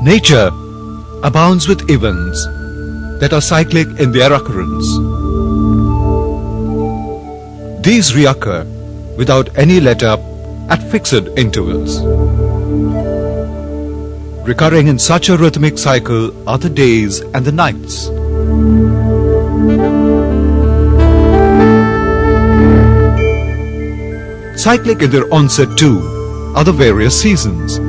Nature abounds with events that are cyclic in their occurrence. These reoccur without any let-up at fixed intervals. Recurring in such a rhythmic cycle are the days and the nights. Cyclic in their onset too are the various seasons.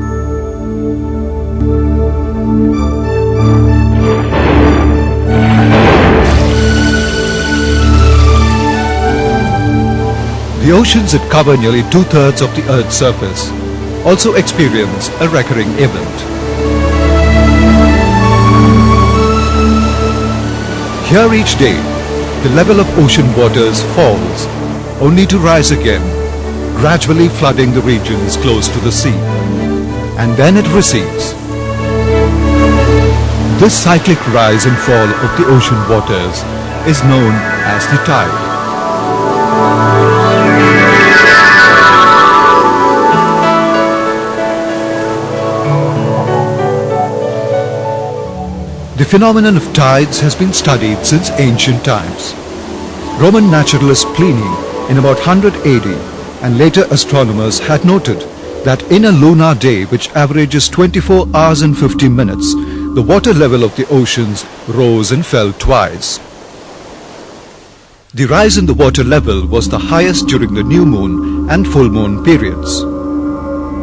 The oceans that cover nearly 2/3 of the Earth's surface also experience a recurring event. Here each day, the level of ocean waters falls, only to rise again, gradually flooding the regions close to the sea. And then it recedes. This cyclic rise and fall of the ocean waters is known as the tide. The phenomenon of tides has been studied since ancient times. Roman naturalist Pliny in about 100 AD and later astronomers had noted that in a lunar day which averages 24 hours and 50 minutes, the water level of the oceans rose and fell twice. The rise in the water level was the highest during the new moon and full moon periods.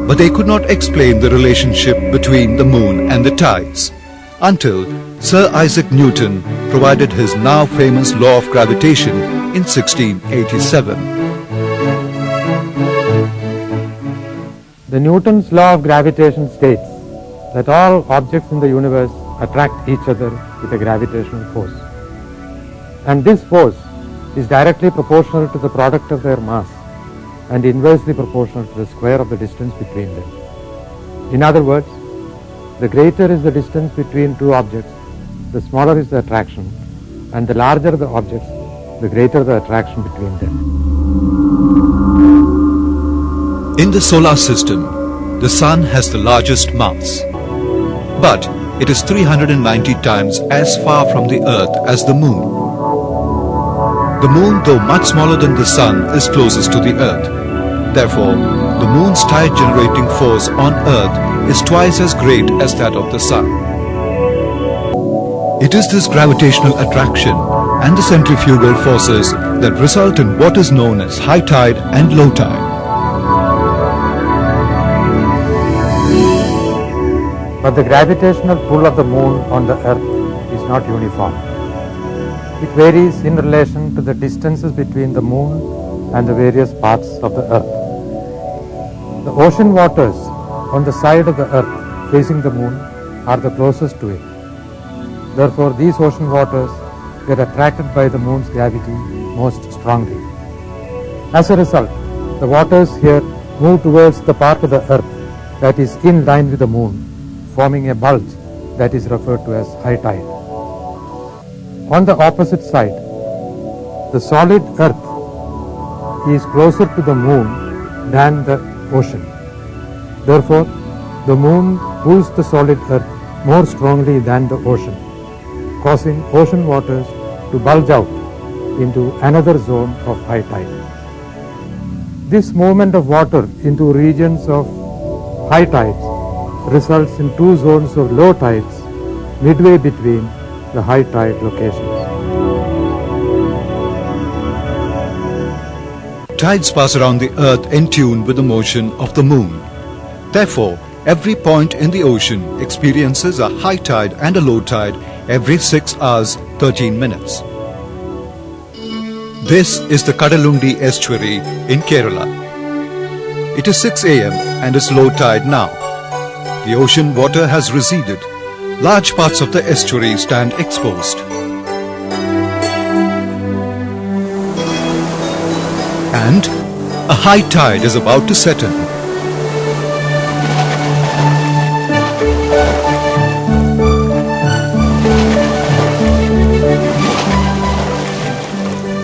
But they could not explain the relationship between the moon and the tides until Sir Isaac Newton provided his now famous law of gravitation in 1687. The Newton's law of gravitation states that all objects in the universe attract each other with a gravitational force. And this force is directly proportional to the product of their mass and inversely proportional to the square of the distance between them. In other words, the greater is the distance between two objects, the smaller is the attraction, and the larger the objects, the greater the attraction between them. In the solar system, the Sun has the largest mass, but it is 390 times as far from the Earth as the Moon. The Moon, though much smaller than the Sun, is closest to the Earth. Therefore, the Moon's tide-generating force on Earth is twice as great as that of the Sun. It is this gravitational attraction and the centrifugal forces that result in what is known as high tide and low tide. But the gravitational pull of the moon on the earth is not uniform. It varies in relation to the distances between the moon and the various parts of the earth. The ocean waters on the side of the earth facing the moon are the closest to it. Therefore, these ocean waters get attracted by the moon's gravity most strongly. As a result, the waters here move towards the part of the earth that is in line with the moon, forming a bulge that is referred to as high tide. On the opposite side, the solid earth is closer to the moon than the ocean. Therefore, the moon pulls the solid earth more strongly than the ocean, causing ocean waters to bulge out into another zone of high tide. This movement of water into regions of high tides results in two zones of low tides midway between the high tide locations. Tides pass around the Earth in tune with the motion of the Moon. Therefore, every point in the ocean experiences a high tide and a low tide every 6 hours 13 minutes. This is the Kadalundi estuary in Kerala. It is 6 a.m. and is low tide now. The ocean water has receded. Large parts of the estuary stand exposed. And a high tide is about to set in.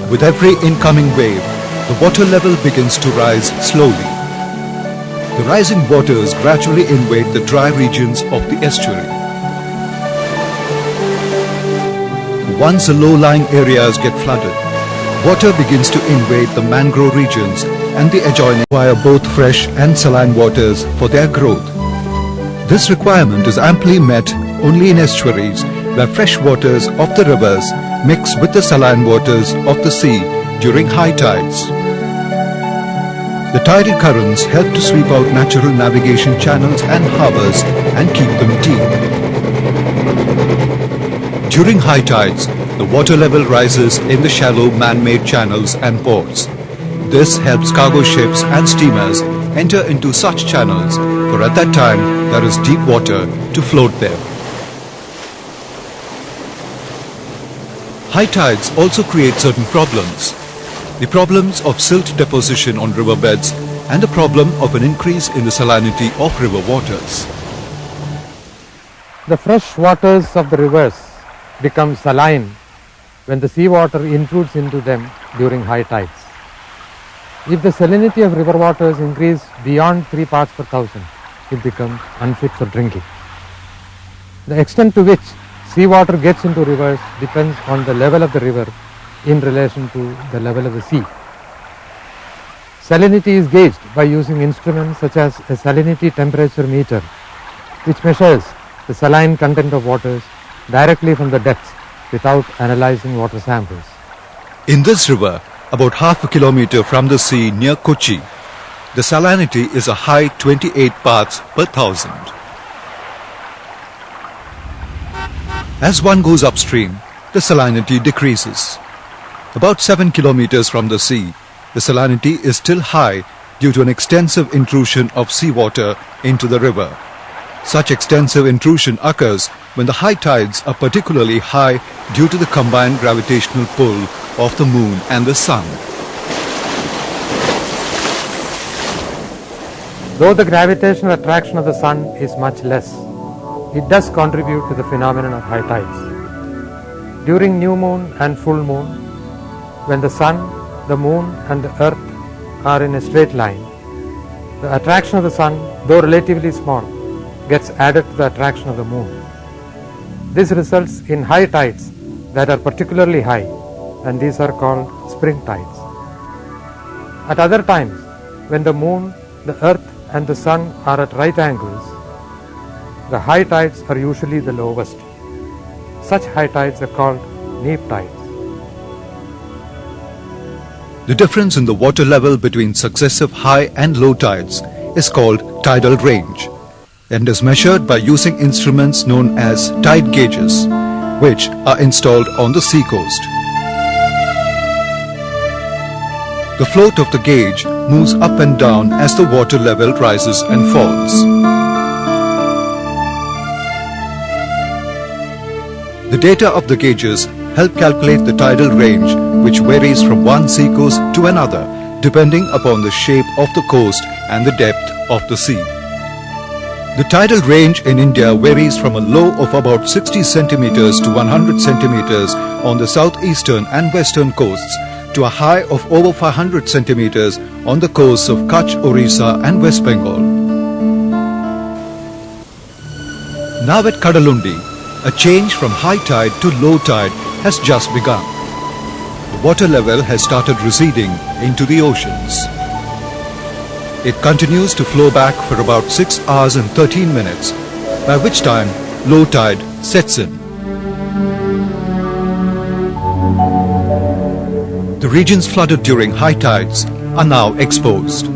With every incoming wave, the water level begins to rise slowly. The rising waters gradually invade the dry regions of the estuary. once the low-lying areas get flooded, water begins to invade the mangrove regions and the adjoining require both fresh and saline waters for their growth. This requirement is amply met only in estuaries where fresh waters of the rivers mix with the saline waters of the sea during high tides. The tidal currents help to sweep out natural navigation channels and harbours and keep them deep. During high tides, the water level rises in the shallow man-made channels and ports. This helps cargo ships and steamers enter into such channels, for at that time there is deep water to float them. High tides also create certain problems. The problems of silt deposition on riverbeds and the problem of an increase in the salinity of river waters. The fresh waters of the rivers become saline when the seawater intrudes into them during high tides. If the salinity of river waters increase beyond 3 parts per thousand, it becomes unfit for drinking. The extent to which seawater gets into rivers depends on the level of the river in relation to the level of the sea. Salinity is gauged by using instruments such as a salinity temperature meter, which measures the saline content of waters directly from the depths without analyzing water samples. In this river, about half a kilometer from the sea near Kochi, the salinity is a high 28 parts per thousand. As one goes upstream, the salinity decreases. About 7 kilometers from the sea, the salinity is still high due to an extensive intrusion of seawater into the river. Such extensive intrusion occurs when the high tides are particularly high due to the combined gravitational pull of the moon and the sun. Though the gravitational attraction of the sun is much less, it does contribute to the phenomenon of high tides. During new moon and full moon, when the sun, the moon and the earth are in a straight line, the attraction of the sun, though relatively small, gets added to the attraction of the moon. This results in high tides that are particularly high, and these are called spring tides. At other times, when the moon, the earth and the sun are at right angles, the high tides are usually the lowest. Such high tides are called neap tides. The difference in the water level between successive high and low tides is called tidal range and is measured by using instruments known as tide gauges, which are installed on the seacoast. The float of the gauge moves up and down as the water level rises and falls. The data of the gauges help calculate the tidal range, which varies from one seacoast to another depending upon the shape of the coast and the depth of the sea. The tidal range in India varies from a low of about 60 centimeters to 100 centimeters on the southeastern and western coasts to a high of over 500 centimeters on the coasts of Kutch, Orissa and West Bengal. Now at Kadalundi, a change from high tide to low tide has just begun. The water level has started receding into the oceans. It continues to flow back for about 6 hours and 13 minutes, by which time low tide sets in. The regions flooded during high tides are now exposed.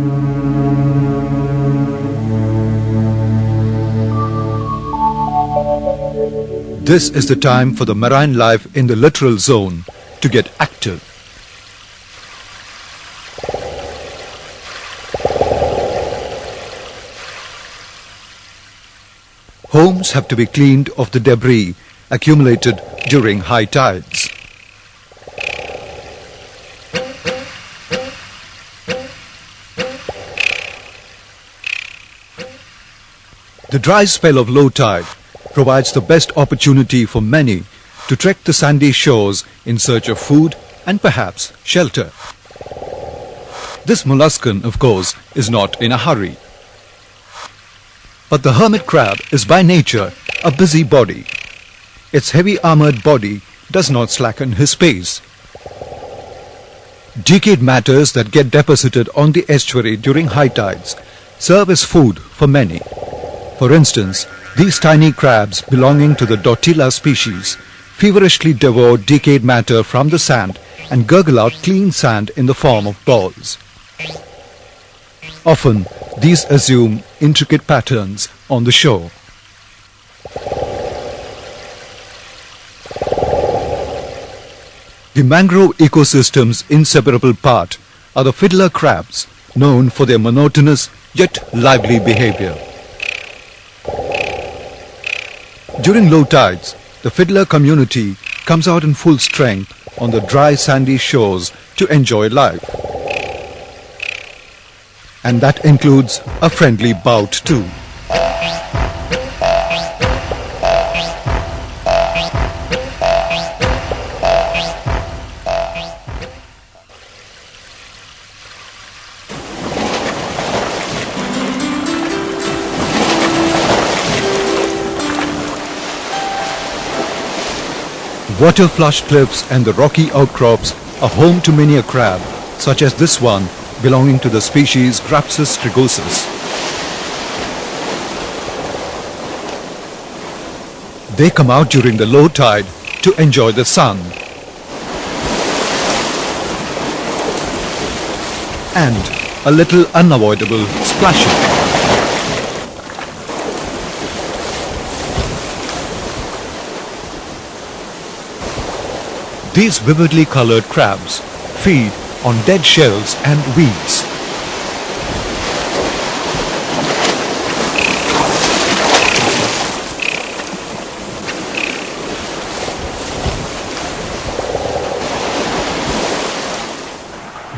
This is the time for the marine life in the littoral zone to get active. Homes have to be cleaned of the debris accumulated during high tides. The dry spell of low tide provides the best opportunity for many to trek the sandy shores in search of food and perhaps shelter. This molluscan, of course, is not in a hurry. But the hermit crab is by nature a busybody. Its heavy armored body does not slacken his pace. Decayed matters that get deposited on the estuary during high tides serve as food for many. For instance, these tiny crabs belonging to the Dotilla species feverishly devour decayed matter from the sand and gurgle out clean sand in the form of balls. Often, these assume intricate patterns on the shore. The mangrove ecosystem's inseparable part are the fiddler crabs, known for their monotonous yet lively behavior. During low tides, the fiddler community comes out in full strength on the dry sandy shores to enjoy life. And that includes a friendly bout too. Water-flushed cliffs and the rocky outcrops are home to many a crab, such as this one belonging to the species Grapsus strigosus. They come out during the low tide to enjoy the sun and a little unavoidable splashing. These vividly colored crabs feed on dead shells and weeds.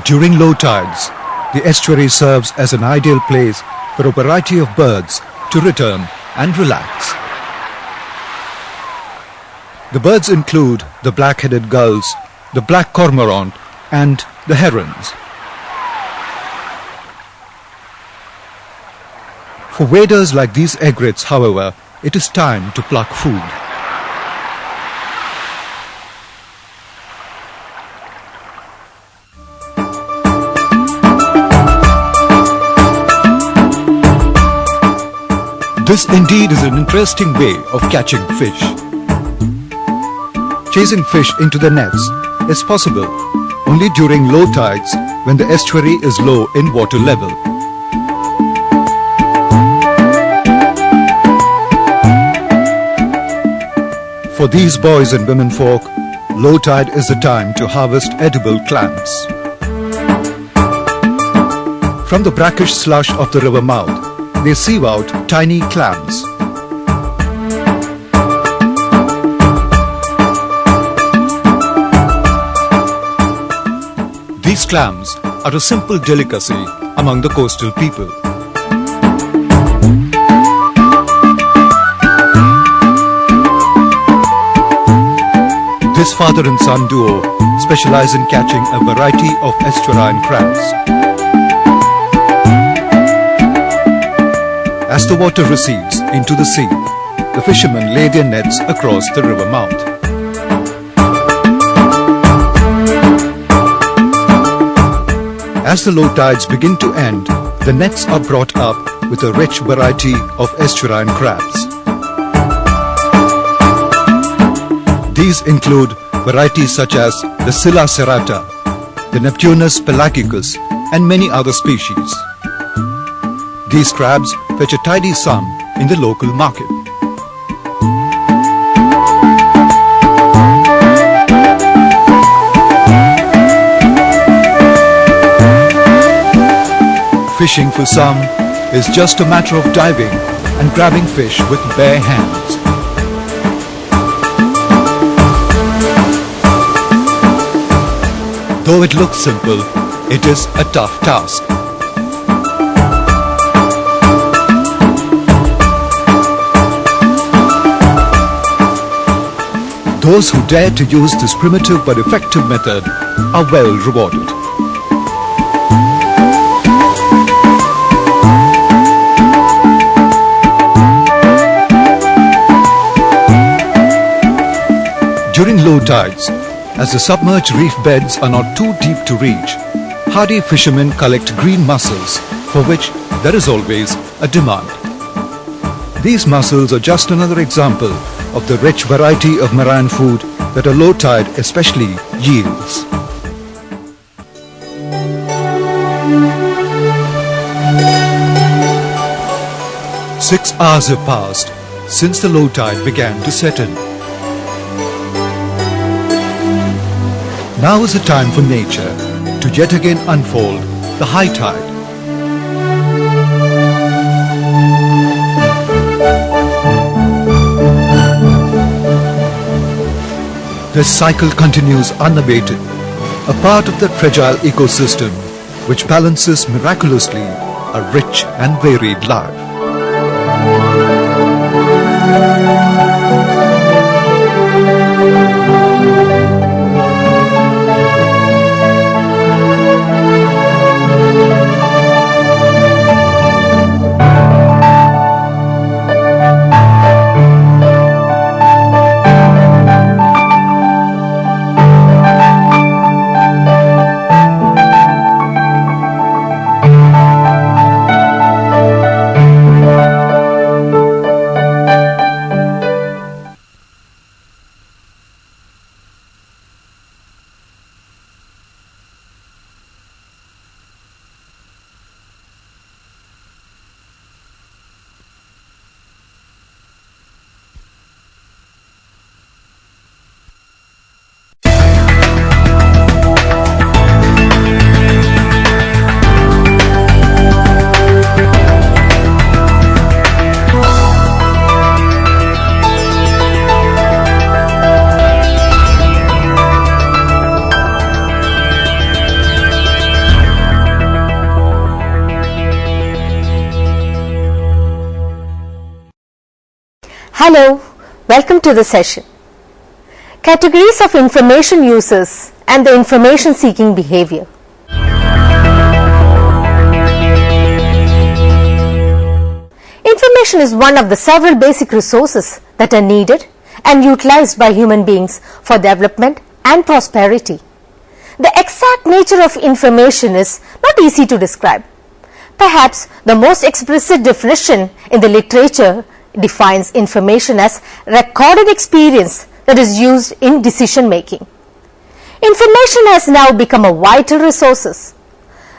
During low tides, the estuary serves as an ideal place for a variety of birds to return and relax. The birds include the black-headed gulls, the black cormorant, and the herons. For waders like these egrets, however, it is time to pluck food. This indeed is an interesting way of catching fish. Chasing fish into the nets is possible only during low tides when the estuary is low in water level. For these boys and women folk, low tide is the time to harvest edible clams. From the brackish slush of the river mouth, they sieve out tiny clams. These clams are a simple delicacy among the coastal people. This father and son duo specialize in catching a variety of estuarine crabs. As the water recedes into the sea, the fishermen lay their nets across the river mouth. As the low tides begin to end, the nets are brought up with a rich variety of estuarine crabs. These include varieties such as the Scylla serrata, the Neptunus pelagicus, and many other species. These crabs fetch a tidy sum in the local market. Fishing for some is just a matter of diving and grabbing fish with bare hands. Though it looks simple, it is a tough task. Those who dare to use this primitive but effective method are well rewarded. During low tides, as the submerged reef beds are not too deep to reach, hardy fishermen collect green mussels for which there is always a demand. These mussels are just another example of the rich variety of marine food that a low tide especially yields. Six hours have passed since the low tide began to set in. Now is the time for nature to yet again unfold the high tide. This cycle continues unabated, a part of the fragile ecosystem which balances miraculously a rich and varied life. Hello, welcome to the session. Categories of information users and the information seeking behavior. Information is one of the several basic resources that are needed and utilized by human beings for development and prosperity. The exact nature of information is not easy to describe. Perhaps the most explicit definition in the literature defines information as recorded experience that is used in decision making. Information has now become a vital resource.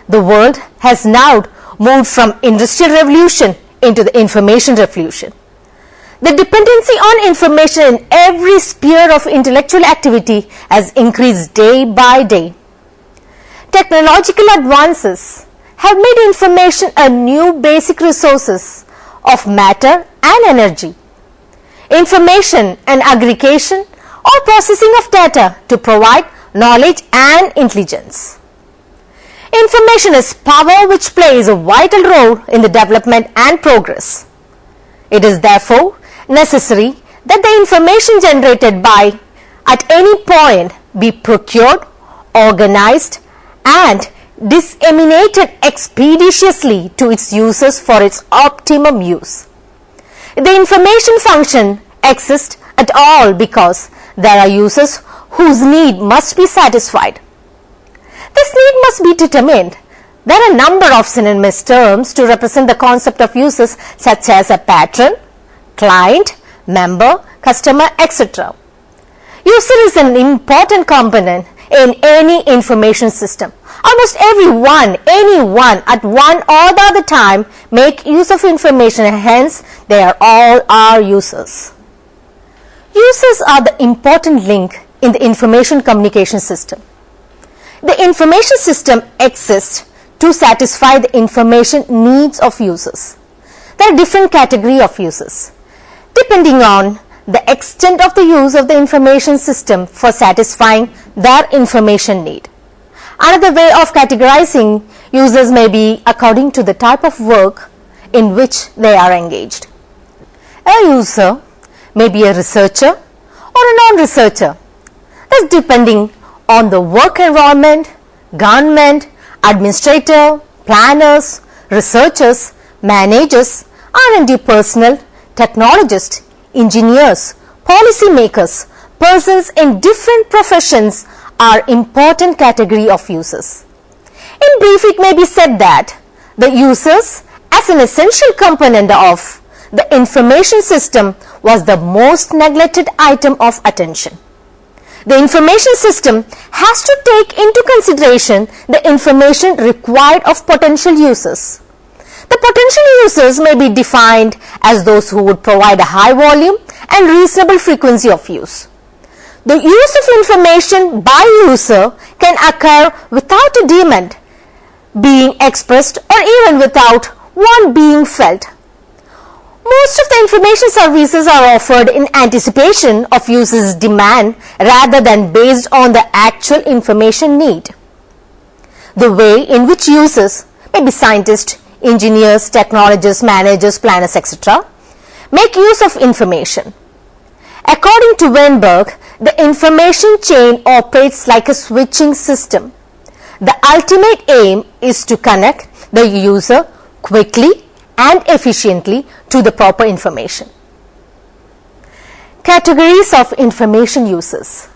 The world has now moved from industrial revolution into the information revolution. The dependency on information in every sphere of intellectual activity has increased day by day. Technological advances have made information a new basic resource of matter and energy. Information and aggregation or processing of data to provide knowledge and intelligence. Information is power which plays a vital role in the development and progress. It is therefore necessary that the information generated by at any point be procured, organized and disseminated expeditiously to its users for its optimum use. The information function exists at all because there are users whose need must be satisfied. This need must be determined. There are a number of synonymous terms to represent the concept of users such as a patron, client, member, customer, etc. User is an important component in any information system. Almost anyone at one or the other time make use of information, and hence they are all our users. Users are the important link in the information communication system. The information system exists to satisfy the information needs of users. There are different categories of users, depending on the extent of the use of the information system for satisfying their information need. Another way of categorizing users may be according to the type of work in which they are engaged. A user may be a researcher or a non-researcher. That's depending on the work environment, government, administrator, planners, researchers, managers, R&D personnel, technologists, engineers, policy makers, persons in different professions are important category of users. In brief, it may be said that the users as an essential component of the information system was the most neglected item of attention. The information system has to take into consideration the information required of potential users. The potential users may be defined as those who would provide a high volume and reasonable frequency of use. The use of information by user can occur without a demand being expressed or even without one being felt. Most of the information services are offered in anticipation of users' demand rather than based on the actual information need. The way in which users, maybe scientists, engineers, technologists, managers, planners, etc., make use of information. According to Emmrc, the information chain operates like a switching system. The ultimate aim is to connect the user quickly and efficiently to the proper information. Categories of information users.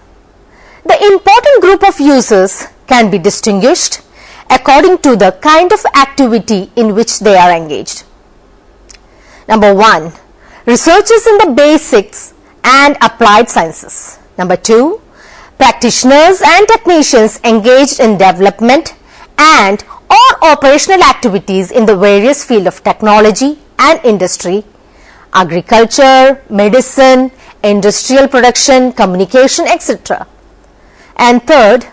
The important group of users can be distinguished according to the kind of activity in which they are engaged. Number 1, researchers in the basics and applied sciences. Number 2, practitioners and technicians engaged in development and or operational activities in the various fields of technology and industry, agriculture, medicine, industrial production, communication, etc. And third,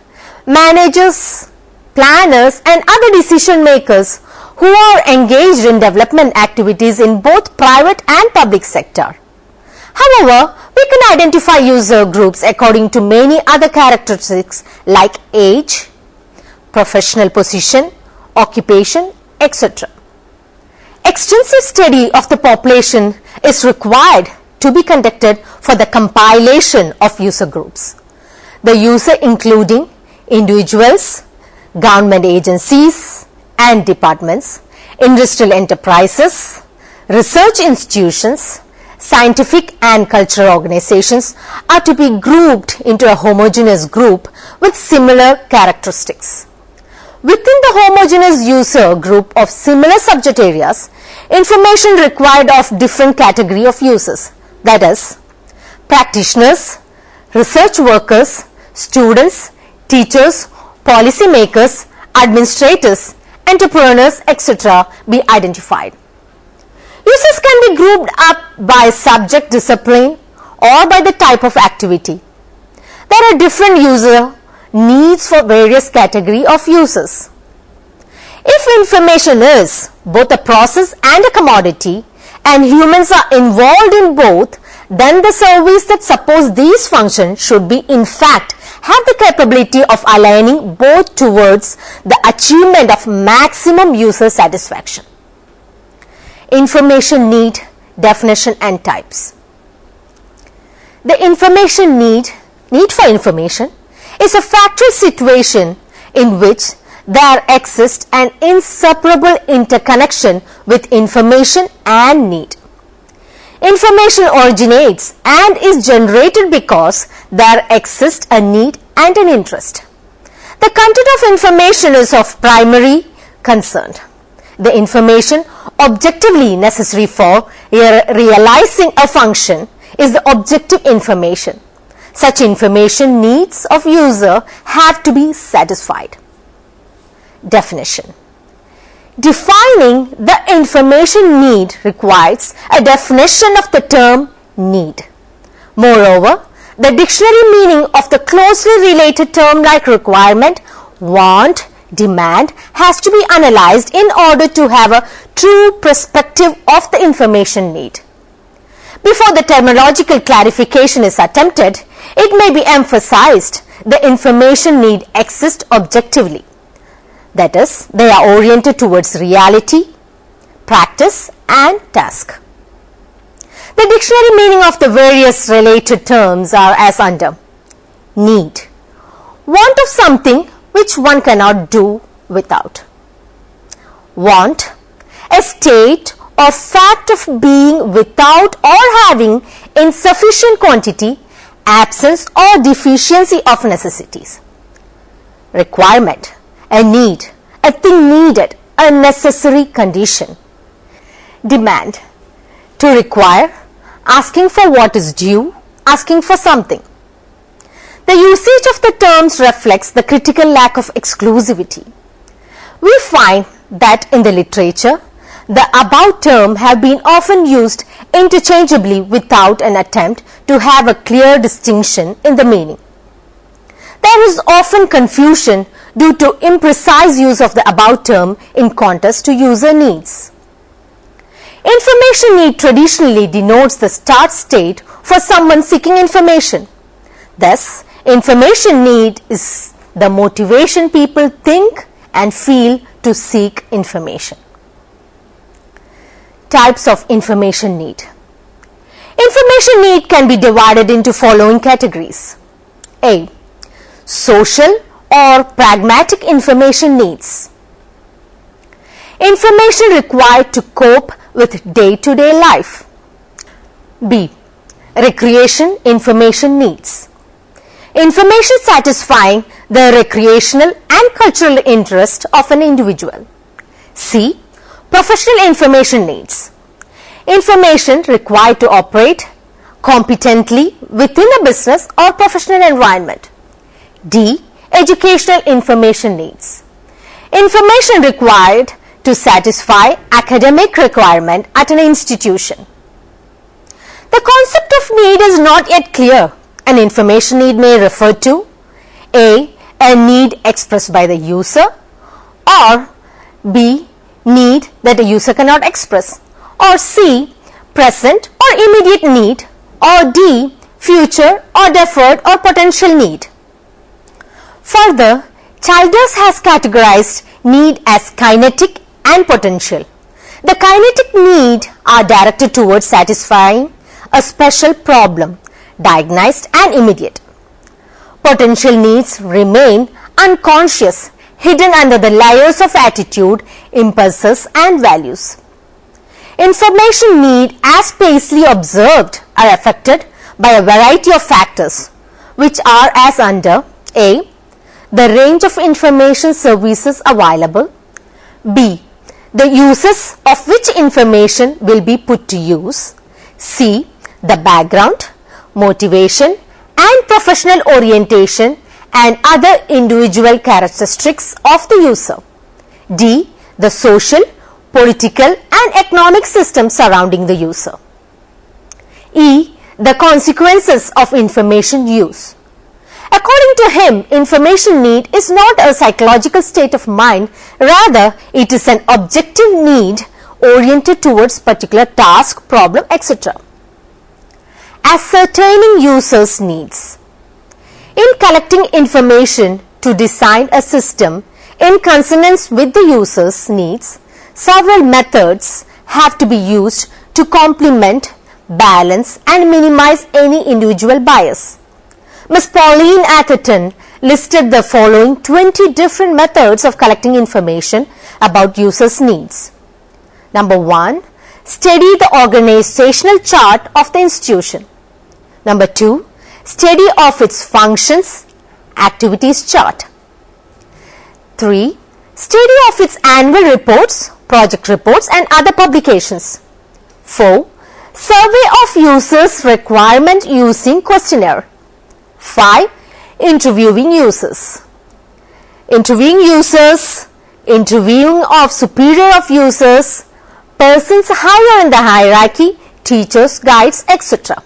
managers, planners and other decision makers who are engaged in development activities in both private and public sector. However, we can identify user groups according to many other characteristics like age, professional position, occupation, etc. Extensive study of the population is required to be conducted for the compilation of user groups. The user including individuals, government agencies and departments, industrial enterprises, research institutions, scientific and cultural organizations are to be grouped into a homogeneous group with similar characteristics. Within the homogeneous user group of similar subject areas, information required of different category of users, that is, practitioners, research workers, students, teachers, policy makers, administrators, entrepreneurs, etc. be identified. Users can be grouped up by subject discipline or by the type of activity. There are different user needs for various category of users. If information is both a process and a commodity and humans are involved in both, then the service that supports these functions should be in fact have the capability of aligning both towards the achievement of maximum user satisfaction. Information need, definition and types. The information need for information is a factual situation in which there exists an inseparable interconnection with information and need. Information originates and is generated because there exists a need and an interest. The content of information is of primary concern. The information objectively necessary for realizing a function is the objective information. Such information needs of user have to be satisfied. Definition. Defining the information need requires a definition of the term need. Moreover, the dictionary meaning of the closely related term like requirement, want, demand has to be analyzed in order to have a true perspective of the information need. Before the terminological clarification is attempted, it may be emphasized the information need exists objectively. That is, they are oriented towards reality, practice and task. The dictionary meaning of the various related terms are as under: need, want of something which one cannot do without. Want, a state or fact of being without or having in sufficient quantity absence or deficiency of necessities. Requirement, a need, a thing needed, a necessary condition. Demand, to require, asking for what is due, asking for something. The usage of the terms reflects the critical lack of exclusivity. We find that in the literature, the above term have been often used interchangeably without an attempt to have a clear distinction in the meaning. There is often confusion due to imprecise use of the above term in contrast to user needs. Information need traditionally denotes the start state for someone seeking information. Thus, information need is the motivation people think and feel to seek information. Types of information need. Information need can be divided into following categories. A. Social or pragmatic information needs. Information required to cope with day-to-day life. B. Recreation information needs. Information satisfying the recreational and cultural interest of an individual. C. Professional information needs. Information required to operate competently within a business or professional environment. D. Educational information needs. Information required to satisfy academic requirement at an institution. The concept of need is not yet clear. An information need may refer to A. A need expressed by the user, or B. Need that the user cannot express, or C. Present or immediate need, or D. Future or deferred or potential need. Further, Childers has categorized need as kinetic and potential. The kinetic need are directed towards satisfying a special problem, diagnosed and immediate. Potential needs remain unconscious, hidden under the layers of attitude, impulses and values. Information need as spatially observed are affected by a variety of factors, which are as under A. The range of information services available. B. The uses of which information will be put to use. C. The background, motivation and professional orientation and other individual characteristics of the user. D. The social, political and economic system surrounding the user. E. The consequences of information use. According to him, information need is not a psychological state of mind, rather it is an objective need oriented towards particular task, problem, etc. Ascertaining users' needs. In collecting information to design a system in consonance with the user's needs, several methods have to be used to complement, balance and minimize any individual bias. Ms. Pauline Atherton listed the following 20 different methods of collecting information about users' needs. Number 1. Study the organizational chart of the institution. Number 2. Study of its functions, activities chart. 3. Study of its annual reports, project reports and other publications. 4. Survey of users' requirement using questionnaire. 5. Interviewing users. Interviewing users, interviewing of superior of users, persons higher in the hierarchy, teachers, guides, etc.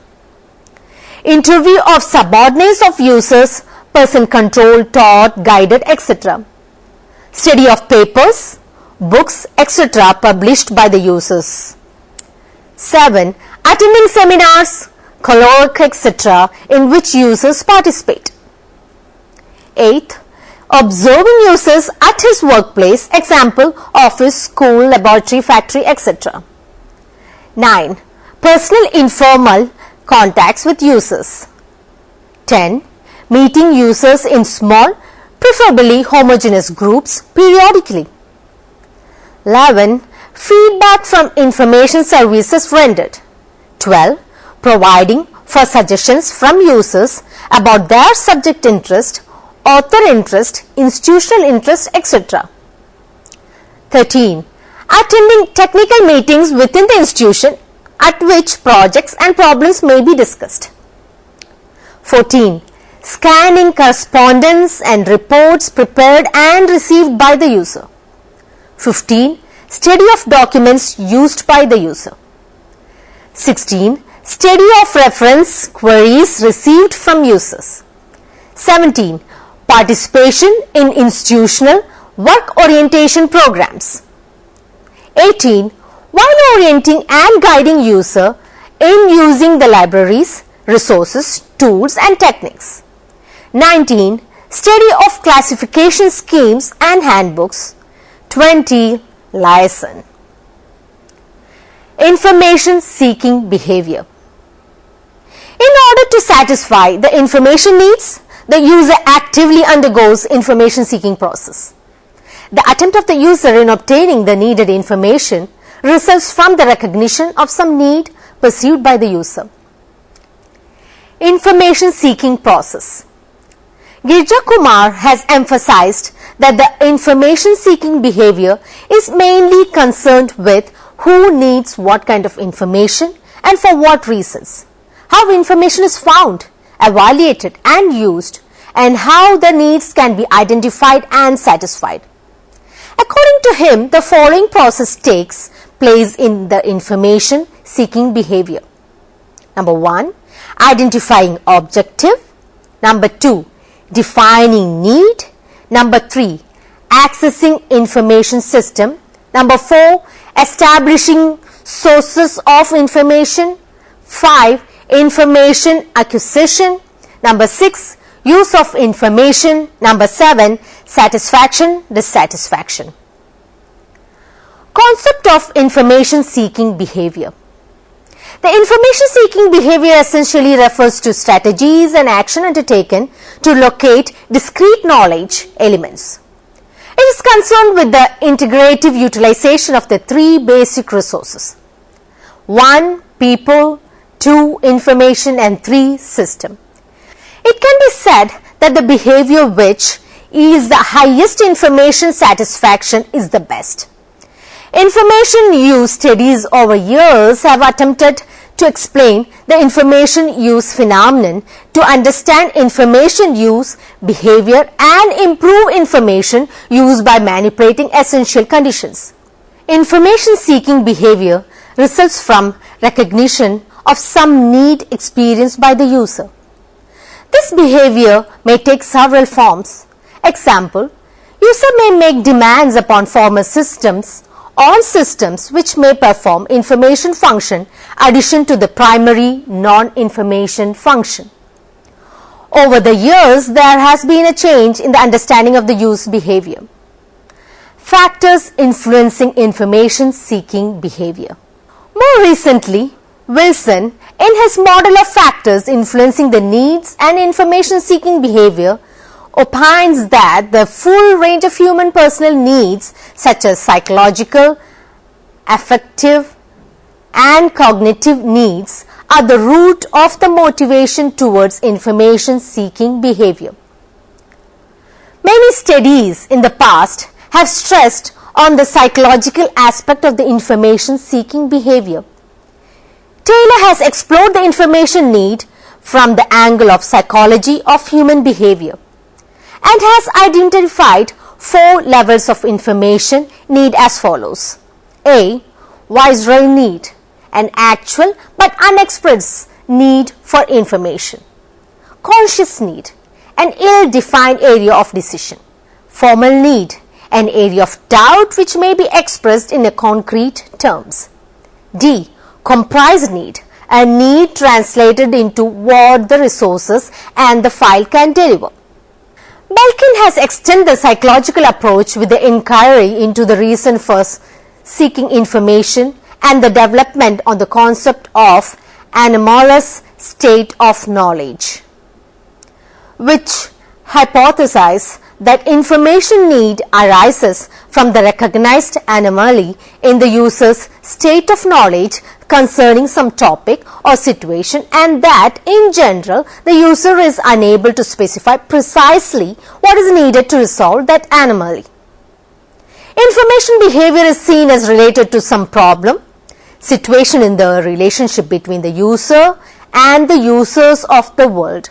Interview of subordinates of users, person controlled, taught, guided, etc. Study of papers, books, etc. published by the users. 7. Attending seminars, colloque, etc. in which users participate. 8. Observing users at his workplace, example, office, school, laboratory, factory, etc. 9. Personal informal contacts with users. 10. Meeting users in small, preferably homogeneous groups periodically. 11. Feedback from information services rendered. 12. Providing for suggestions from users about their subject interest, author interest, institutional interest, etc. 13. Attending technical meetings within the institution at which projects and problems may be discussed. 14. Scanning correspondence and reports prepared and received by the user. 15. Study of documents used by the user. 16. Study of reference queries received from users. 17. Participation in institutional work orientation programs. 18. While orienting and guiding user in using the libraries, resources, tools and techniques. 19. Study of classification schemes and handbooks. 20. Liaison. Information seeking behavior. In order to satisfy the information needs, the user actively undergoes information seeking process. The attempt of the user in obtaining the needed information results from the recognition of some need perceived by the user. Information seeking process. Girija Kumar has emphasized that the information seeking behavior is mainly concerned with who needs what kind of information and for what reasons, how information is found, evaluated and used, and how the needs can be identified and satisfied. According to him, the following process takes place in the information seeking behavior. Number 1, identifying objective. Number 2, defining need. Number 3, accessing information system. Number 4, establishing sources of information. 5, information acquisition. Number 6, use of information. Number 7, satisfaction, dissatisfaction. Concept of information seeking behavior. The information seeking behavior essentially refers to strategies and action undertaken to locate discrete knowledge elements. It is concerned with the integrative utilization of the 3 basic resources. 1, people, 2, information and 3, system. It can be said that the behavior which is the highest information satisfaction is the best. Information use studies over years have attempted to explain the information use phenomenon, to understand information use behavior and improve information use by manipulating essential conditions. Information seeking behavior results from recognition of some need experienced by the user. This behavior may take several forms. Example, user may make demands upon former systems on systems which may perform information function addition to the primary non-information function. Over the years, there has been a change in the understanding of the use behavior. Factors influencing information seeking behavior. More recently, Wilson, in his model of factors influencing the needs and information seeking behavior, opines that the full range of human personal needs such as psychological, affective and cognitive needs are the root of the motivation towards information seeking behavior. Many studies in the past have stressed on the psychological aspect of the information seeking behavior. Taylor has explored the information need from the angle of psychology of human behavior and has identified 4 levels of information need as follows. A. Visceral need, an actual but unexpressed need for information. Conscious need, an ill-defined area of decision. Formal need, an area of doubt which may be expressed in a concrete terms. D. Comprised need, a need translated into what the resources and the file can deliver. Belkin has extended the psychological approach with the inquiry into the reason for seeking information and the development on the concept of anomalous state of knowledge, which hypothesize that information need arises from the recognized anomaly in the user's state of knowledge concerning some topic or situation, and that in general the user is unable to specify precisely what is needed to resolve that anomaly. Information behavior is seen as related to some problem, situation in the relationship between the user and the users of the world.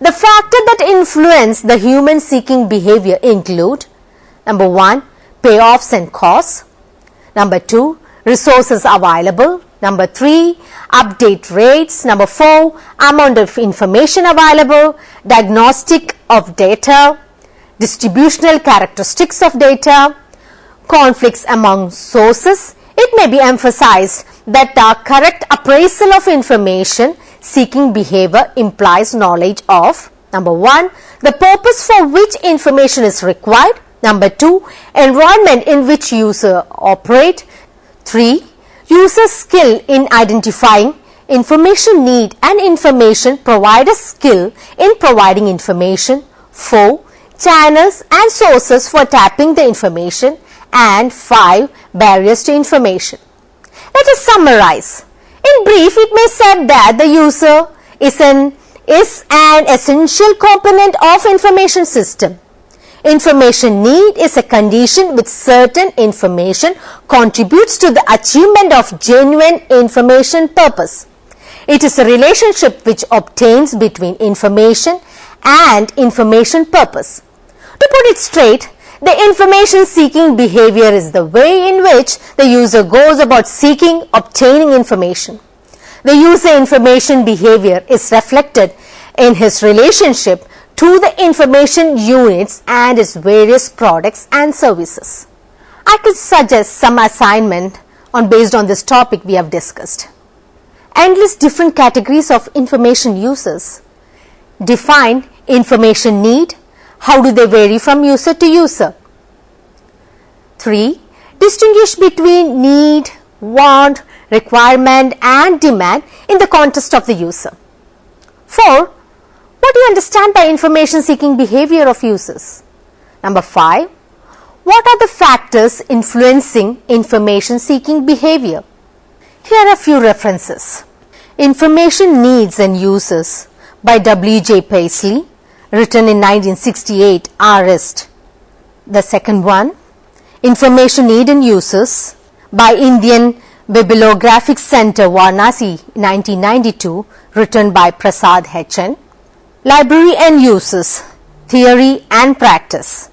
The factors that influence the human seeking behavior include: number 1, payoffs and costs; number 2, resources available; number 3, update rates; number 4, amount of information available; diagnostic of data; distributional characteristics of data; conflicts among sources. It may be emphasized that the correct appraisal of information seeking behavior implies knowledge of: number 1, the purpose for which information is required; number 2, environment in which user operate; 3, user skill in identifying information need and information provider skill in providing information; 4, channels and sources for tapping the information; and 5, barriers to information. Let us summarize. In brief, it may be said that the user is an essential component of information system. Information need is a condition which certain information contributes to the achievement of genuine information purpose. It is a relationship which obtains between information and information purpose. To put it straight, the information seeking behavior is the way in which the user goes about seeking, obtaining information. The user information behavior is reflected in his relationship to the information units and its various products and services. I could suggest some assignment based on this topic we have discussed. Endless different categories of information users. Define information need. How do they vary from user to user? 3. Distinguish between need, want, requirement and demand in the context of the user. 4. What do you understand by information seeking behavior of users? Number 5. What are the factors influencing information seeking behavior? Here are a few references. Information Needs and Uses by W.J. Paisley, written in 1968, RST. The second one, Information Need and Uses by Indian Bibliographic Center, Varanasi, 1992, written by Prasad H.N. Library and Uses, Theory and Practice,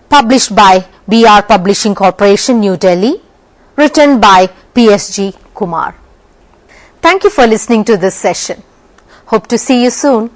published by B.R. Publishing Corporation, New Delhi, written by P.S.G. Kumar. Thank you for listening to this session. Hope to see you soon.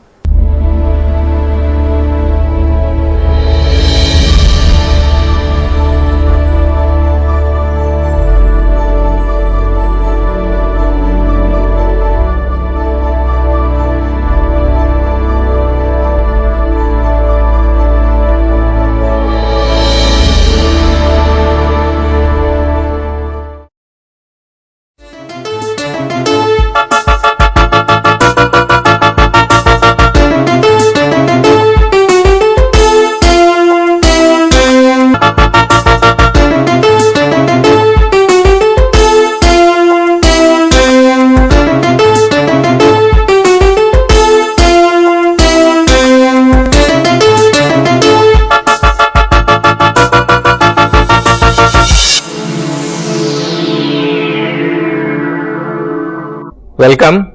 Welcome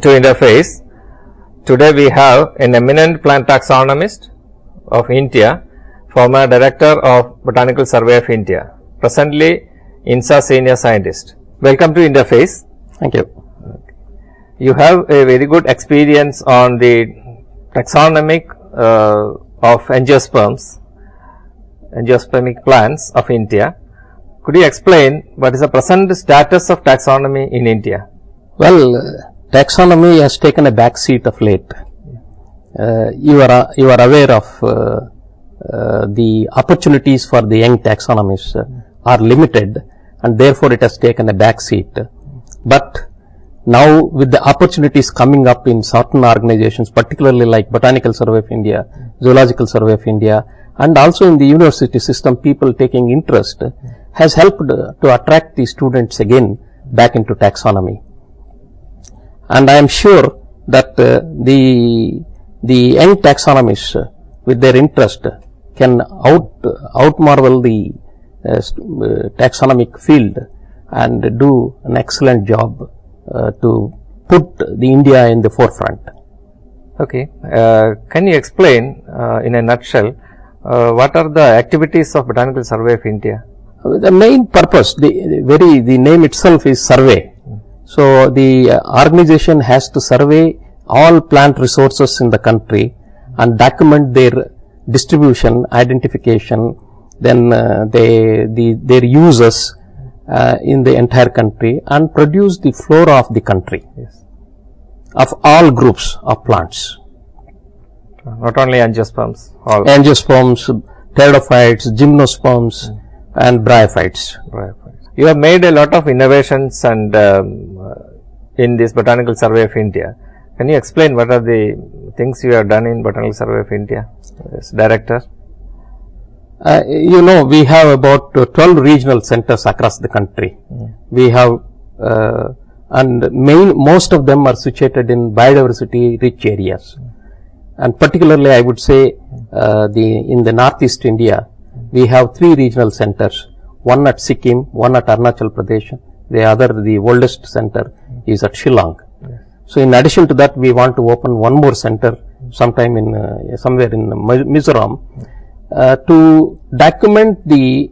to Interface. Today we have an eminent plant taxonomist of India, former director of Botanical Survey of India, presently INSA senior scientist. Welcome to Interface. Thank you. You have a very good experience on the taxonomic of angiosperms, angiospermic plants of India. Could you explain what is the present status of taxonomy in India? Well, taxonomy has taken a back seat of late. You are aware of the opportunities for the young taxonomists are limited, and therefore it has taken a back seat. But Now with the opportunities coming up in certain organizations, particularly like Botanical Survey of India, Zoological Survey of India, and also in the university system, people taking interest has helped to attract the students again back into taxonomy. And I am sure that the young taxonomists with their interest can outmarvel the taxonomic field and do an excellent job to put the India in the forefront. Okay. Can you explain in a nutshell what are the activities of Botanical Survey of India? The main purpose, the name itself is survey. So the organization has to survey all plant resources in the country and document their distribution, identification, then their uses in the entire country, and produce the flora of the country, yes, of all groups of plants. Not only angiosperms, all angiosperms, pteridophytes, gymnosperms, and bryophytes. You have made a lot of innovations and in this Botanical Survey of India. Can you explain what are the things you have done in Botanical Survey of India as director? We have about 12 regional centers across the country. We have and most of them are situated in biodiversity rich areas. And particularly I would say in the northeast India, we have 3 regional centers, one at Sikkim, one at Arunachal Pradesh, the oldest center is at Shillong. So in addition to that, we want to open one more center sometime in somewhere in Mizoram to document the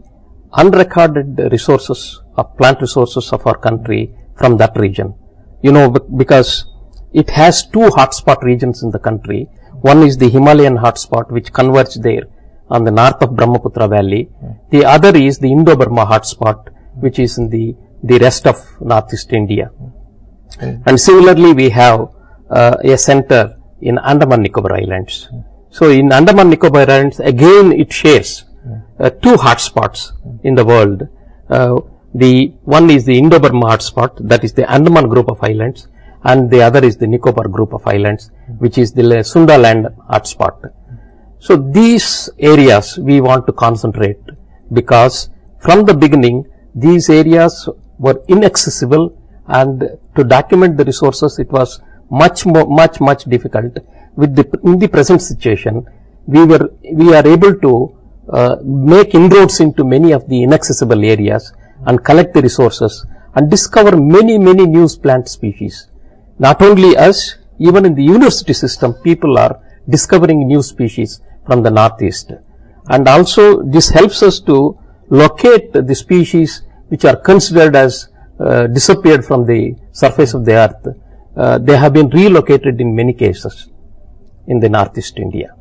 unrecorded resources of plant resources of our country from that region. Because it has 2 hotspot regions in the country. One is the Himalayan hotspot, which converges there on the north of Brahmaputra Valley. The other is the Indo-Burma hotspot, which is in the rest of northeast India. And similarly, we have a center in Andaman Nicobar Islands. So in Andaman Nicobar Islands, again it shares 2 hotspots in the world. The one is the Indo-Burma hotspot, that is the Andaman group of islands, and the other is the Nicobar group of islands, which is the Sundaland hotspot. So these areas we want to concentrate, because from the beginning these areas were inaccessible, and to document the resources it was much difficult. In the present situation, we are able to make inroads into many of the inaccessible areas and collect the resources and discover many new plant species. Not only us, even in the university system, people are discovering new species from the northeast. And also this helps us to locate the species which are considered as disappeared from the surface of the earth. They have been relocated in many cases in the northeast India.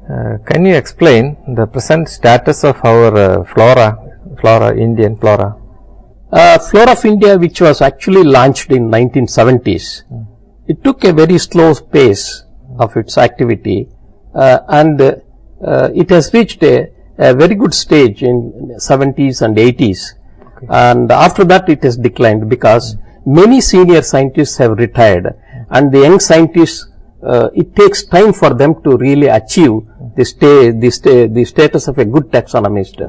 Can you explain the present status of our Indian flora? Flora of India, which was actually launched in 1970s, it took a very slow pace of its activity, and it has reached a very good stage in 70s and 80s. Okay. And after that it has declined, because many senior scientists have retired, and the young scientists, it takes time for them to really achieve the status of a good taxonomist,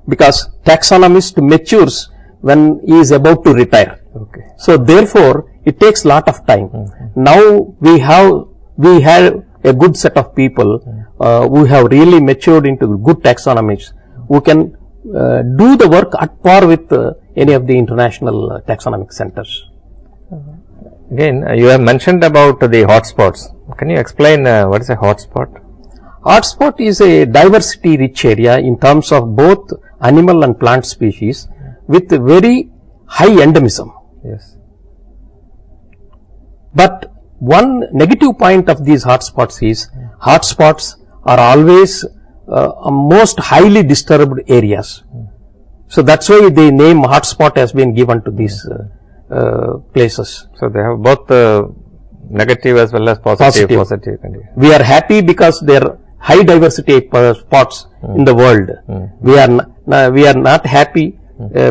because taxonomist matures when he is about to retire. Okay. So therefore it takes lot of time. Now we have a good set of people who have really matured into good taxonomists, who can do the work at par with any of the international taxonomic centers. Again, you have mentioned about the hotspots. Can you explain what is a hotspot? Hotspot is a diversity rich area in terms of both animal and plant species with very high endemism. Yes. But one negative point of these hotspots is hotspots are always most highly disturbed areas. So that's why the name hotspot has been given to these places. So they have both negative as well as positive. We are happy because they are high diversity spots in the world. We are not happy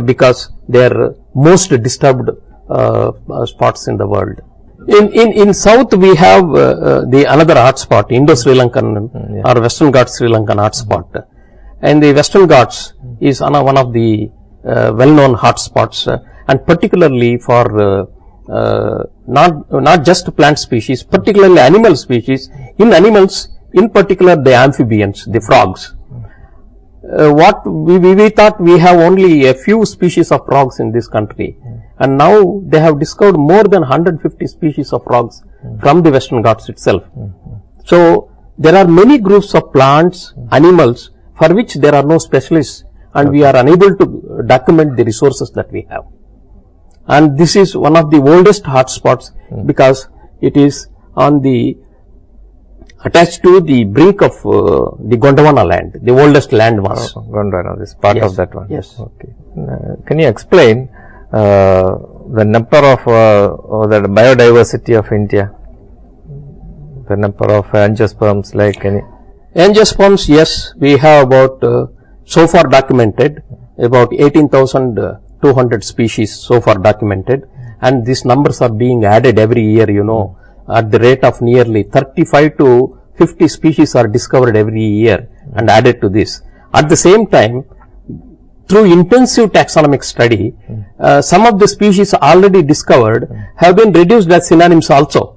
because they are most disturbed spots in the world. In south we have the another hotspot, Indo-Sri Lankan or Western Ghats Sri Lankan hotspot. And the Western Ghats is one of the well-known hotspots, and particularly for not just plant species, particularly animal species. In animals, in particular the amphibians, the frogs. What we thought we have only a few species of frogs in this country, and now they have discovered more than 150 species of frogs from the Western Ghats itself. So there are many groups of plants, animals for which there are no specialists, and we are unable to document the resources that we have. And this is one of the oldest hotspots because it is on the attached to the brink of the Gondwana land, the oldest landmass. Gondwana, this part of that one. Yes. Okay. Can you explain the number of the biodiversity of India? The number of angiosperms, like any? Angiosperms, yes, we have about so far documented about 18,200 species so far documented, and these numbers are being added every year, you know, at the rate of nearly 35 to 50 species are discovered every year and added to this. At the same time, through intensive taxonomic study, some of the species already discovered have been reduced as synonyms also.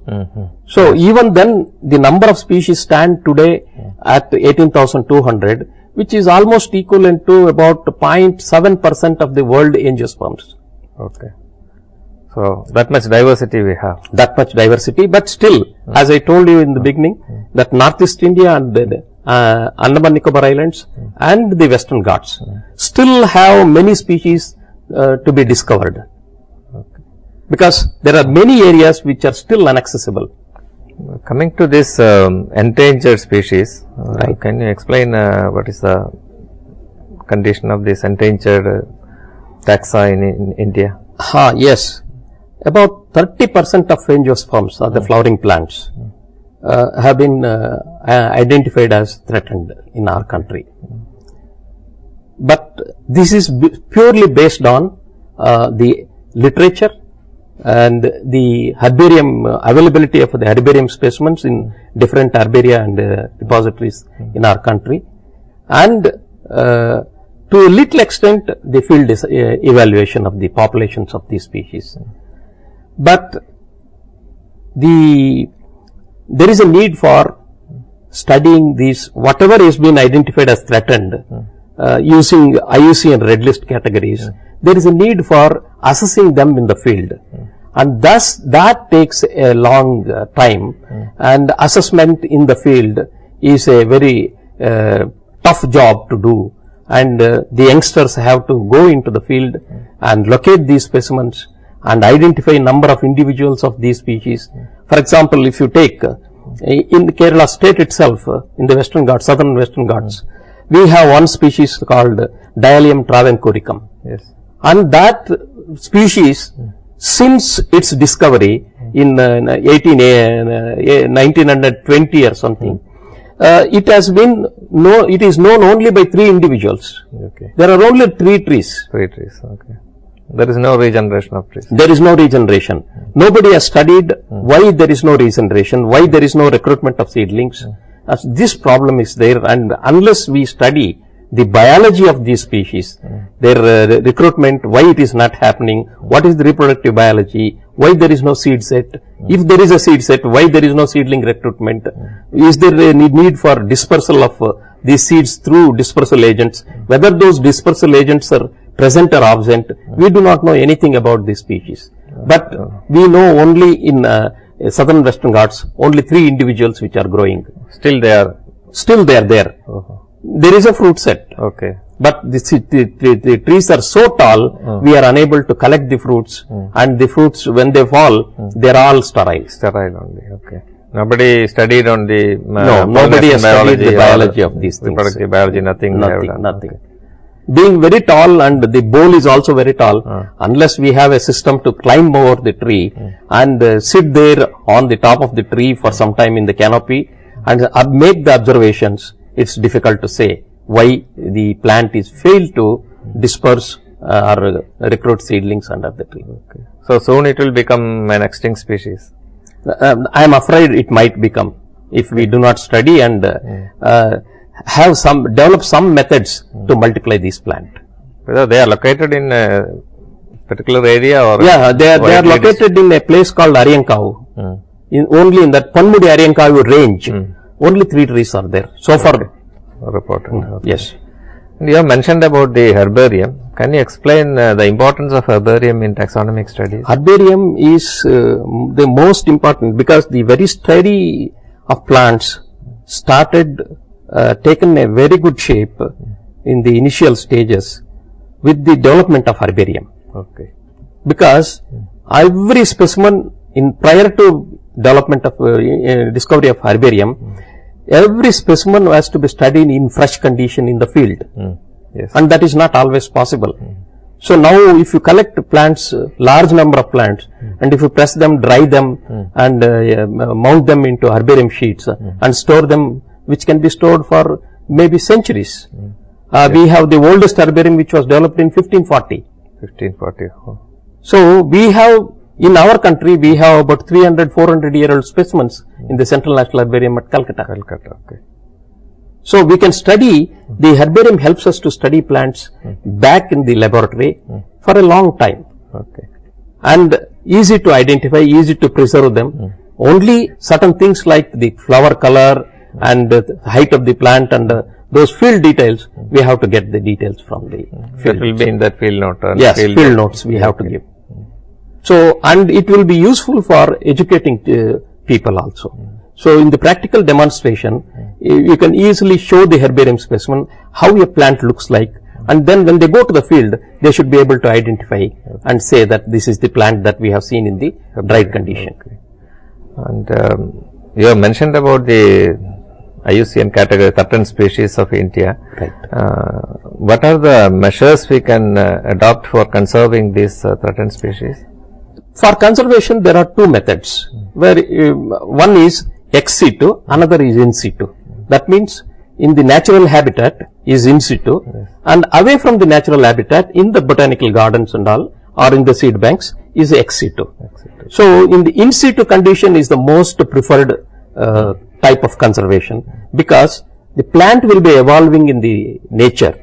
So even then, the number of species stand today at 18,200, which is almost equivalent to about 0.7% of the world angiosperms. Okay. So that much diversity we have. That much diversity, but still, as I told you in the beginning, that Northeast India and the Andaman Nicobar Islands and the Western Ghats still have many species to be discovered. Okay. Because there are many areas which are still inaccessible. Coming to this endangered species, Right. Can you explain what is the condition of this endangered taxa in India? Yes. About 30% of angiosperms or the flowering plants have been identified as threatened in our country. But this is purely based on the literature and the herbarium availability of the herbarium specimens in different herbaria and depositories in our country, and to a little extent the field evaluation of the populations of these species. But there is a need for studying these, whatever has been identified as threatened, using IUCN and red list categories. There is a need for assessing them in the field, and thus that takes a long time, and assessment in the field is a very tough job to do, and the youngsters have to go into the field and locate these specimens and identify number of individuals of these species. For example, if you take in Kerala state itself, in the Western Ghats, southern Western Ghats, we have one species called Dialium travancoricum. Yes. And that species, since its discovery in 1920 or something, it has been it is known only by 3 individuals. Okay. There are only 3 trees. 3 trees. Okay. There is no regeneration of trees. There is no regeneration. Nobody has studied why there is no regeneration, why there is no recruitment of seedlings. This problem is there, and unless we study the biology of these species, their recruitment, why it is not happening, what is the reproductive biology, why there is no seed set, if there is a seed set, why there is no seedling recruitment, is there a need for dispersal of these seeds through dispersal agents, whether those dispersal agents are present or absent, we do not know anything about this species. But we know only in southern Western Ghats, only 3 individuals which are growing. Still they are there. There is a fruit set. Okay. But the trees are so tall, we are unable to collect the fruits, and the fruits, when they fall, they are all sterile. Sterile only. Okay. Nobody studied on the nobody has studied the biology of these things. Reproductive biology, nothing. Nothing. Okay. Being very tall, and the bole is also very tall, unless we have a system to climb over the tree and sit there on the top of the tree for some time in the canopy and make the observations, it's difficult to say why the plant is failed to disperse or recruit seedlings under the tree. Okay. So soon it will become an extinct species. I am afraid it might become, if we do not study and develop some methods to multiply this plant. Whether they are located in a particular area or? Yeah, they are located in a place called Ariyankavu. Only in that Panmudi Ariyankavu range, only 3 trees are there so far reported. Okay. Yes. And you have mentioned about the herbarium. Can you explain the importance of herbarium in taxonomic studies? Herbarium is the most important, because the very study of plants started taken a very good shape in the initial stages with the development of herbarium. Okay. Because every specimen prior to development of discovery of herbarium, every specimen has to be studied in fresh condition in the field. Yes. And that is not always possible. So now if you collect plants, large number of plants, and if you press them, dry them, and mount them into herbarium sheets and store them, which can be stored for maybe centuries. We have the oldest herbarium which was developed in 1540. 1540. Oh. So we have, in our country, we have about 300-400-year-old specimens in the Central National Herbarium at Calcutta. Okay. So we can study, the herbarium helps us to study plants back in the laboratory for a long time. Okay. And easy to identify, easy to preserve them. Only certain things like the flower color and the height of the plant and those field details, we have to get the details from the field. That will be in that field note. Yes, field notes we have to give. So, and it will be useful for educating people also. So, in the practical demonstration, you can easily show the herbarium specimen how a plant looks like, and then when they go to the field, they should be able to identify and say that this is the plant that we have seen in the dried condition. Okay. And you have mentioned about the IUCN category, 13 species of India. Right. What are the measures we can adopt for conserving these 13 species? For conservation, there are 2 methods, where one is ex situ, another is in situ. That means in the natural habitat is in situ, and away from the natural habitat in the botanical gardens and all, or in the seed banks, is ex situ. So in the in situ condition is the most preferred type of conservation, because the plant will be evolving in the nature,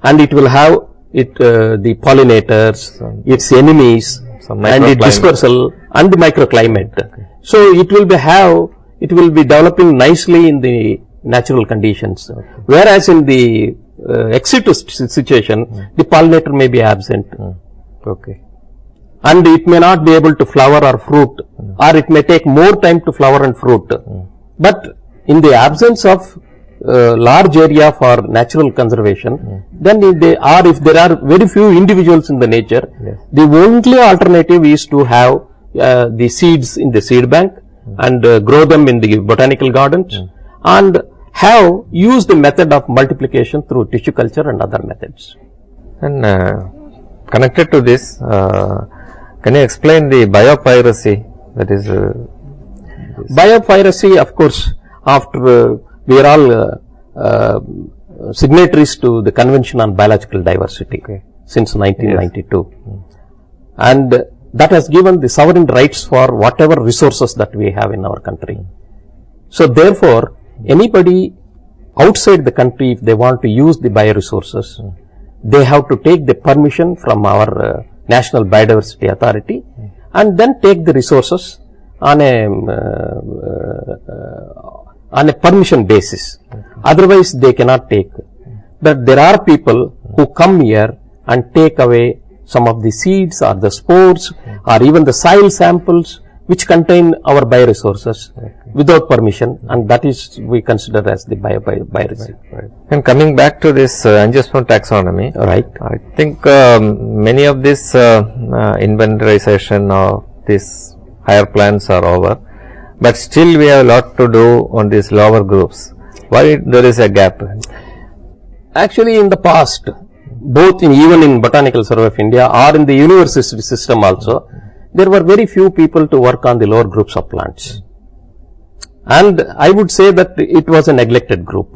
and it will have the pollinators, its enemies, and its dispersal and the microclimate. So it will be developing nicely in the natural conditions. Whereas in the ex situ situation, the pollinator may be absent. Okay. And it may not be able to flower or fruit, or it may take more time to flower and fruit. But in the absence of large area for natural conservation, then if there are very few individuals in the nature, the only alternative is to have the seeds in the seed bank and grow them in the botanical gardens, and use the method of multiplication through tissue culture and other methods. And connected to this, can you explain the biopiracy? That is biopiracy, of course, after we are all signatories to the Convention on Biological Diversity since 1992. And that has given the sovereign rights for whatever resources that we have in our country. So therefore, anybody outside the country, if they want to use the bioresources, they have to take the permission from our National Biodiversity Authority, and then take the resources on a permission basis. Otherwise, they cannot take. But there are people who come here and take away some of the seeds or the spores or even the soil samples which contain our bioresources without permission, and that is we consider as the biopiracy. Right. And coming back to this angiosperm taxonomy, I think many of this inventorization of these higher plants are over, but still we have a lot to do on these lower groups. Why there is a gap? Actually, in the past, both even in Botanical Survey of India or in the university system also, there were very few people to work on the lower groups of plants. And I would say that it was a neglected group.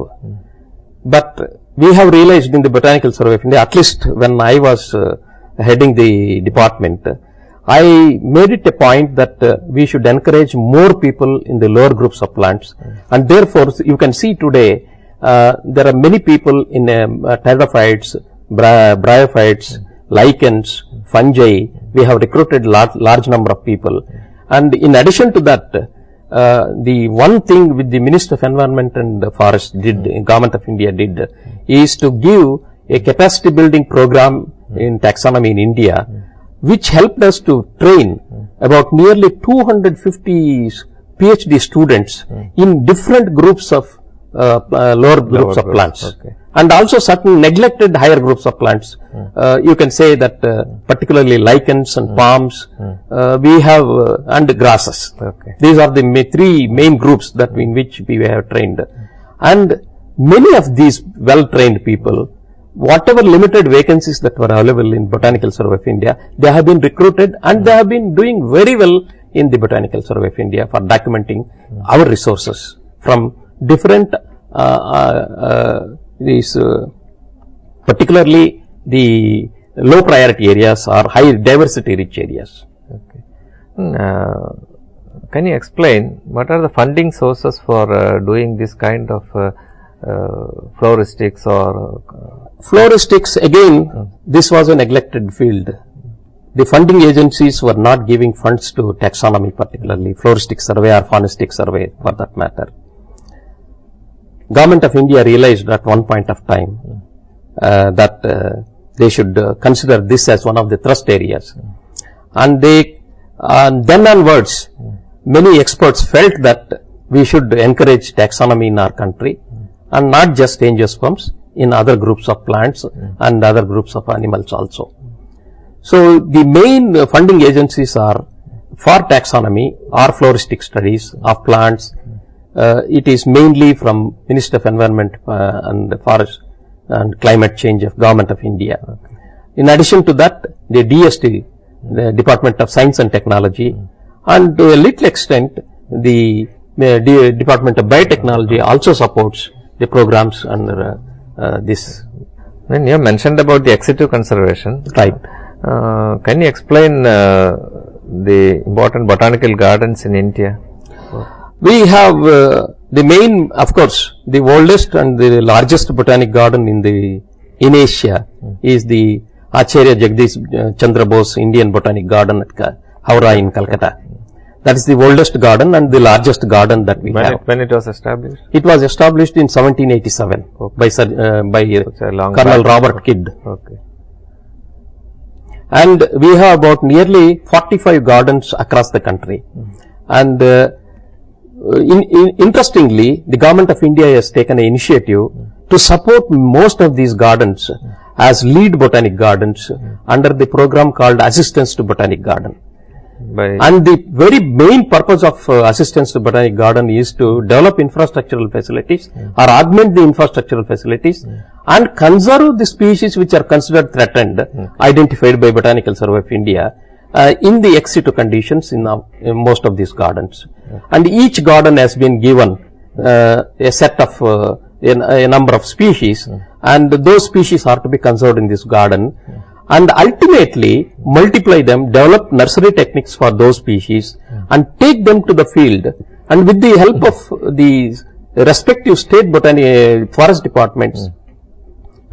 But we have realized in the Botanical Survey of India, at least when I was heading the department, I made it a point that we should encourage more people in the lower groups of plants, and therefore you can see today there are many people in pteridophytes, bryophytes, lichens, fungi. We have recruited large number of people, and in addition to that, the one thing with the Minister of Environment and Forest did, Government of India did, is to give a capacity building program in taxonomy in India, which helped us to train about nearly 250 PhD students in different groups of lower groups of plants. Okay. And also certain neglected higher groups of plants. You can say that particularly lichens and palms, we have and grasses. Okay. These are the three main groups that in which we have trained. And many of these well-trained people, whatever limited vacancies that were available in Botanical Survey of India, they have been recruited and they have been doing very well in the Botanical Survey of India for documenting our resources from different particularly the low priority areas or high diversity rich areas. Okay. Can you explain what are the funding sources for doing this kind of floristics or floristics? Again, this was a neglected field. The funding agencies were not giving funds to taxonomy, particularly floristic survey or faunistic survey for that matter. Government of India realized at one point of time that they should consider this as one of the thrust areas, and they then onwards many experts felt that we should encourage taxonomy in our country and not just angiosperms, in other groups of plants and other groups of animals also. So the main funding agencies are for taxonomy or floristic studies of plants. It is mainly from Ministry of Environment and Forest and Climate Change of Government of India. Okay. In addition to that, the DST, the Department of Science and Technology, and to a little extent, the Department of Biotechnology also supports the programs under this. When you mentioned about the ex situ conservation, right? Can you explain the important botanical gardens in India? We have the main, of course, the oldest and the largest botanic garden in Asia is the Acharya Jagdish Chandra Bose Indian Botanic Garden at Howrah in Calcutta. That is the oldest garden and the largest garden that we have. When it was established? It was established in 1787 by Colonel Robert Kidd. Okay. And we have about nearly 45 gardens across the country. And interestingly, the Government of India has taken an initiative to support most of these gardens as lead botanic gardens under the program called Assistance to Botanic Garden. And the very main purpose of Assistance to Botanic Garden is to develop infrastructural facilities or augment the infrastructural facilities and conserve the species which are considered threatened, identified by Botanical Survey of India in the ex situ conditions in most of these gardens. And each garden has been given a set of a number of species, and those species are to be conserved in this garden, and ultimately multiply them, develop nursery techniques for those species and take them to the field, and with the help of the respective state forest departments,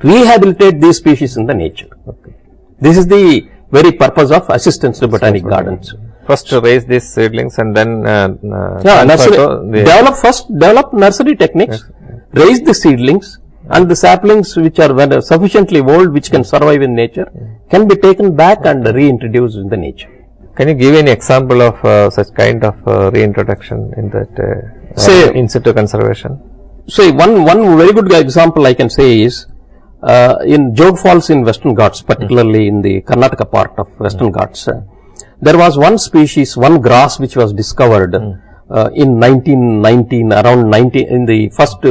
rehabilitate these species in the nature. Okay. This is the very purpose of Assistance to Botanic Gardens. First to raise these seedlings and then develop nursery techniques, raise the seedlings, and the saplings which are sufficiently old, which can survive in nature, can be taken back and reintroduced in the nature. Can you give any example of such kind of reintroduction in that in situ conservation? So one very good example I can say is in Jog Falls in Western Ghats, particularly in the Karnataka part of Western Ghats, there was one species, one grass which was discovered in 1919, in the first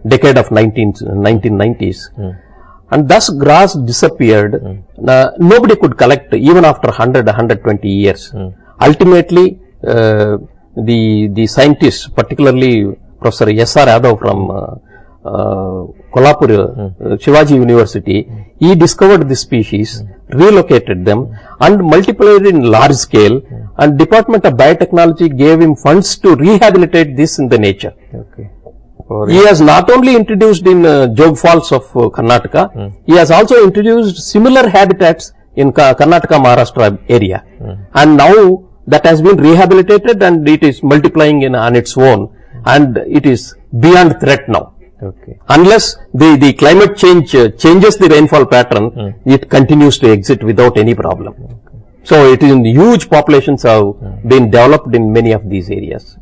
decade of 1990s, and thus grass disappeared. Nobody could collect even after 120 years. Ultimately, the scientists, particularly Professor S.R. Yadav from Kolhapur, Shivaji University, he discovered this species, relocated them and multiplied in large scale, and Department of Biotechnology gave him funds to rehabilitate this in the nature. Okay. He has not only introduced in Jog Falls of Karnataka, he has also introduced similar habitats in Karnataka, Maharashtra area. And now that has been rehabilitated and it is multiplying on its own, and it is beyond threat now. Okay. Unless the climate change changes the rainfall pattern, it continues to exist without any problem. So it is huge populations have been developed in many of these areas.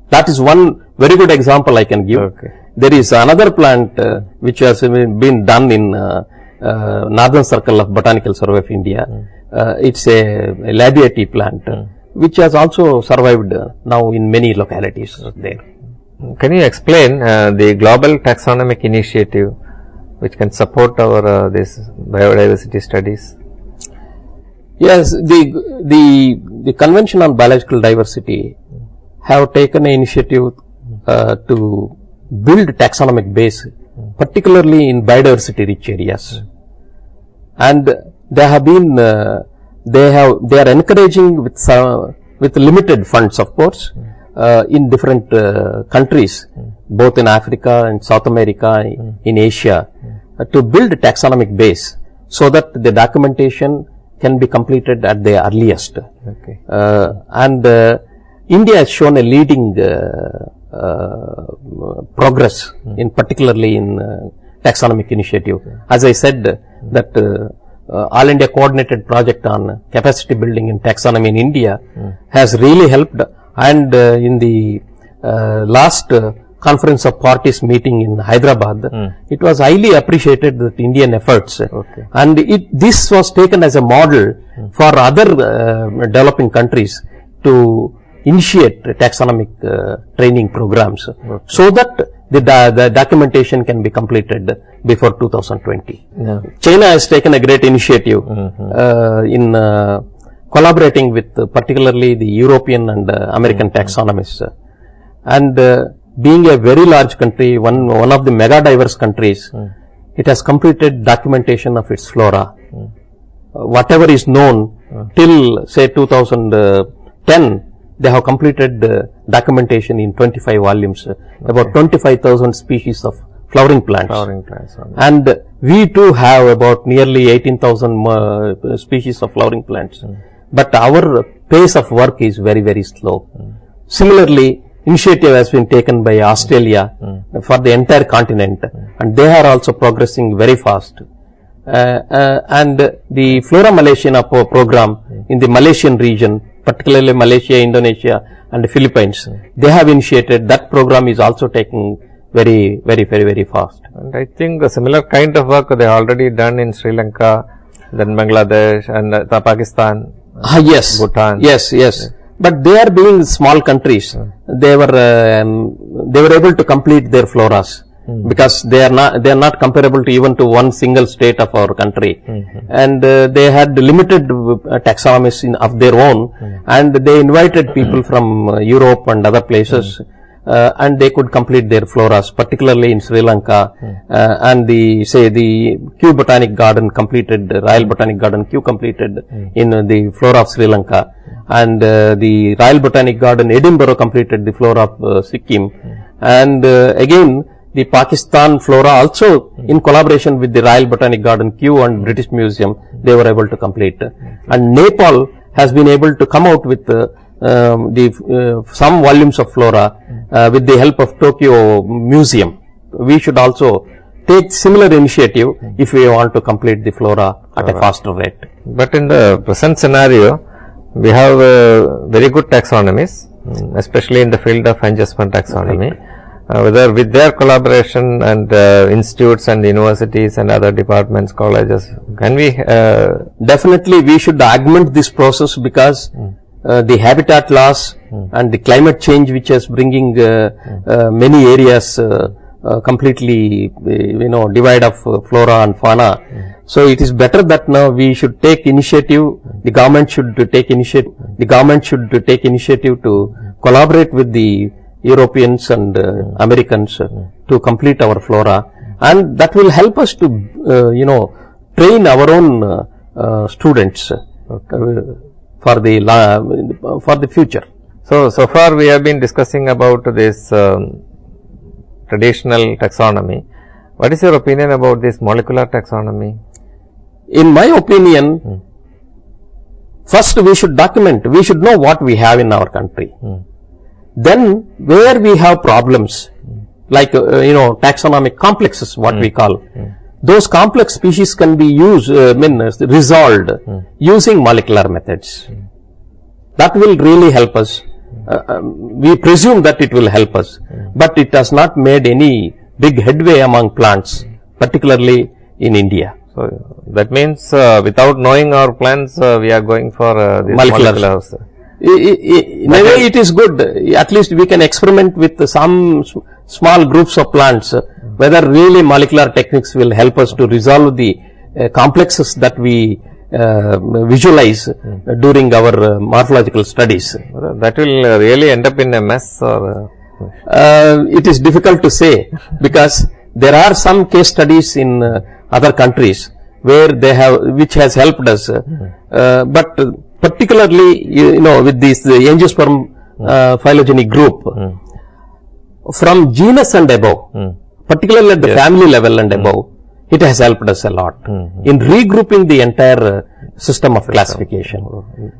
That is one very good example I can give. Okay. There is another plant which has been done in northern circle of Botanical Survey of India. It's a labiate plant which has also survived now in many localities there. Can you explain the global taxonomic initiative which can support our this biodiversity studies? Yes, the Convention on Biological Diversity have taken an initiative to build taxonomic base, particularly in biodiversity rich areas. And they have been, they are encouraging with limited funds, of course, in different countries, both in Africa and South America, in Asia, to build a taxonomic base so that the documentation can be completed at the earliest. Okay. And India has shown a leading progress in particularly in taxonomic initiative. As I said that All India coordinated project on capacity building in taxonomy in India has really helped, and in the last conference of parties meeting in Hyderabad, it was highly appreciated that Indian efforts, and this was taken as a model for other developing countries to initiate taxonomic training programs, so that the documentation can be completed before 2020. China has taken a great initiative in collaborating with particularly the European and American taxonomists, and being a very large country, one of the mega diverse countries, it has completed documentation of its flora. Whatever is known till say 2010, they have completed documentation in 25 volumes, about 25,000 species of flowering plants. And we too have about nearly 18,000 species of flowering plants. But our pace of work is very, very slow. Similarly, initiative has been taken by Australia for the entire continent, and they are also progressing very fast. And the Flora Malaysia program in the Malaysian region, particularly Malaysia, Indonesia and the Philippines, they have initiated. That program is also taking very fast. And I think a similar kind of work they already done in Sri Lanka, then Bangladesh and Pakistan, yes, Bhutan. Yes. But they are being small countries. They were able to complete their floras because they are not comparable to even to one single state of our country, and they had limited taxonomists of their own, and they invited people from Europe and other places, and they could complete their floras, particularly in Sri Lanka, and the Kew Botanic Garden completed, Royal Botanic Garden Kew completed in the flora of Sri Lanka, and the Royal Botanic Garden Edinburgh completed the flora of Sikkim, and again the Pakistan flora also in collaboration with the Royal Botanic Garden Kew and British Museum, they were able to complete. And Nepal has been able to come out with some volumes of flora with the help of Tokyo Museum. We should also take similar initiative if we want to complete the flora at a faster rate. But in the present scenario, we have very good taxonomies, especially in the field of angiosperm taxonomy. Whether with their collaboration and institutes and universities and other departments, colleges, can we definitely we should augment this process, because the habitat loss and the climate change which is bringing many areas completely divide of flora and fauna. So it is better that now we should take initiative, the government should take initiative to collaborate with the Europeans and Americans to complete our flora, and that will help us to train our own students for the future. So far we have been discussing about this traditional taxonomy. What is your opinion about this molecular taxonomy? In my opinion, first we should document, we should know what we have in our country. Then where we have problems, like taxonomic complexes, what we call, those complex species can be resolved using molecular methods. That will really help us. We presume that it will help us, but it has not made any big headway among plants, particularly in India. So that means without knowing our plants, we are going for this moleculars. In a way, it is good. At least we can experiment with some small groups of plants, whether really molecular techniques will help us to resolve the complexes that we visualize during our morphological studies. That will really end up in a mess, or it is difficult to say, because there are some case studies in other countries where they have, which has helped us, but particularly with this angiosperm phylogeny group, from genus and above, particularly at the family level and above, it has helped us a lot in regrouping the entire system of classification.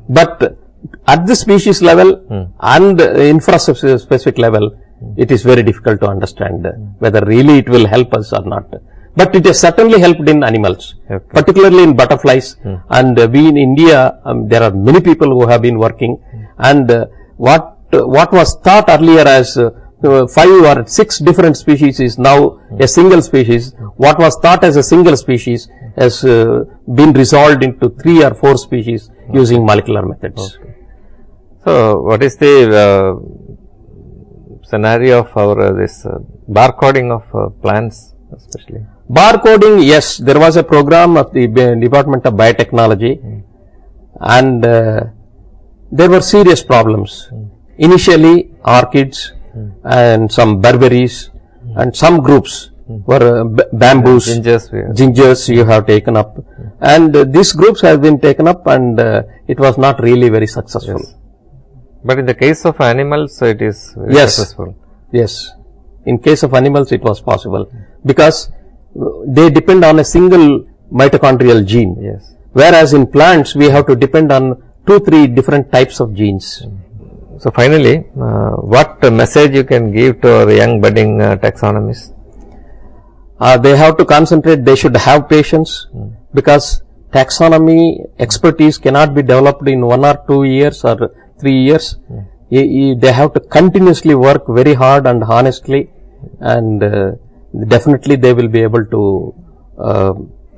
But at the species level and infra-specific level, it is very difficult to understand whether really it will help us or not. But it has certainly helped in animals, particularly in butterflies. And we in India, there are many people who have been working. And what was thought earlier as 5 or 6 different species is now a single species. What was thought as a single species has been resolved into 3 or 4 species using molecular methods. So what is the scenario of our this barcoding of plants especially? Barcoding, yes, there was a program of the Department of Biotechnology, and there were serious problems. Initially, orchids and some berberries and some groups were bamboos, gingers you have taken up, and these groups have been taken up, and it was not really very successful. Yes. But in the case of animals, it is very successful. Yes, in case of animals it was possible, because they depend on a single mitochondrial gene. Yes. Whereas in plants we have to depend on 2-3 different types of genes. So finally, what message you can give to our young budding taxonomists? They have to concentrate, they should have patience, because taxonomy expertise cannot be developed in 1 or 2 years or 3 years. They have to continuously work very hard and honestly, and definitely they will be able to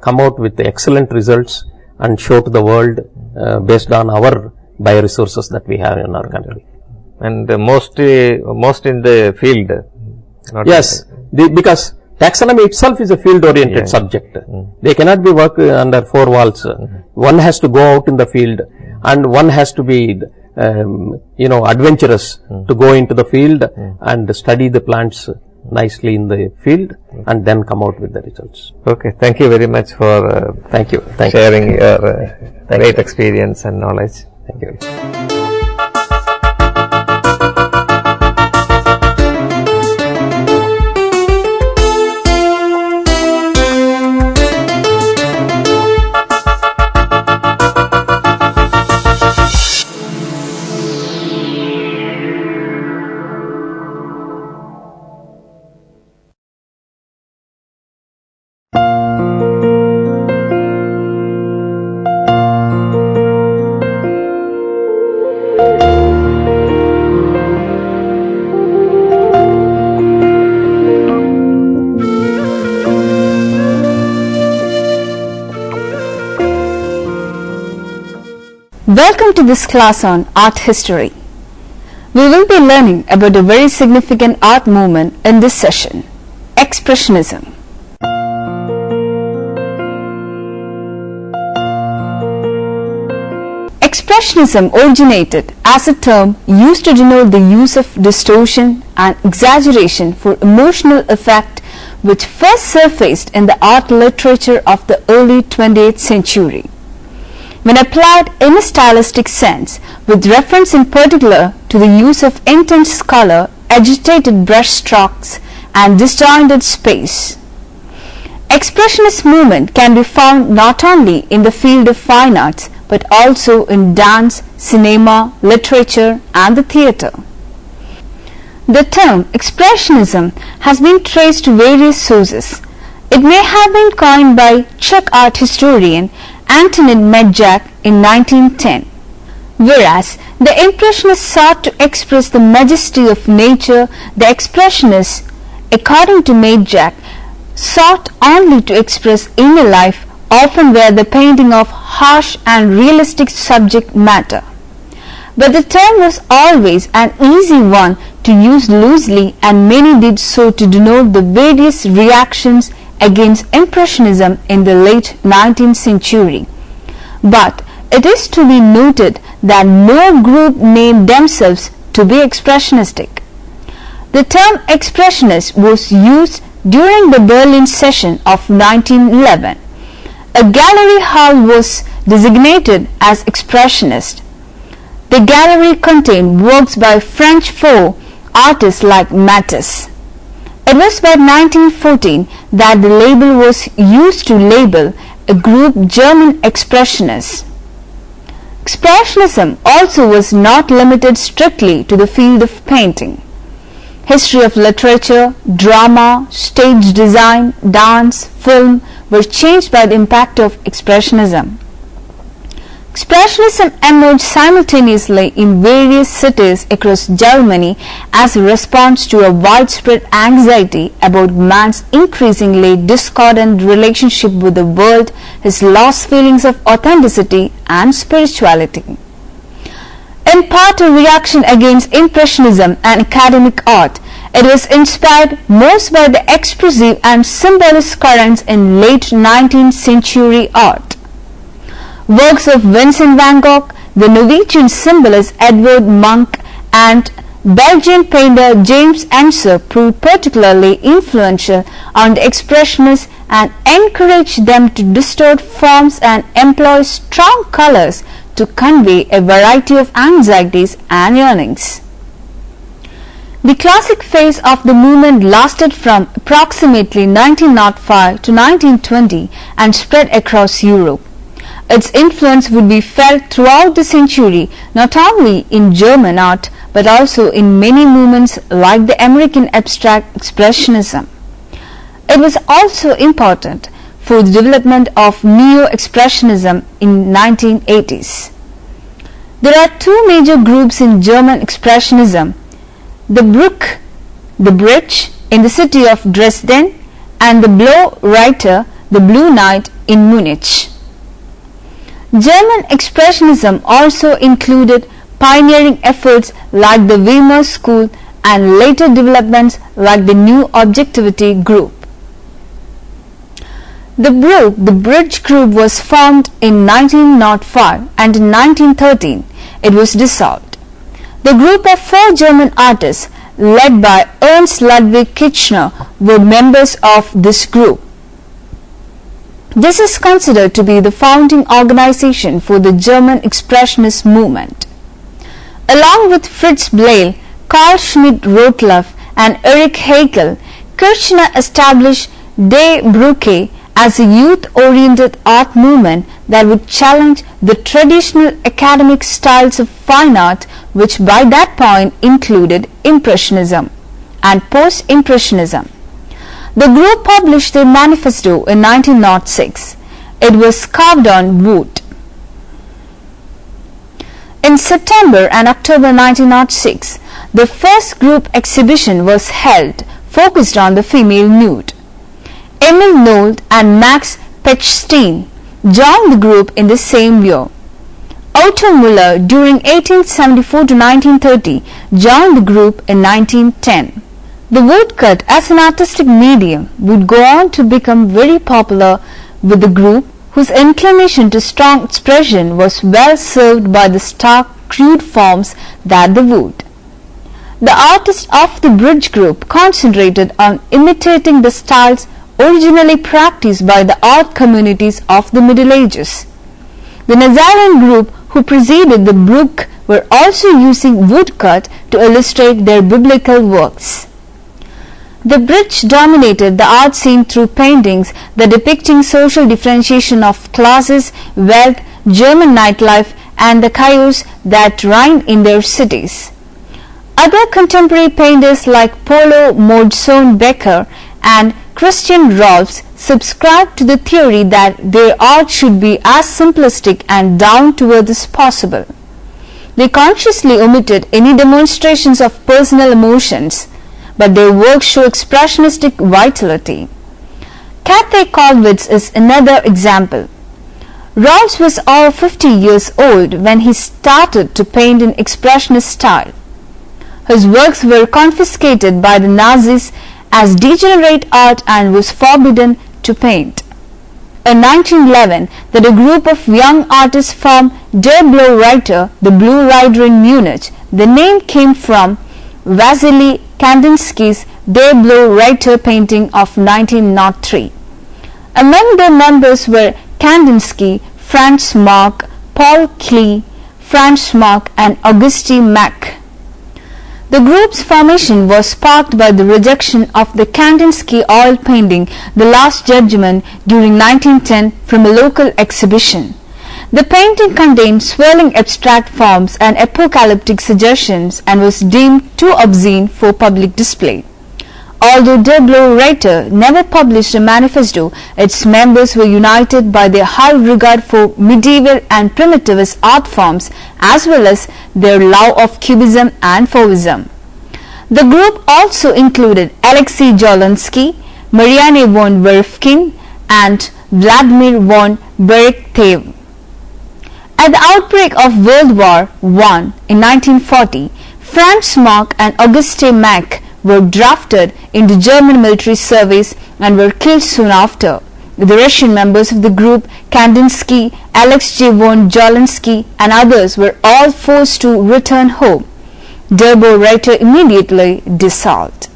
come out with excellent results and show to the world based on our bioresources that we have in our country. And most in the field. Yes, because taxonomy itself is a field oriented subject. They cannot be worked under 4 walls. One has to go out in the field, and one has to be adventurous to go into the field and study the plants nicely in the field and then come out with the results. Okay, thank you very much for sharing your great experience and knowledge. Thank you. Welcome to this class on art history. We will be learning about a very significant art movement in this session, Expressionism. Expressionism originated as a term used to denote the use of distortion and exaggeration for emotional effect, which first surfaced in the art literature of the early 20th century. When applied in a stylistic sense, with reference in particular to the use of intense color, agitated brush strokes, and disjointed space. Expressionist movement can be found not only in the field of fine arts but also in dance, cinema, literature and the theatre. The term Expressionism has been traced to various sources. It may have been coined by Czech art historian Antonín Medjak in 1910. Whereas the Impressionists sought to express the majesty of nature, the Expressionists, according to Medjak, sought only to express inner life, often were the painting of harsh and realistic subject matter. But the term was always an easy one to use loosely, and many did so to denote the various reactions against Impressionism in the late 19th century. But it is to be noted that no group named themselves to be expressionistic. The term expressionist was used during the Berlin session of 1911. A gallery hall was designated as expressionist. The gallery contained works by French folk artists like Matisse. It was by 1914 that the label was used to label a group German expressionists. Expressionism also was not limited strictly to the field of painting. History of literature, drama, stage design, dance, film were changed by the impact of Expressionism. Expressionism emerged simultaneously in various cities across Germany as a response to a widespread anxiety about man's increasingly discordant relationship with the world, his lost feelings of authenticity and spirituality. In part a reaction against Impressionism and academic art, it was inspired most by the expressive and symbolist currents in late 19th century art. Works of Vincent van Gogh, the Norwegian symbolist Edvard Munch, and Belgian painter James Emmrc proved particularly influential on the Expressionists and encouraged them to distort forms and employ strong colors to convey a variety of anxieties and yearnings. The classic phase of the movement lasted from approximately 1905 to 1920 and spread across Europe. Its influence would be felt throughout the century, not only in German art but also in many movements like the American abstract expressionism. It was also important for the development of neo-expressionism in 1980s. There are two major groups in German expressionism: the Bruch, the Bridge in the city of Dresden, and the Blau Reiter, the Blue Knight in Munich. German expressionism also included pioneering efforts like the Weimar School and later developments like the New Objectivity group. The Bruch, the Bridge group was formed in 1905 and in 1913 it was dissolved. The group of 4 German artists led by Ernst Ludwig Kitchener were members of this group. This is considered to be the founding organization for the German Expressionist movement. Along with Fritz Bleyl, Carl Schmidt-Rottluff and Erich Heckel, Kirchner established Die Brücke as a youth-oriented art movement that would challenge the traditional academic styles of fine art, which by that point included Impressionism and Post-Impressionism. The group published their manifesto in 1906. It was carved on wood. In September and October 1906, the first group exhibition was held, focused on the female nude. Emil Nold and Max Pechstein joined the group in the same year. Otto Müller during 1874 to 1930 joined the group in 1910. The woodcut as an artistic medium would go on to become very popular with the group, whose inclination to strong expression was well served by the stark, crude forms that they wooed. The artists of the bridge group concentrated on imitating the styles originally practiced by the art communities of the Middle Ages. The Nazarene group, who preceded the Brook, were also using woodcut to illustrate their biblical works. The bridge dominated the art scene through paintings that depicting social differentiation of classes, wealth, German nightlife, and the chaos that reigned in their cities. Other contemporary painters like Paulo Modson Becker and Christian Rolfs subscribed to the theory that their art should be as simplistic and down-to-earth as possible. They consciously omitted any demonstrations of personal emotions, but their works show expressionistic vitality. Cathay Colwitz is another example. Rolfs was over 50 years old when he started to paint in expressionist style. His works were confiscated by the Nazis as degenerate art and was forbidden to paint. In 1911, that a group of young artists formed Der Blaue Reiter, the Blue Rider in Munich. The name came from Vasily Kandinsky's Der Blaue Reiter painting of 1903. Among their members were Kandinsky, Franz Marc, Paul Klee, Franz Marc, and Auguste Mack. The group's formation was sparked by the rejection of the Kandinsky oil painting The Last Judgment during 1910 from a local exhibition. The painting contained swirling abstract forms and apocalyptic suggestions and was deemed too obscene for public display. Although Der Blaue Reiter never published a manifesto, its members were united by their high regard for medieval and primitivist art forms as well as their love of cubism and fauvism. The group also included Alexei Jolonsky, Marianne von Werfking, and Vladimir von Berekhtheev. At the outbreak of World War I in 1940, Franz Marc and Auguste Mack were drafted into German military service and were killed soon after. The Russian members of the group, Kandinsky, Alexei von Jolonsky, and others were all forced to return home. Der Blaue Reiter immediately dissolved.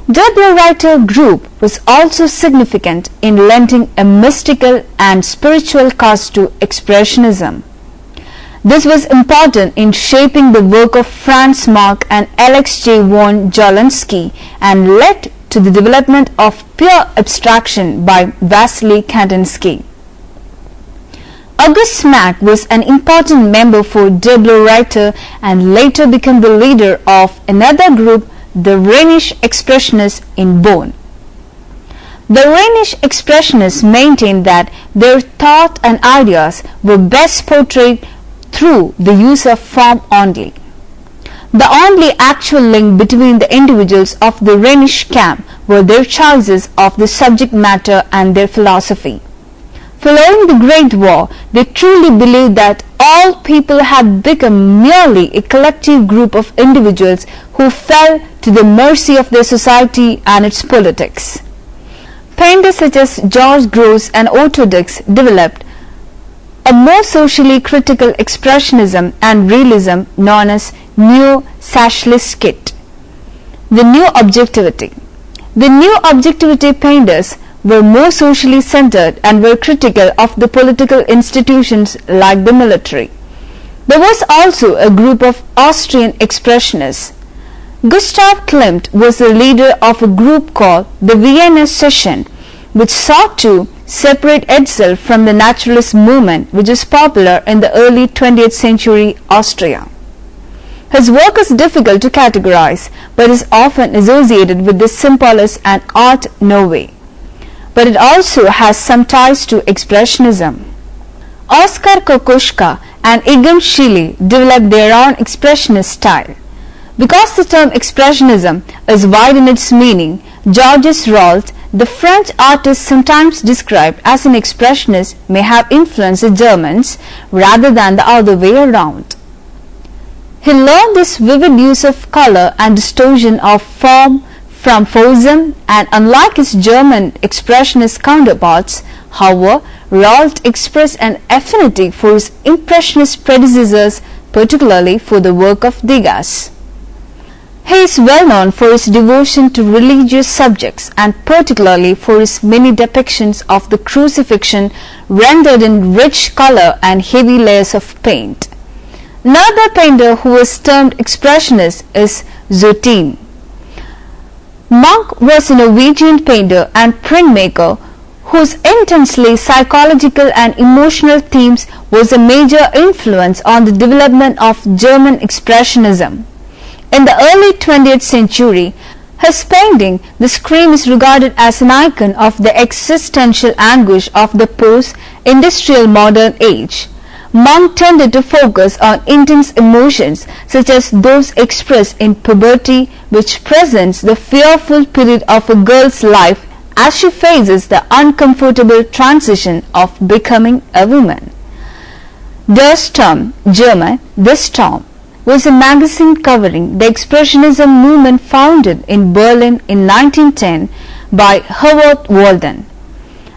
Der Blaue Reiter group was also significant in lending a mystical and spiritual cast to Expressionism. This was important in shaping the work of Franz Marc and Alexei von Jolonsky and led to the development of pure abstraction by Vasily Kandinsky. August Mack was an important member for Der Blaue Reiter and later became the leader of another group, the Rhenish Expressionists in Bonn. The Rhenish Expressionists maintained that their thought and ideas were best portrayed through the use of form only. The only actual link between the individuals of the Rhenish camp were their choices of the subject matter and their philosophy. Following the Great War, they truly believed that all people had become merely a collective group of individuals who fell to the mercy of their society and its politics. Painters such as George Grosz and Otto Dix developed a more socially critical expressionism and realism known as Neo-Socialist. The New Objectivity. The New Objectivity painters were more socially centered and were critical of the political institutions like the military. There was also a group of Austrian expressionists. Gustav Klimt was the leader of a group called the Vienna Session, which sought to separate itself from the naturalist movement which is popular in the early 20th century Austria. His work is difficult to categorize but is often associated with the Symbolist and Art Nouveau, but it also has some ties to Expressionism. Oskar Kokoschka and Egon Schiele developed their own expressionist style. Because the term Expressionism is wide in its meaning, Georges Rolt, the French artist sometimes described as an expressionist, may have influenced the Germans rather than the other way around. He learned this vivid use of color and distortion of form from Fauvism, and unlike his German expressionist counterparts, however, Ralt expressed an affinity for his Impressionist predecessors, particularly for the work of Degas. He is well known for his devotion to religious subjects and particularly for his many depictions of the crucifixion rendered in rich color and heavy layers of paint. Another painter who was termed expressionist is Zotin. Munch was a Norwegian painter and printmaker whose intensely psychological and emotional themes was a major influence on the development of German Expressionism. In the early 20th century, his painting, The Scream, is regarded as an icon of the existential anguish of the post-industrial modern age. Munch tended to focus on intense emotions such as those expressed in puberty, which presents the fearful period of a girl's life as she faces the uncomfortable transition of becoming a woman. Der Sturm, German, The Storm, was a magazine covering the Expressionism movement founded in Berlin in 1910 by Howard Walden.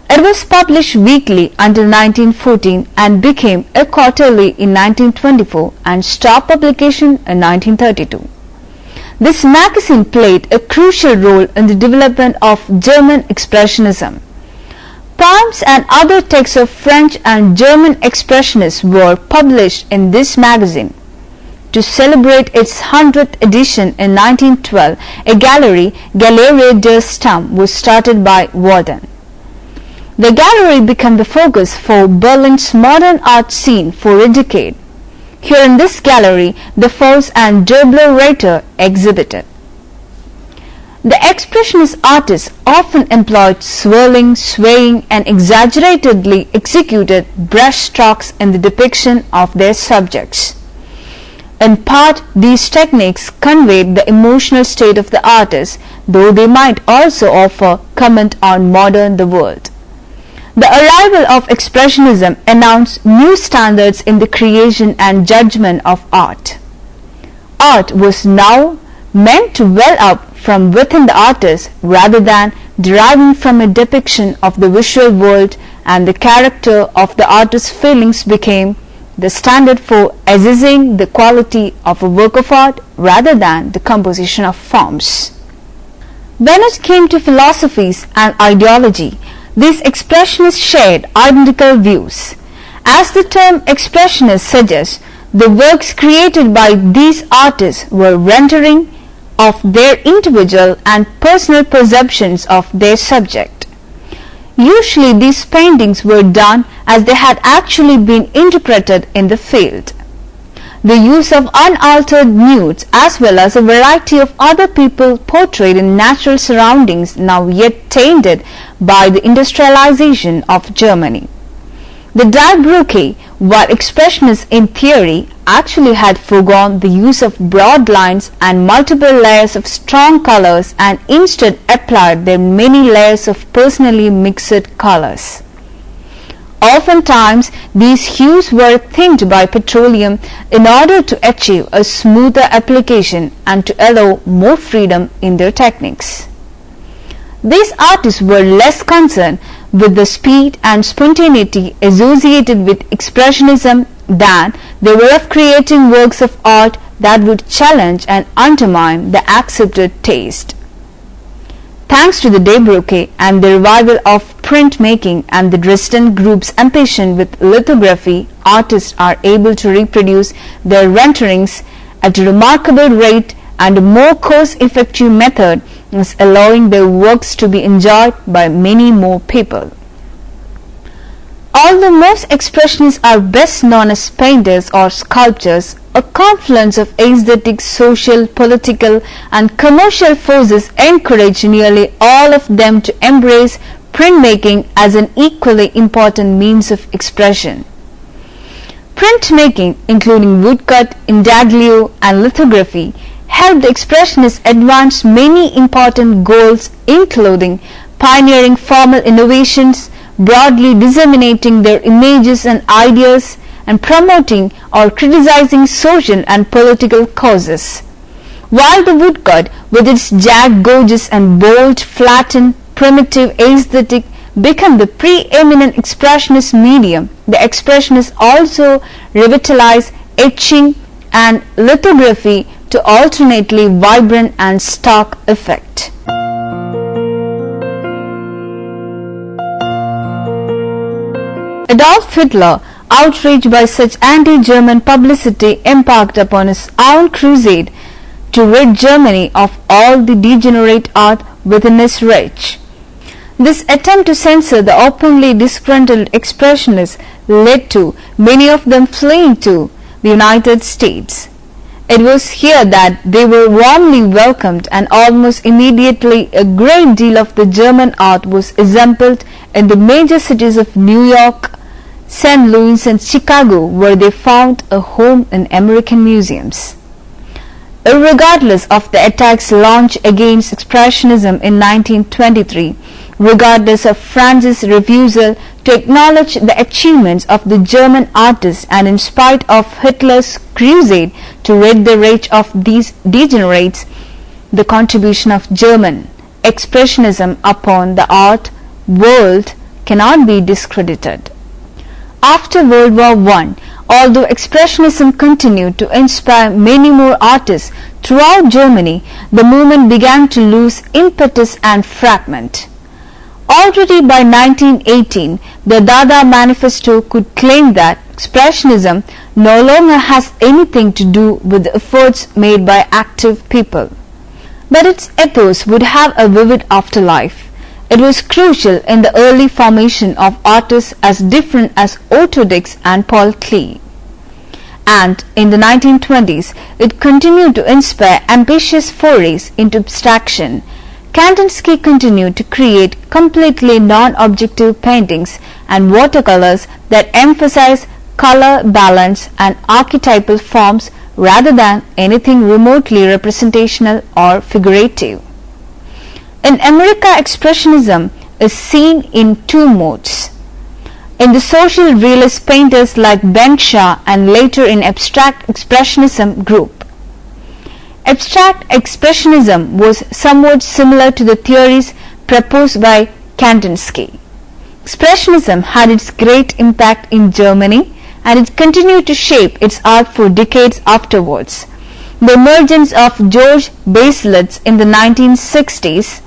It was published weekly until 1914 and became a quarterly in 1924 and stopped publication in 1932. This magazine played a crucial role in the development of German Expressionism. Poems and other texts of French and German Expressionists were published in this magazine. To celebrate its 100th edition in 1912, a gallery, Galerie der Sturm, was started by Walden. The gallery became the focus for Berlin's modern art scene for a decade. Here in this gallery, the Faust and Dobler-Reiter exhibited. The Expressionist artists often employed swirling, swaying, and exaggeratedly executed brush strokes in the depiction of their subjects. In part, these techniques conveyed the emotional state of the artist, though they might also offer comment on modern the world. The arrival of Expressionism announced new standards in the creation and judgment of art. Art was now meant to well up from within the artist rather than deriving from a depiction of the visual world, and the character of the artist's feelings became the standard for assessing the quality of a work of art rather than the composition of forms. When it came to philosophies and ideology, these expressionists shared identical views. As the term expressionist suggests, the works created by these artists were rendering of their individual and personal perceptions of their subject. Usually these paintings were done as they had actually been interpreted in the field. The use of unaltered nudes as well as a variety of other people portrayed in natural surroundings now yet tainted by the industrialization of Germany. The Die Brücke, while expressionists in theory, actually had foregone the use of broad lines and multiple layers of strong colors and instead applied their many layers of personally mixed colors. Oftentimes, these hues were thinned by petroleum in order to achieve a smoother application and to allow more freedom in their techniques. These artists were less concerned with the speed and spontaneity associated with Expressionism than they were of creating works of art that would challenge and undermine the accepted taste. Thanks to the Die Brücke and the revival of printmaking and the Dresden group's ambition with lithography, artists are able to reproduce their renderings at a remarkable rate, and a more cost-effective method is allowing their works to be enjoyed by many more people. Although most expressionists are best known as painters or sculptors, a confluence of aesthetic, social, political, and commercial forces encourage nearly all of them to embrace printmaking as an equally important means of expression. Printmaking, including woodcut, intaglio, and lithography, helped the Expressionists advance many important goals, including pioneering formal innovations, broadly disseminating their images and ideas, and promoting or criticizing social and political causes. While the woodcut, with its jagged, gorgeous, and bold, flattened, primitive aesthetic, become the preeminent expressionist medium, the expressionists also revitalized etching and lithography to alternately vibrant and stark effect. Adolf Hitler, outraged by such anti-German publicity, embarked upon his own crusade to rid Germany of all the degenerate art within its reach. This attempt to censor the openly disgruntled expressionists led to many of them fleeing to the United States. It was here that they were warmly welcomed, and almost immediately a great deal of the German art was assembled in the major cities of New York, St. Louis and Chicago, where they found a home in American museums. Regardless of the attacks launched against Expressionism in 1923, regardless of France's refusal to acknowledge the achievements of the German artists, and in spite of Hitler's crusade to rid the rage of these degenerates, the contribution of German Expressionism upon the art world cannot be discredited. After World War I, although Expressionism continued to inspire many more artists throughout Germany, the movement began to lose impetus and fragment. Already by 1918, the Dada Manifesto could claim that Expressionism no longer has anything to do with the efforts made by active people. But its ethos would have a vivid afterlife. It was crucial in the early formation of artists as different as Otto Dix and Paul Klee. And in the 1920s, it continued to inspire ambitious forays into abstraction. Kandinsky continued to create completely non-objective paintings and watercolors that emphasize color balance and archetypal forms rather than anything remotely representational or figurative. In America, Expressionism is seen in two modes. In the social realist painters like Ben Shaw, and later in Abstract Expressionism group. Abstract Expressionism was somewhat similar to the theories proposed by Kandinsky. Expressionism had its great impact in Germany, and it continued to shape its art for decades afterwards. The emergence of George Baselitz in the 1960s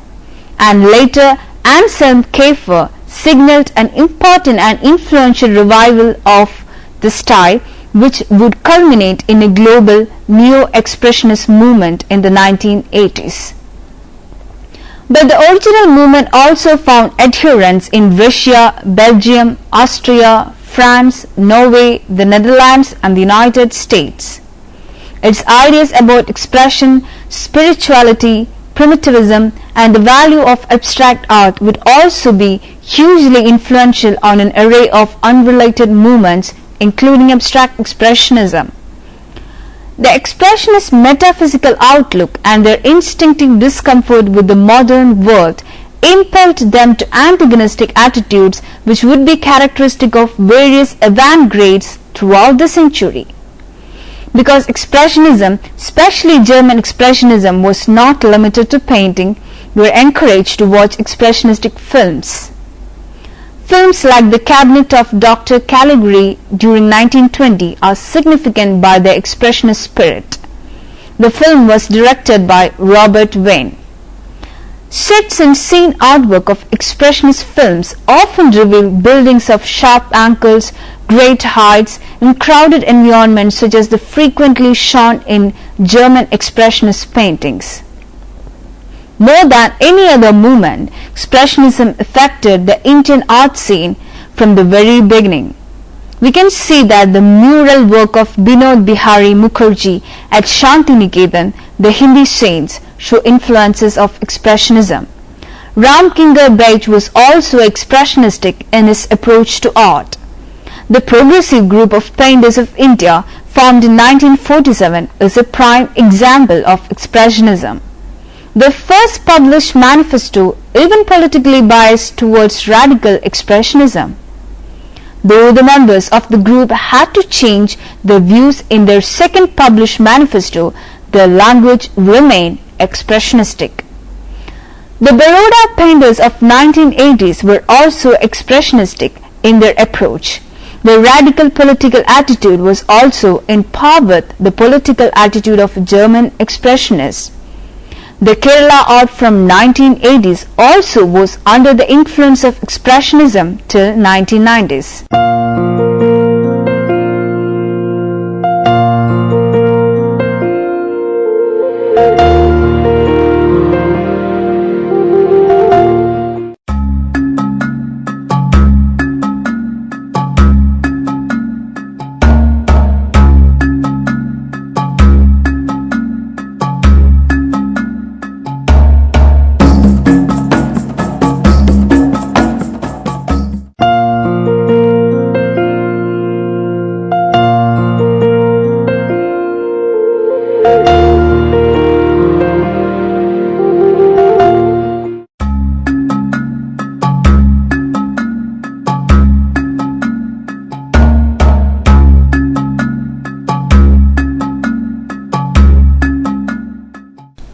and later Anselm Kiefer signaled an important and influential revival of the style, which would culminate in a global neo-expressionist movement in the 1980s. But the original movement also found adherents in Russia, Belgium, Austria, France, Norway, the Netherlands and the United States. Its ideas about expression, spirituality, primitivism and the value of abstract art would also be hugely influential on an array of unrelated movements, including abstract expressionism. The expressionist metaphysical outlook and their instinctive discomfort with the modern world impelled them to antagonistic attitudes which would be characteristic of various avant-gardes throughout the century. Because Expressionism, especially German Expressionism, was not limited to painting, we were encouraged to watch expressionistic films. Films like The Cabinet of Dr. Caligari during 1920 are significant by their expressionist spirit. The film was directed by Robert Wayne. Sets and scene artwork of expressionist films often reveal buildings of sharp angles, great heights, and crowded environments such as the frequently shown in German expressionist paintings. More than any other movement, Expressionism affected the Indian art scene from the very beginning. We can see that the mural work of Binod Bihari Mukherjee at Shantiniketan, the Hindi saints, show influences of Expressionism. Ramkinger Baig was also expressionistic in his approach to art. The Progressive Group of Painters of India, formed in 1947, is a prime example of Expressionism. The first published manifesto, even politically biased towards radical Expressionism. Though the members of the group had to change their views in their second published manifesto, their language remained expressionistic. The Baroda painters of 1980s were also expressionistic in their approach. Their radical political attitude was also in par with the political attitude of German expressionists. The Kerala art from 1980s also was under the influence of expressionism till 1990s.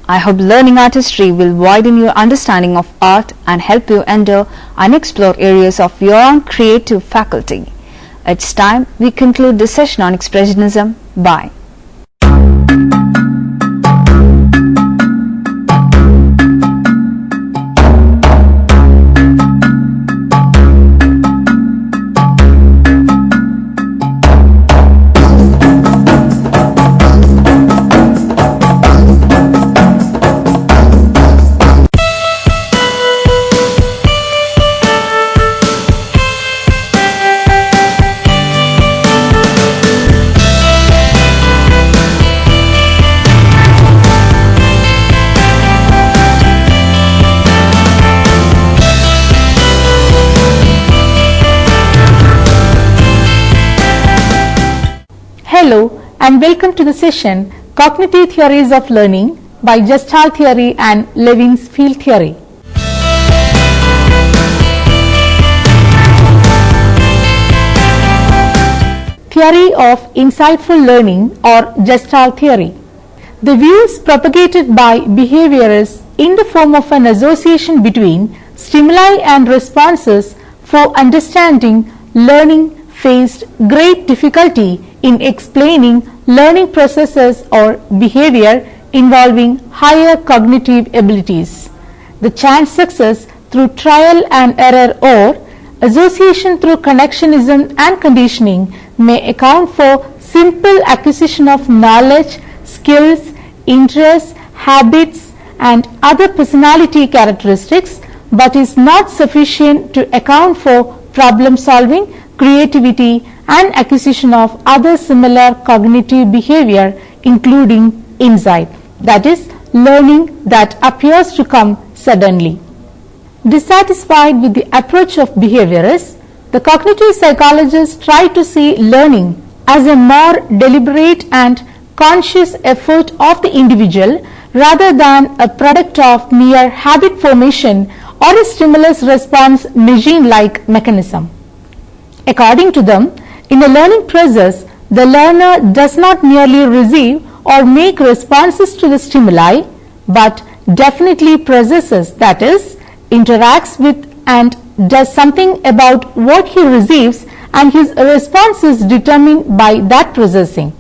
I hope learning art history will widen your understanding of art and help you enter and explore areas of your own creative faculty. It's time we conclude this session on Expressionism. Bye. Hello and welcome to the session Cognitive Theories of Learning by Gestalt Theory and Levin's Field Theory. Theory of Insightful Learning or Gestalt Theory. The views propagated by behaviorists in the form of an association between stimuli and responses for understanding learning faced great difficulty in explaining learning processes or behavior involving higher cognitive abilities. The chance success through trial and error or association through connectionism and conditioning may account for simple acquisition of knowledge, skills, interests, habits and other personality characteristics, but is not sufficient to account for problem solving, creativity and acquisition of other similar cognitive behavior including insight, that is, learning that appears to come suddenly. Dissatisfied with the approach of behaviorists, the cognitive psychologists try to see learning as a more deliberate and conscious effort of the individual rather than a product of mere habit formation or a stimulus response machine-like mechanism. According to them, in a learning process, the learner does not merely receive or make responses to the stimuli, but definitely processes, that is, interacts with and does something about what he receives, and his response is determined by that processing.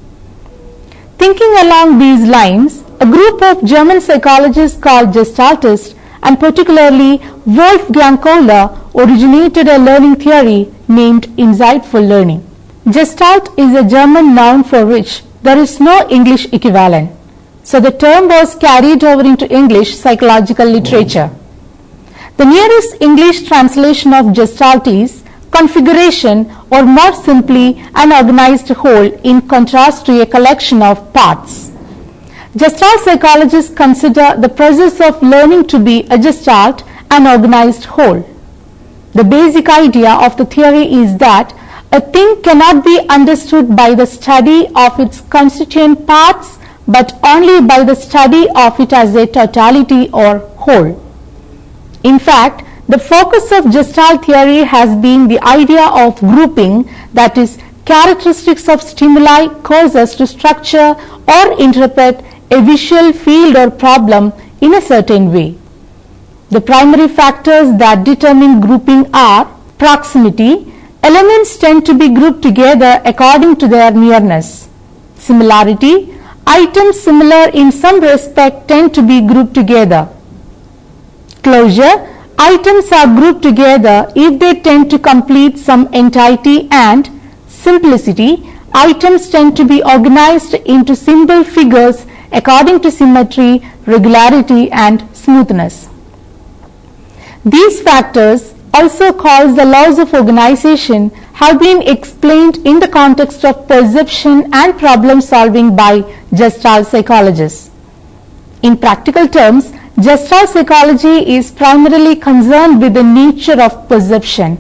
Thinking along these lines, a group of German psychologists called Gestaltists, and particularly Wolfgang Kohler, originated a learning theory named insightful learning. Gestalt is a German noun for which there is no English equivalent, so the term was carried over into English psychological literature. The nearest English translation of Gestalt is configuration, or more simply an organized whole in contrast to a collection of parts. Gestalt psychologists consider the process of learning to be a gestalt, an organized whole. The basic idea of the theory is that a thing cannot be understood by the study of its constituent parts, but only by the study of it as a totality or whole. In fact, the focus of Gestalt theory has been the idea of grouping, that is, characteristics of stimuli cause us to structure or interpret a visual field or problem in a certain way. The primary factors that determine grouping are proximity. Elements tend to be grouped together according to their nearness. Similarity. Items similar in some respect tend to be grouped together. Closure. Items are grouped together if they tend to complete some entity. And simplicity. Items tend to be organized into simple figures according to symmetry, regularity and smoothness. These factors, also called the laws of organization, have been explained in the context of perception and problem solving by Gestalt psychologists. In practical terms, Gestalt psychology is primarily concerned with the nature of perception.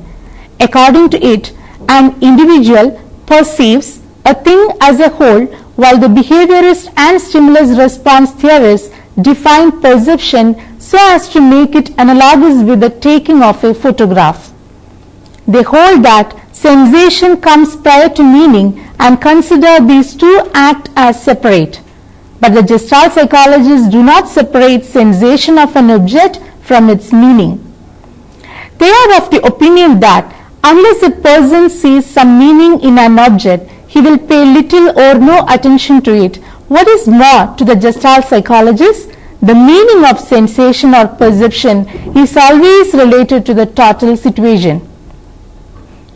According to it, an individual perceives a thing as a whole, while the behaviorist and stimulus response theorists define perception so as to make it analogous with the taking of a photograph. They hold that sensation comes prior to meaning and consider these two acts as separate. But the Gestalt psychologists do not separate sensation of an object from its meaning. They are of the opinion that unless a person sees some meaning in an object, he will pay little or no attention to it. What is more, to the Gestalt psychologists, the meaning of sensation or perception is always related to the total situation.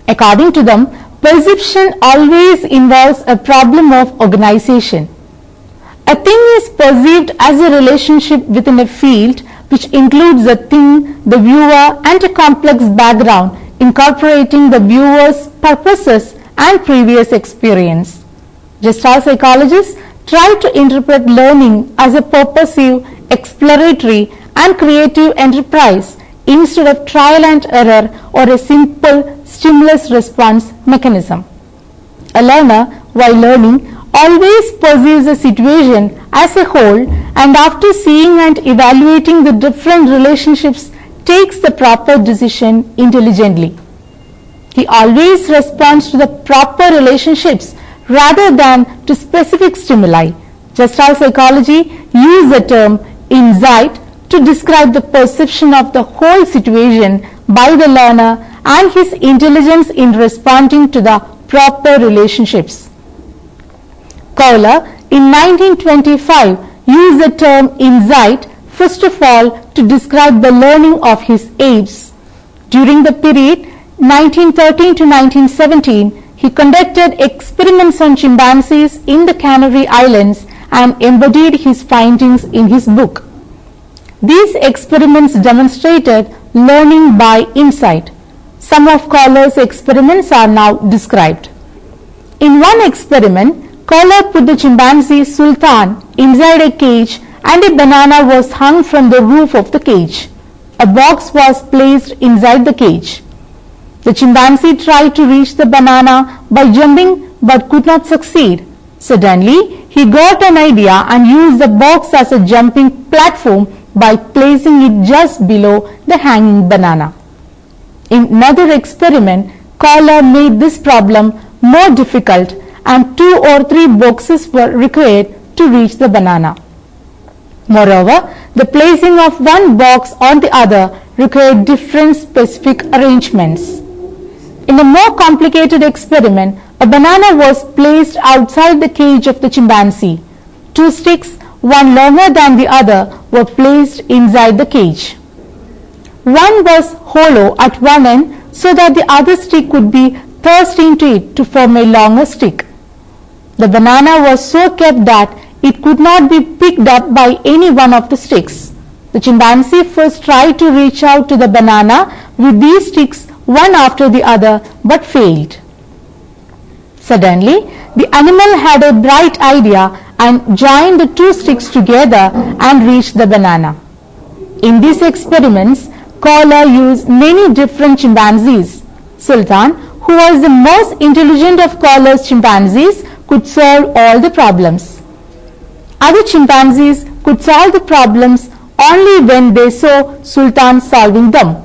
According to them, perception always involves a problem of organization. A thing is perceived as a relationship within a field which includes the thing, the viewer, and a complex background incorporating the viewer's purposes and previous experience. Gestalt psychologists try to interpret learning as a purposive, exploratory, and creative enterprise instead of trial and error or a simple stimulus response mechanism. A learner, while learning, always perceives a situation as a whole, and after seeing and evaluating the different relationships, takes the proper decision intelligently. He always responds to the proper relationships rather than to specific stimuli. Gestalt psychology uses the term insight to describe the perception of the whole situation by the learner and his intelligence in responding to the proper relationships. Kohler in 1925 used the term insight first of all to describe the learning of his apes. During the period 1913 to 1917, he conducted experiments on chimpanzees in the Canary Islands and embodied his findings in his book. These experiments demonstrated learning by insight. Some of Kohler's experiments are now described. In one experiment, Kohler put the chimpanzee Sultan inside a cage and a banana was hung from the roof of the cage. A box was placed inside the cage. The chimpanzee tried to reach the banana by jumping but could not succeed. Suddenly, he got an idea and used the box as a jumping platform by placing it just below the hanging banana. In another experiment, Kohler made this problem more difficult and 2 or 3 boxes were required to reach the banana. Moreover, the placing of one box on the other required different specific arrangements. In a more complicated experiment, a banana was placed outside the cage of the chimpanzee. 2 sticks, one longer than the other, were placed inside the cage. One was hollow at one end so that the other stick could be thrust into it to form a longer stick. The banana was so kept that it could not be picked up by any one of the sticks. The chimpanzee first tried to reach out to the banana with these sticks one after the other but failed. Suddenly, the animal had a bright idea and joined the 2 sticks together and reached the banana. In these experiments, Kohler used many different chimpanzees. Sultan, who was the most intelligent of Kohler's chimpanzees, could solve all the problems. Other chimpanzees could solve the problems only when they saw Sultan solving them.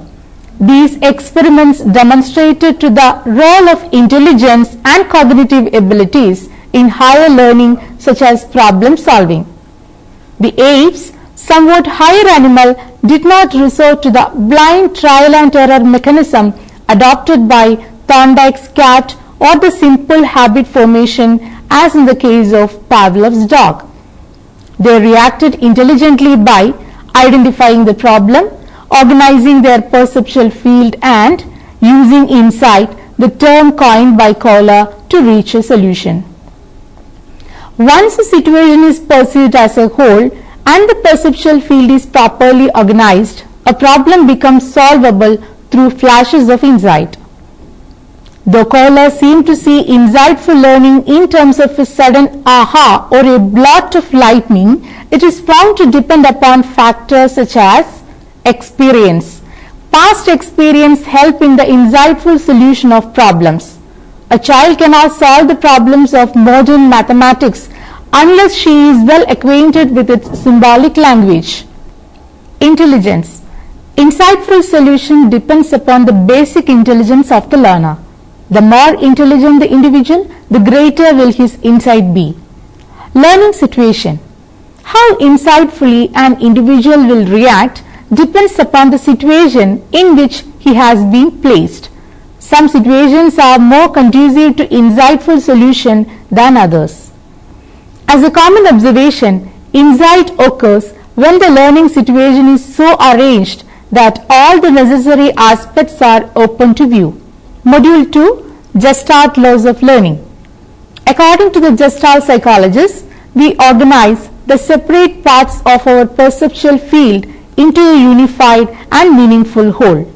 These experiments demonstrated to the role of intelligence and cognitive abilities in higher learning such as problem solving. The apes, somewhat higher animal, did not resort to the blind trial and error mechanism adopted by Thorndike's cat or the simple habit formation as in the case of Pavlov's dog. They reacted intelligently by identifying the problem, organizing their perceptual field and using insight, the term coined by Kohler, to reach a solution. Once a situation is perceived as a whole and the perceptual field is properly organized, a problem becomes solvable through flashes of insight. Though Kohler seemed to see insightful learning in terms of a sudden aha or a blot of lightning, it is found to depend upon factors such as experience. Past experience help in the insightful solution of problems. A child cannot solve the problems of modern mathematics unless she is well acquainted with its symbolic language. Intelligence. Insightful solution depends upon the basic intelligence of the learner. The more intelligent the individual, the greater will his insight be. Learning situation. How insightfully an individual will react depends upon the situation in which he has been placed. Some situations are more conducive to insightful solution than others. As a common observation, insight occurs when the learning situation is so arranged that all the necessary aspects are open to view. Module 2, Gestalt Laws of Learning. According to the Gestalt psychologists, we organize the separate parts of our perceptual field into a unified and meaningful whole.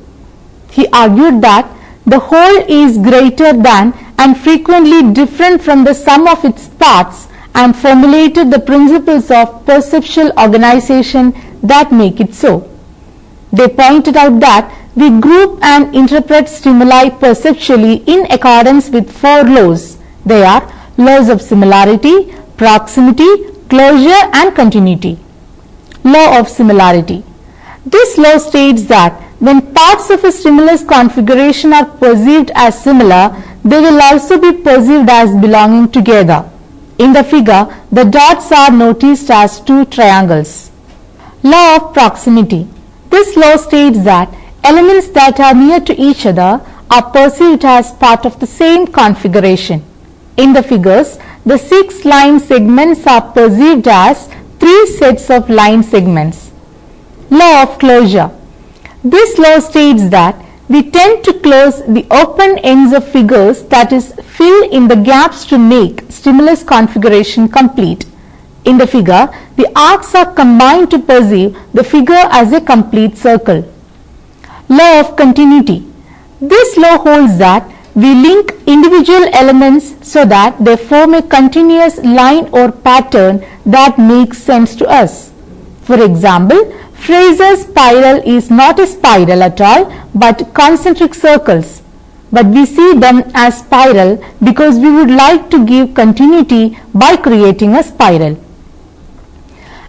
He argued that the whole is greater than and frequently different from the sum of its parts and formulated the principles of perceptual organization that make it so. They pointed out that we group and interpret stimuli perceptually in accordance with 4 laws. They are laws of similarity, proximity, closure and continuity. Law of similarity. This law states that when parts of a stimulus configuration are perceived as similar, they will also be perceived as belonging together. In the figure, the dots are noticed as 2 triangles. Law of proximity. This law states that elements that are near to each other are perceived as part of the same configuration. In the figures, the 6 line segments are perceived as 3 sets of line segments. Law of closure. This law states that we tend to close the open ends of figures, that is, fill in the gaps to make stimulus configuration complete. In the figure, the arcs are combined to perceive the figure as a complete circle. Law of continuity. This law holds that we link individual elements so that they form a continuous line or pattern that makes sense to us. For example, Fraser's spiral is not a spiral at all but concentric circles, but we see them as spiral because we would like to give continuity by creating a spiral.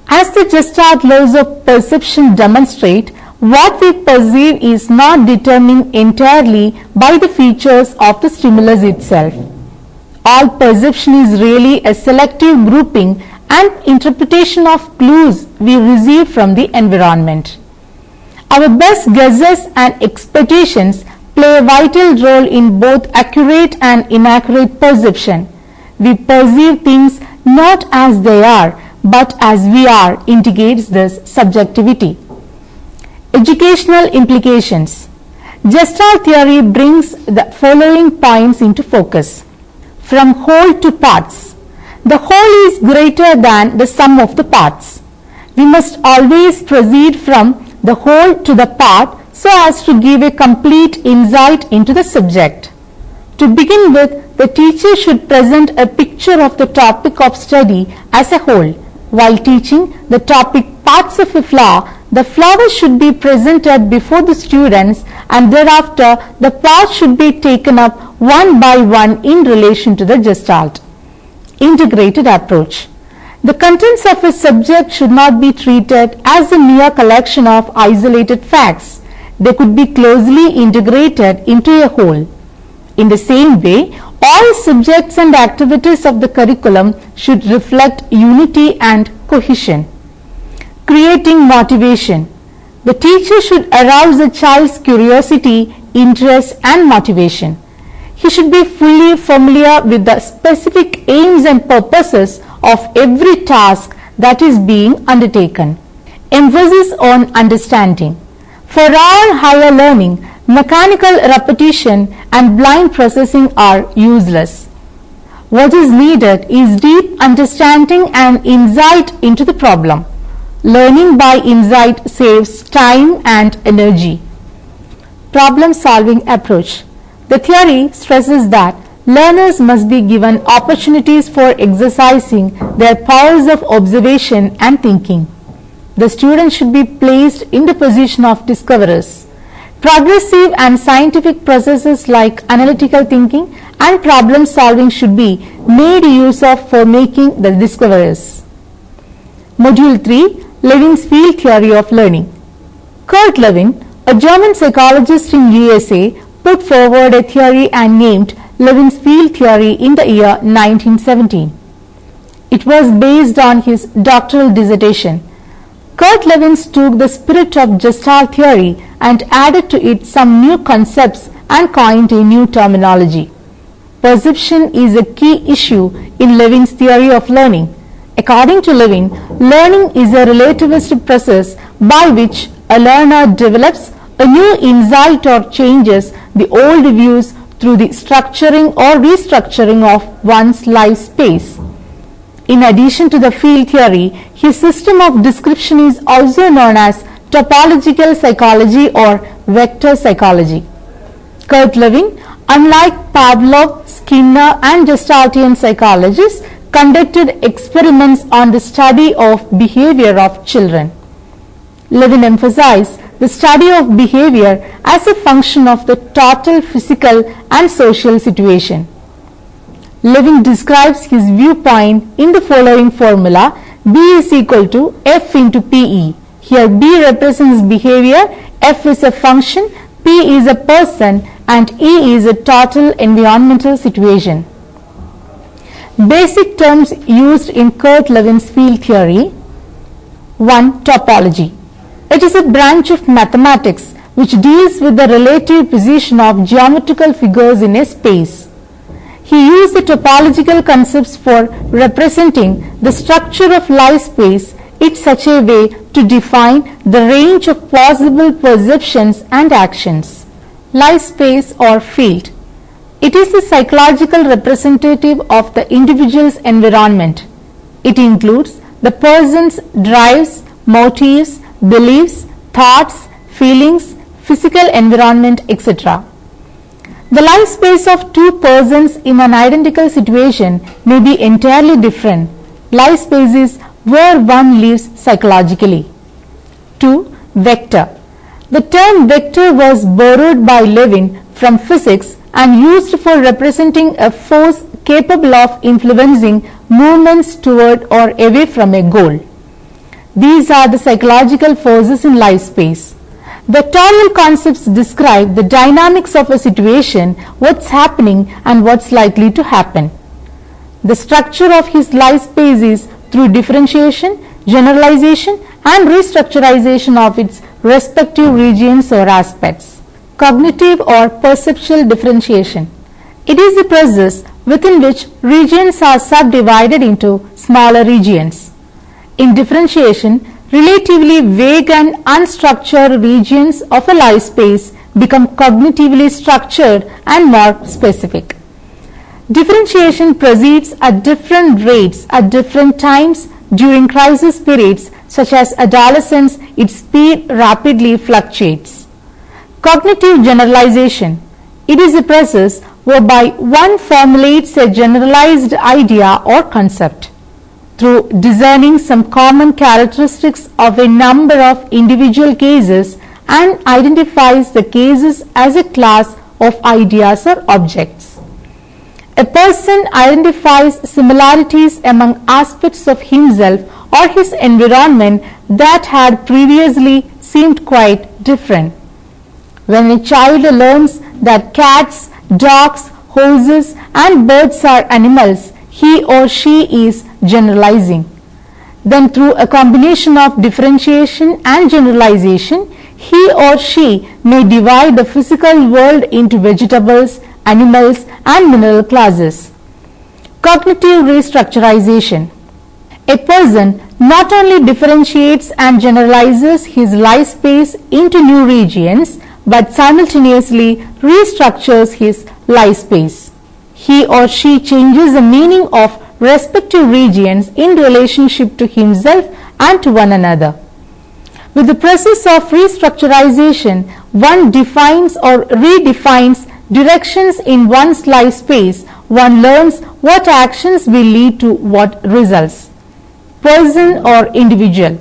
As the Gestalt laws of perception demonstrate, what we perceive is not determined entirely by the features of the stimulus itself. All perception is really a selective grouping and interpretation of clues we receive from the environment. Our best guesses and expectations play a vital role in both accurate and inaccurate perception. We perceive things not as they are, but as we are indicates this subjectivity. Educational implications. Gestalt theory brings the following points into focus. From whole to parts. The whole is greater than the sum of the parts. We must always proceed from the whole to the part so as to give a complete insight into the subject. To begin with, the teacher should present a picture of the topic of study as a whole. While teaching the topic parts of a flower, the flower should be presented before the students and thereafter the parts should be taken up one by one in relation to the Gestalt. Integrated approach. The contents of a subject should not be treated as a mere collection of isolated facts. They could be closely integrated into a whole. In the same way, all subjects and activities of the curriculum should reflect unity and cohesion. Creating motivation. The teacher should arouse the child's curiosity, interest and motivation. He should be fully familiar with the specific aims and purposes of every task that is being undertaken. Emphasis on understanding. For all higher learning, mechanical repetition and blind processing are useless. What is needed is deep understanding and insight into the problem. Learning by insight saves time and energy. Problem-solving approach. The theory stresses that learners must be given opportunities for exercising their powers of observation and thinking. The student should be placed in the position of discoverers. Progressive and scientific processes like analytical thinking and problem solving should be made use of for making the discoverers. Module 3, Levin's Field Theory of Learning. Kurt Lewin, a German psychologist in USA, put forward a theory and named Levin's Field Theory in the year 1917. It was based on his doctoral dissertation. Kurt Lewin took the spirit of Gestalt theory and added to it some new concepts and coined a new terminology. Perception is a key issue in Levin's theory of learning. According to Lewin, learning is a relativist process by which a learner develops a new insight or changes the old views through the structuring or restructuring of one's life space. In addition to the field theory, his system of description is also known as topological psychology or vector psychology. Kurt Lewin, unlike Pavlov, Skinner and Gestaltian psychologists, conducted experiments on the study of behavior of children. Lewin emphasized the study of behavior as a function of the total physical and social situation. Lewin describes his viewpoint in the following formula: B is equal to F into PE. Here B represents behavior, F is a function, P is a person and E is a total environmental situation. Basic terms used in Kurt Lewin's field theory. 1. Topology. It is a branch of mathematics which deals with the relative position of geometrical figures in a space. He used the topological concepts for representing the structure of life space in such a way to define the range of possible perceptions and actions. Life space or field. It is the psychological representative of the individual's environment. It includes the person's drives, motives, beliefs, thoughts, feelings, physical environment, etc. The life space of two persons in an identical situation may be entirely different. Life space is where one lives psychologically. 2. Vector. The term vector was borrowed by Lewin from physics and used for representing a force capable of influencing movements toward or away from a goal. These are the psychological forces in life space. Vectorial concepts describe the dynamics of a situation, what's happening and what's likely to happen. The structure of his life space is through differentiation, generalization and restructurization of its respective regions or aspects. Cognitive or perceptual differentiation. It is a process within which regions are subdivided into smaller regions. In differentiation, relatively vague and unstructured regions of a life space become cognitively structured and more specific. Differentiation proceeds at different rates at different times during crisis periods such as adolescence. Its speed rapidly fluctuates. Cognitive generalization. It is a process whereby one formulates a generalized idea or concept through discerning some common characteristics of a number of individual cases and identifies the cases as a class of ideas or objects. A person identifies similarities among aspects of himself or his environment that had previously seemed quite different. When a child learns that cats, dogs, horses and birds are animals, he or she is generalizing. Then through a combination of differentiation and generalization, he or she may divide the physical world into vegetables, animals and mineral classes. Cognitive restructurization. A person not only differentiates and generalizes his life space into new regions, but simultaneously restructures his life space. He or she changes the meaning of respective regions in relationship to himself and to one another. With the process of restructurization, one defines or redefines directions in one's life space. One learns what actions will lead to what results. Person or individual.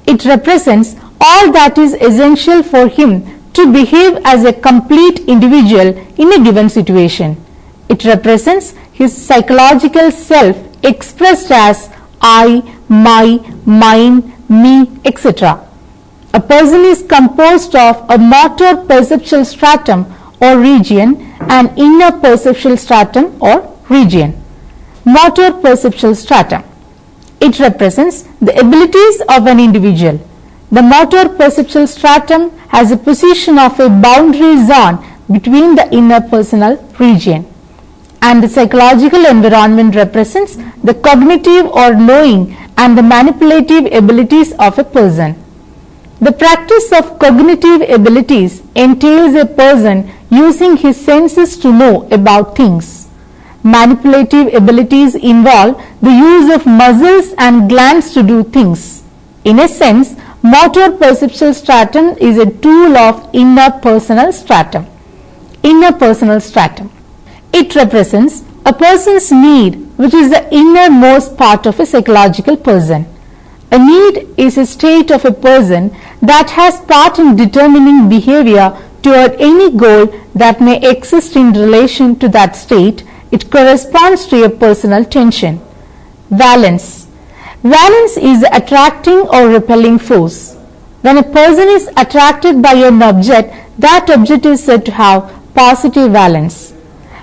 It represents all that is essential for him to behave as a complete individual in a given situation. It represents his psychological self expressed as I, my, mine, me, etc. A person is composed of a motor perceptual stratum or region and inner perceptual stratum or region. Motor perceptual stratum. It represents the abilities of an individual. The motor perceptual stratum has a position of a boundary zone between the inner personal region. And the psychological environment represents the cognitive or knowing and the manipulative abilities of a person. The practice of cognitive abilities entails a person using his senses to know about things. Manipulative abilities involve the use of muscles and glands to do things. In a sense, motor perceptual stratum is a tool of inner personal stratum. Inner personal stratum. It represents a person's need, which is the innermost part of a psychological person. A need is a state of a person that has part in determining behavior toward any goal that may exist in relation to that state. It corresponds to a personal tension. Valence. Valence is the attracting or repelling force. When a person is attracted by an object, that object is said to have positive valence.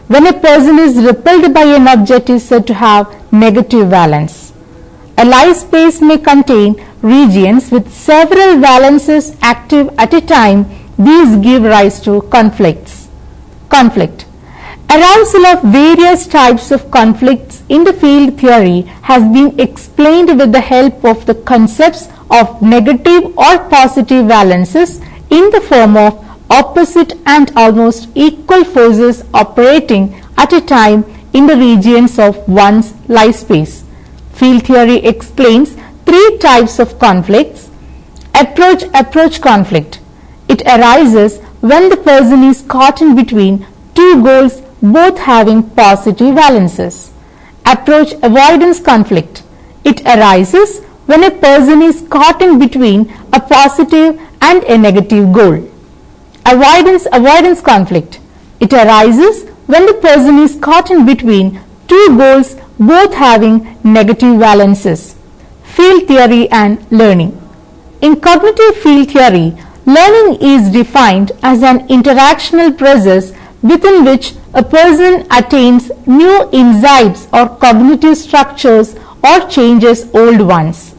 When a person is repelled by an object, is said to have negative valence. A life space may contain regions with several valences active at a time. These give rise to conflicts. Conflict. Arousal of various types of conflicts in the field theory has been explained with the help of the concepts of negative or positive valences in the form of opposite and almost equal forces operating at a time in the regions of one's life space. Field theory explains three types of conflicts. Approach conflict. It arises when the person is caught in between two goals, both having positive valences. Approach avoidance conflict. It arises when a person is caught in between a positive and a negative goal. Avoidance conflict. It arises when the person is caught in between two goals, both having negative valences. Field theory and learning. In cognitive field theory, learning is defined as an interactional process within which a person attains new insights or cognitive structures or changes old ones.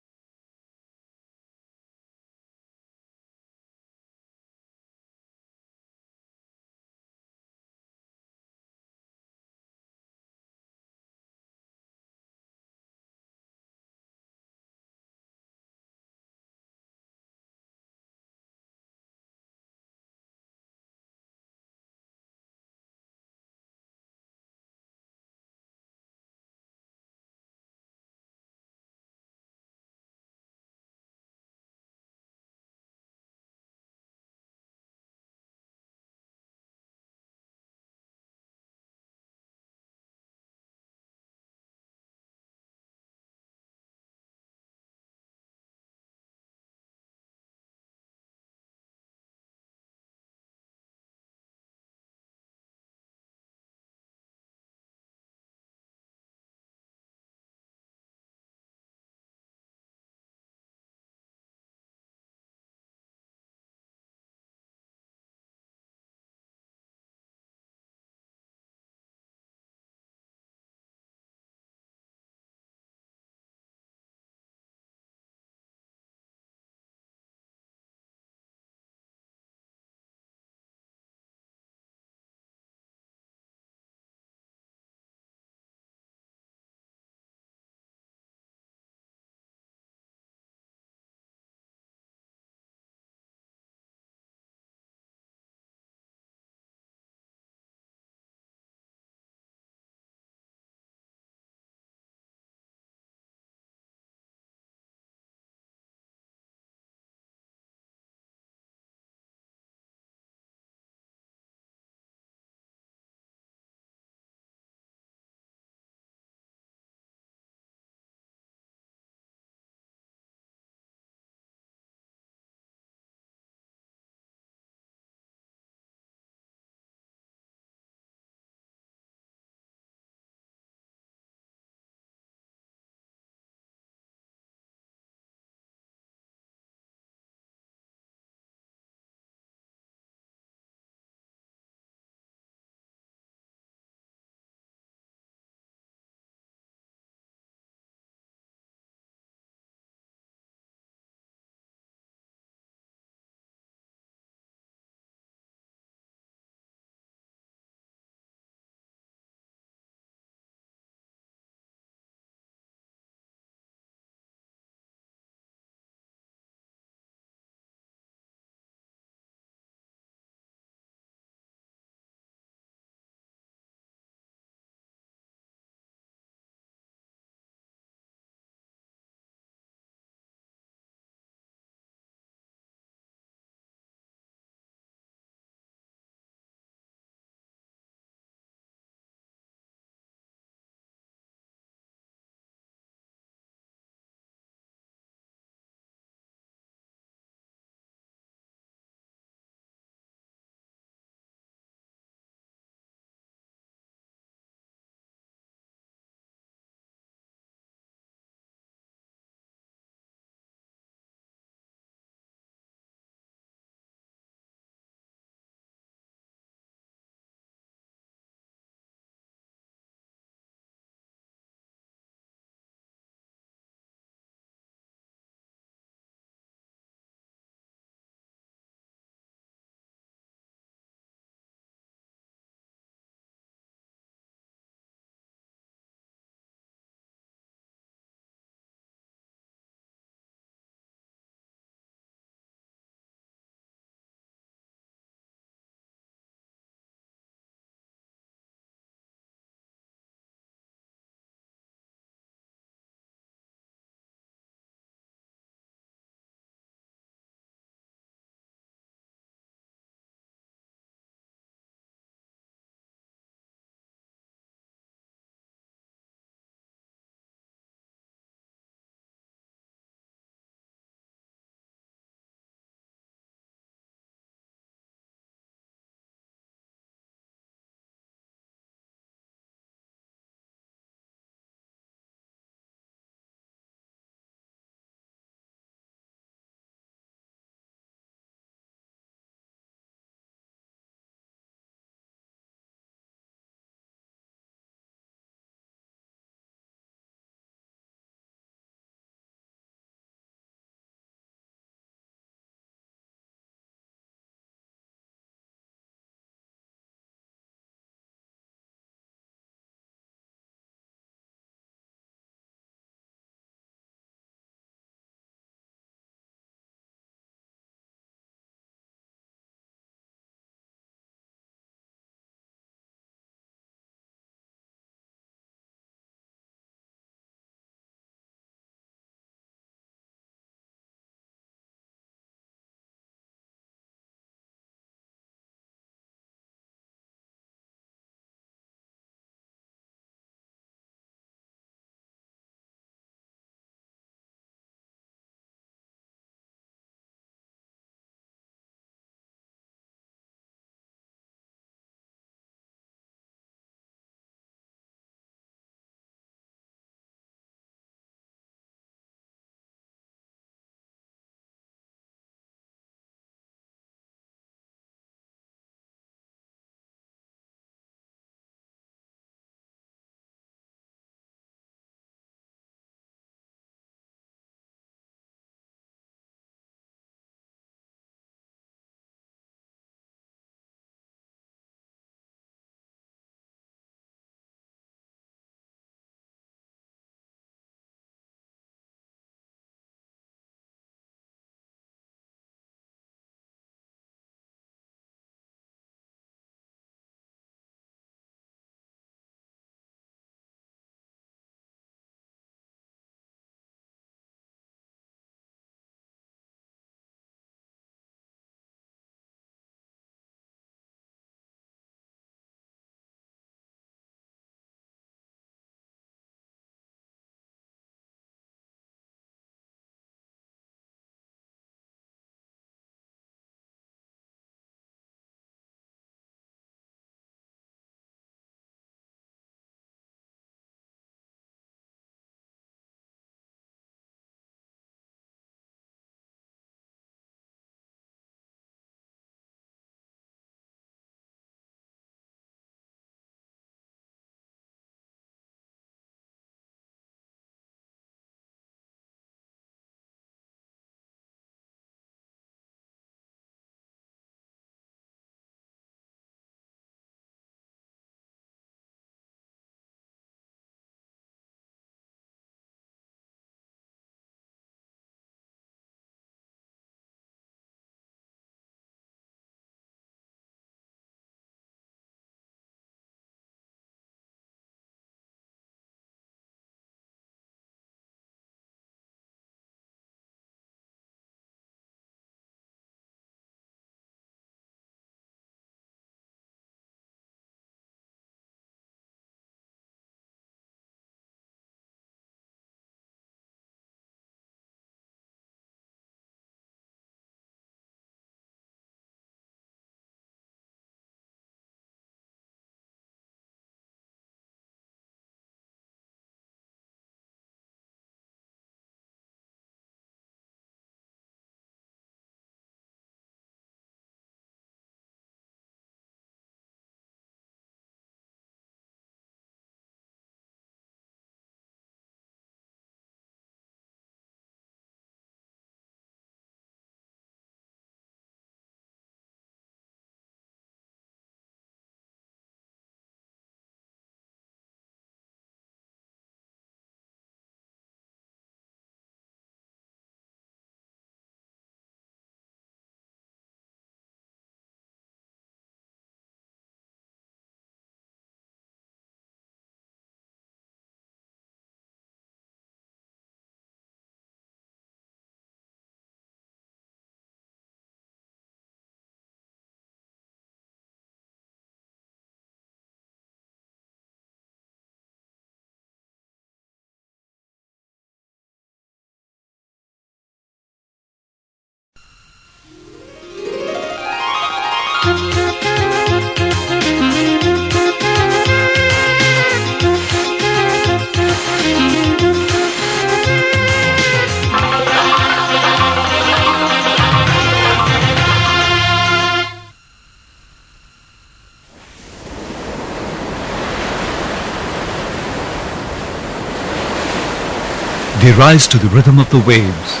They rise to the rhythm of the waves,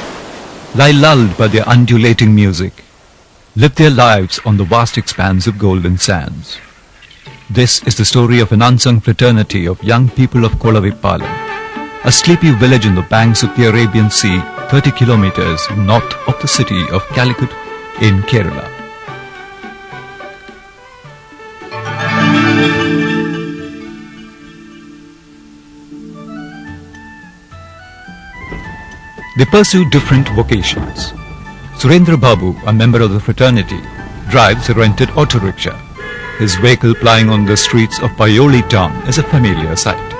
lie lulled by their undulating music, live their lives on the vast expanse of golden sands. This is the story of an unsung fraternity of young people of Kolavipalam, a sleepy village on the banks of the Arabian Sea, 30 kilometers north of the city of Calicut in Kerala. They pursue different vocations. Surendra Babu, a member of the fraternity, drives a rented auto rickshaw. His vehicle plying on the streets of Payoli town is a familiar sight.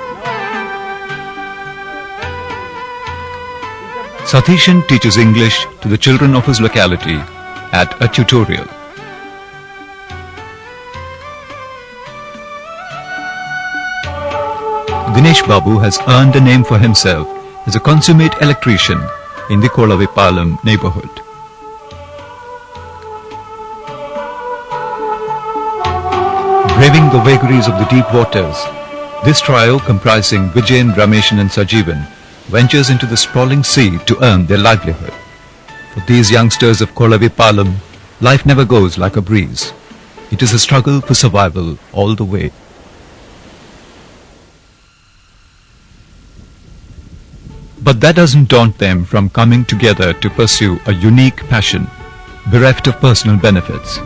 Satishan teaches English to the children of his locality at a tutorial. Dinesh Babu has earned a name for himself as a consummate electrician in the Kolavipalam neighborhood. Braving the vagaries of the deep waters, this trio comprising Vijayan, Rameshan and Sajeevan ventures into the sprawling sea to earn their livelihood. For these youngsters of Kolavipalam, life never goes like a breeze. It is a struggle for survival all the way. But that doesn't daunt them from coming together to pursue a unique passion, bereft of personal benefits.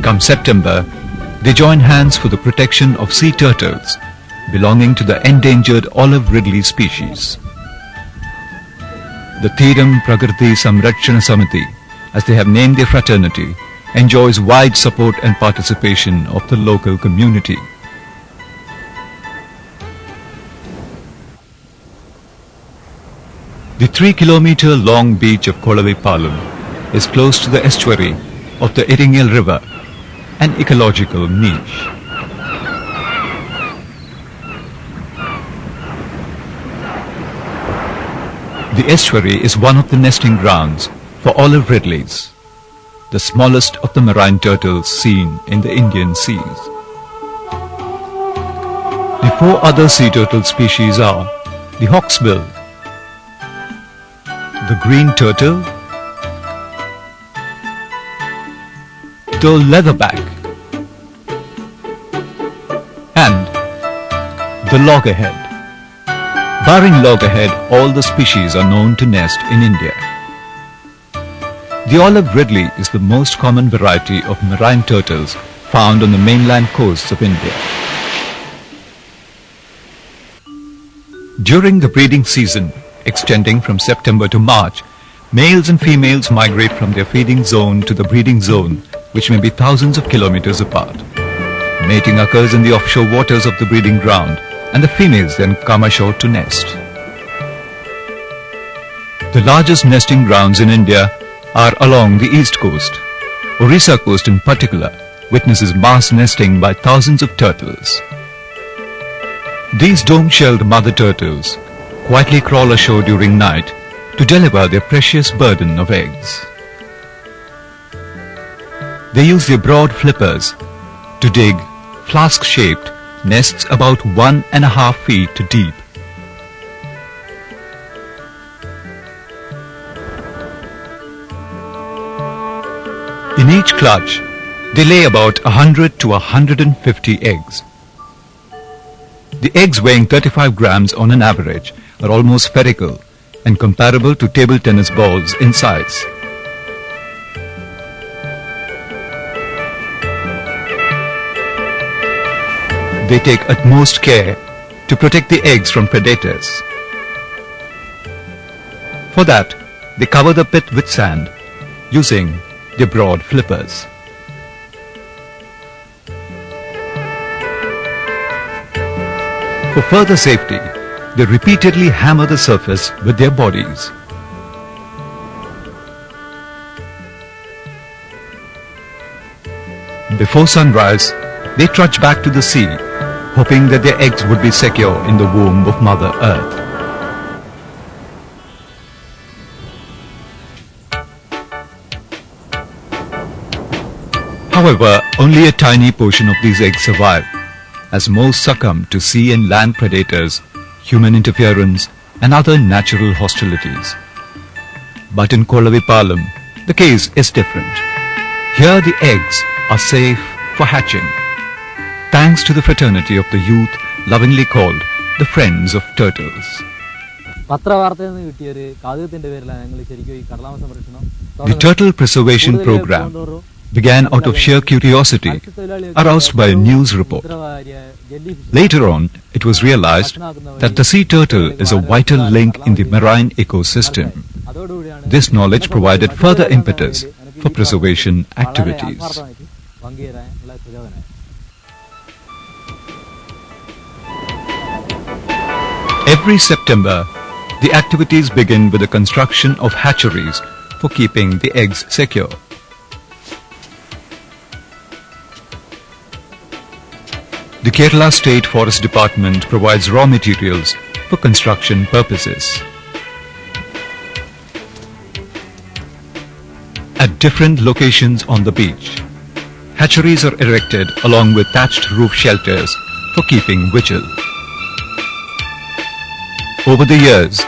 Come September, they join hands for the protection of sea turtles belonging to the endangered olive ridley species. The Thiram Prakriti Samrakshana Samiti, as they have named their fraternity, enjoys wide support and participation of the local community. The 3-kilometer long beach of Kolavipalam is close to the estuary of the Iringil River, an ecological niche. The estuary is one of the nesting grounds for olive ridleys, the smallest of the marine turtles seen in the Indian seas. The 4 other sea turtle species are the hawksbill, the green turtle, the leatherback, and the loggerhead. Barring loggerhead, all the species are known to nest in India. The olive ridley is the most common variety of marine turtles found on the mainland coasts of India. During the breeding season, extending from September to March, males and females migrate from their feeding zone to the breeding zone, which may be thousands of kilometers apart. Mating occurs in the offshore waters of the breeding ground, and the females then come ashore to nest. The largest nesting grounds in India are along the east coast. Orissa coast in particular witnesses mass nesting by thousands of turtles. These dome-shelled mother turtles quietly crawl ashore during night to deliver their precious burden of eggs. They use their broad flippers to dig flask-shaped nests about 1.5 feet deep. In each clutch, they lay about 100 to 150 eggs. The eggs, weighing 35 grams on an average, are almost spherical and comparable to table tennis balls in size. They take utmost care to protect the eggs from predators. For that, they cover the pit with sand using their broad flippers. For further safety, they repeatedly hammer the surface with their bodies. Before sunrise, they trudge back to the sea, hoping that their eggs would be secure in the womb of Mother Earth. However, only a tiny portion of these eggs survive, as most succumb to sea and land predators human interference and other natural hostilities. But in Kolavipalam, the case is different. Here the eggs are safe for hatching, thanks to the fraternity of the youth lovingly called the Friends of Turtles. The turtle preservation program began out of sheer curiosity aroused by a news report. Later on, it was realized that the sea turtle is a vital link in the marine ecosystem. This knowledge provided further impetus for preservation activities. Every September, the activities begin with the construction of hatcheries for keeping the eggs secure. The Kerala State Forest Department provides raw materials for construction purposes. At different locations on the beach, hatcheries are erected along with thatched roof shelters for keeping vigil. Over the years,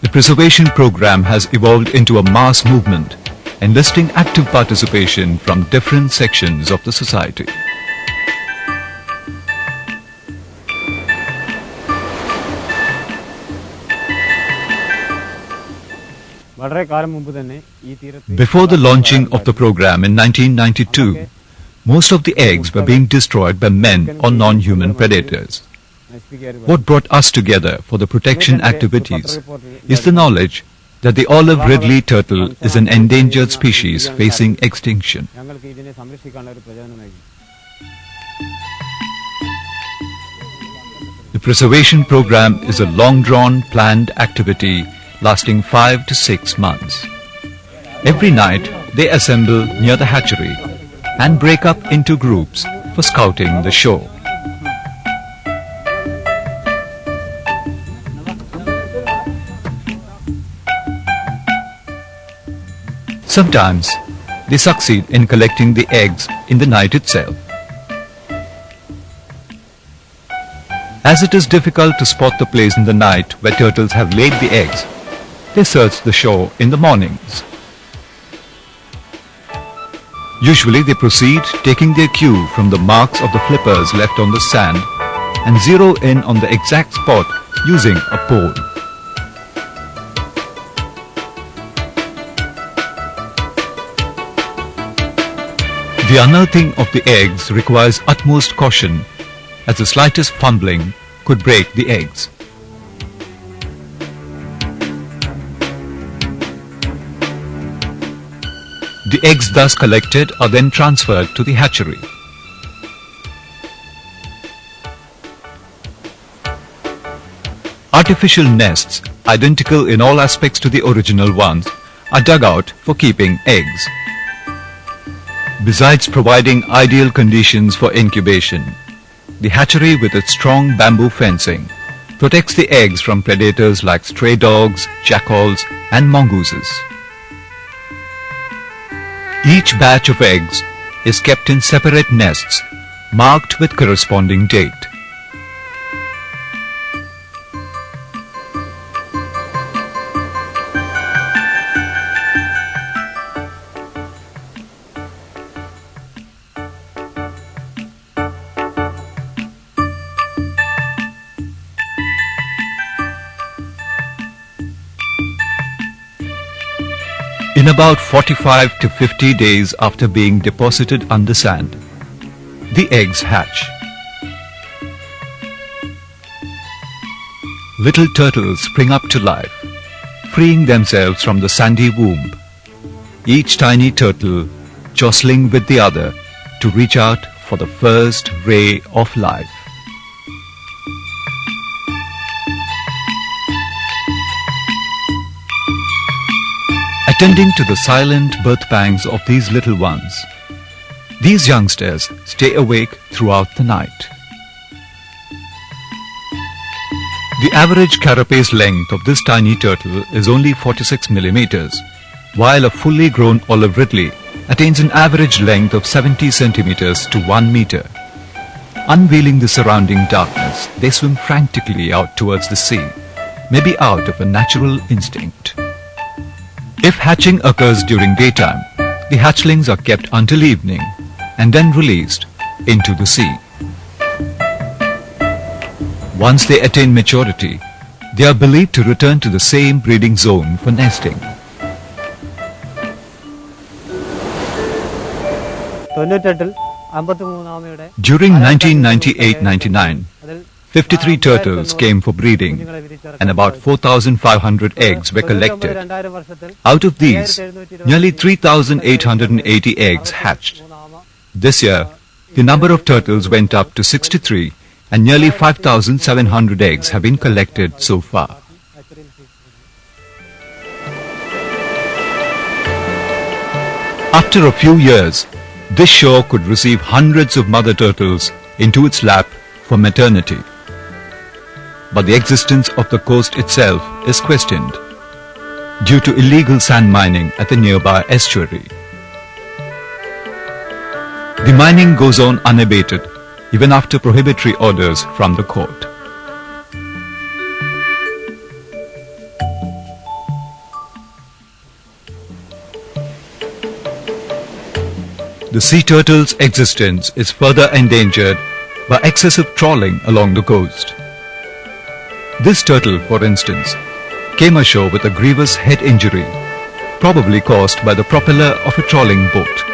the preservation program has evolved into a mass movement, enlisting active participation from different sections of the society. Before the launching of the program in 1992, most of the eggs were being destroyed by men or non-human predators. What brought us together for the protection activities is the knowledge that the olive ridley turtle is an endangered species facing extinction. The preservation program is a long-drawn, planned activity lasting 5 to 6 months. Every night, they assemble near the hatchery and break up into groups for scouting the shore. Sometimes, they succeed in collecting the eggs in the night itself. As it is difficult to spot the place in the night where turtles have laid the eggs, they search the shore in the mornings. Usually they proceed taking their cue from the marks of the flippers left on the sand and zero in on the exact spot using a pole. The unearthing of the eggs requires utmost caution, as the slightest fumbling could break the eggs. The eggs thus collected are then transferred to the hatchery. Artificial nests, identical in all aspects to the original ones, are dug out for keeping eggs. Besides providing ideal conditions for incubation, the hatchery with its strong bamboo fencing protects the eggs from predators like stray dogs, jackals and mongooses. Each batch of eggs is kept in separate nests marked with corresponding date. In about 45 to 50 days after being deposited under sand, the eggs hatch. Little turtles spring up to life, freeing themselves from the sandy womb, each tiny turtle jostling with the other to reach out for the first ray of life. Attending to the silent birth pangs of these little ones, these youngsters stay awake throughout the night. The average carapace length of this tiny turtle is only 46 millimeters, while a fully grown olive ridley attains an average length of 70 centimeters to 1 meter. Unveiling the surrounding darkness, they swim frantically out towards the sea, maybe out of a natural instinct. If hatching occurs during daytime, the hatchlings are kept until evening and then released into the sea. Once they attain maturity, they are believed to return to the same breeding zone for nesting. During 1998-99, 53 turtles came for breeding and about 4,500 eggs were collected. Out of these, nearly 3,880 eggs hatched. This year, the number of turtles went up to 63 and nearly 5,700 eggs have been collected so far. After a few years, this shore could receive hundreds of mother turtles into its lap for maternity. But the existence of the coast itself is questioned due to illegal sand mining at the nearby estuary. The mining goes on unabated even after prohibitory orders from the court. The sea turtle's existence is further endangered by excessive trawling along the coast. This turtle, for instance, came ashore with a grievous head injury, probably caused by the propeller of a trawling boat.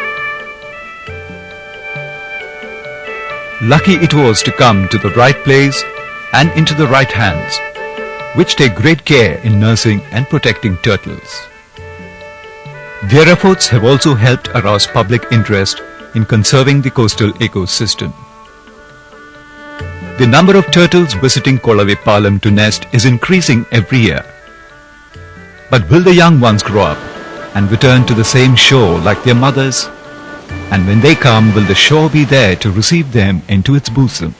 Lucky it was to come to the right place and into the right hands, which take great care in nursing and protecting turtles. Their efforts have also helped arouse public interest in conserving the coastal ecosystem. The number of turtles visiting Kolavipalam to nest is increasing every year. But will the young ones grow up and return to the same shore like their mothers? And when they come, will the shore be there to receive them into its bosom?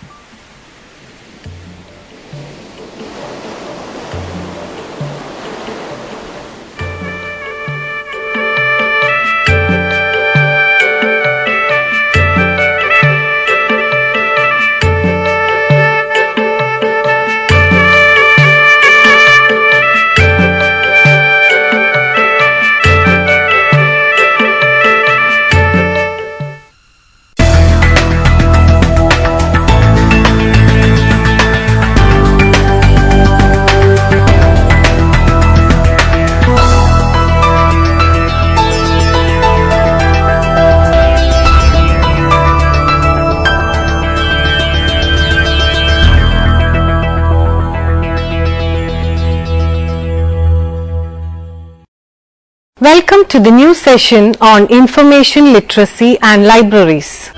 Welcome to the new session on information literacy and libraries.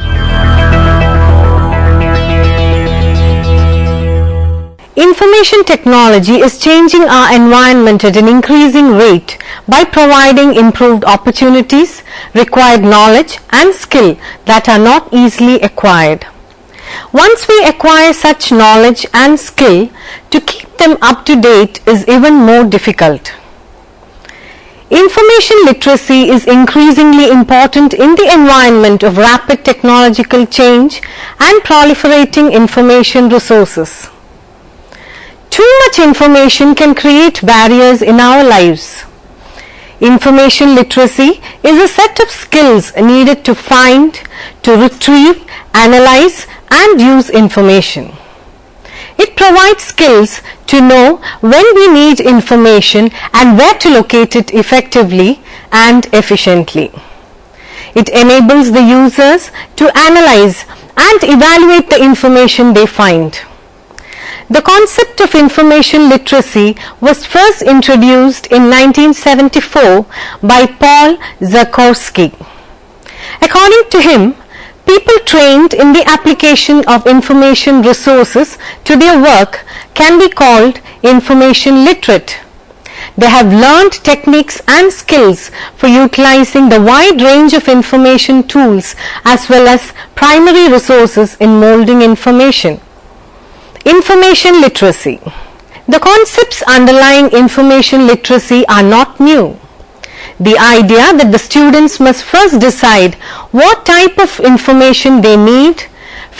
Information technology is changing our environment at an increasing rate by providing improved opportunities, required knowledge and skill that are not easily acquired. Once we acquire such knowledge and skill, to keep them up to date is even more difficult. Information literacy is increasingly important in the environment of rapid technological change and proliferating information resources. Too much information can create barriers in our lives. Information literacy is a set of skills needed to find, to retrieve, analyze and use information. It provides skills to know when we need information and where to locate it effectively and efficiently. It enables the users to analyze and evaluate the information they find. The concept of information literacy was first introduced in 1974 by Paul Zakarsky. According to him, people trained in the application of information resources to their work can be called information literate. They have learned techniques and skills for utilizing the wide range of information tools as well as primary resources in molding information. Information literacy. The concepts underlying information literacy are not new. The idea that the students must first decide what type of information they need,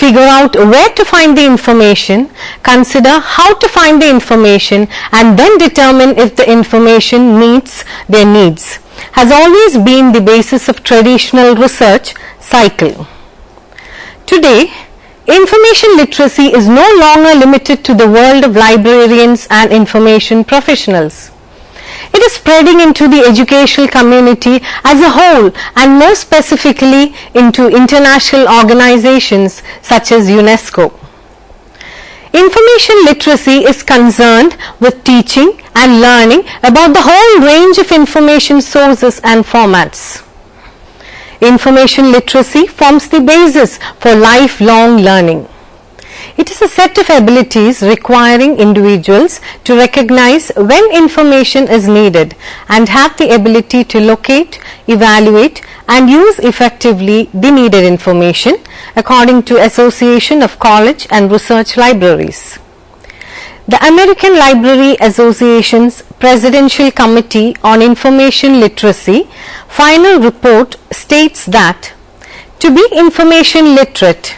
figure out where to find the information, consider how to find the information, and then determine if the information meets their needs, has always been the basis of traditional research cycle. Today, information literacy is no longer limited to the world of librarians and information professionals. It is spreading into the educational community as a whole, and more specifically into international organizations such as UNESCO. Information literacy is concerned with teaching and learning about the whole range of information sources and formats. Information literacy forms the basis for lifelong learning. It is a set of abilities requiring individuals to recognize when information is needed and have the ability to locate, evaluate, and use effectively the needed information, according to Association of College and Research Libraries. The American Library Association's Presidential Committee on Information Literacy final report states that to be information literate,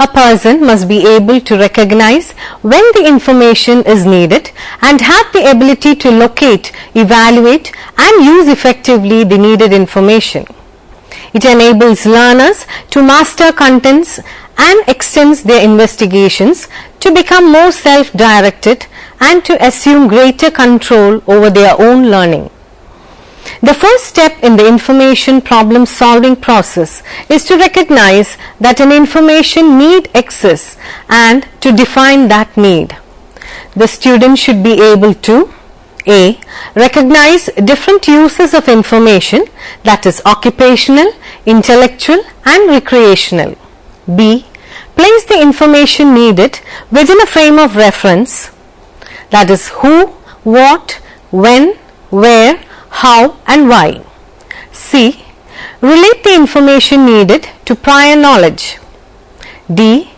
a person must be able to recognize when the information is needed and have the ability to locate, evaluate, and use effectively the needed information. It enables learners to master contents and extends their investigations to become more self-directed and to assume greater control over their own learning. The first step in the information problem solving process is to recognize that an information need exists and to define that need. The student should be able to A. Recognize different uses of information, that is occupational, intellectual and recreational. B. Place the information needed within a frame of reference, that is who, what, when, where, how and why. C. Relate the information needed to prior knowledge. D.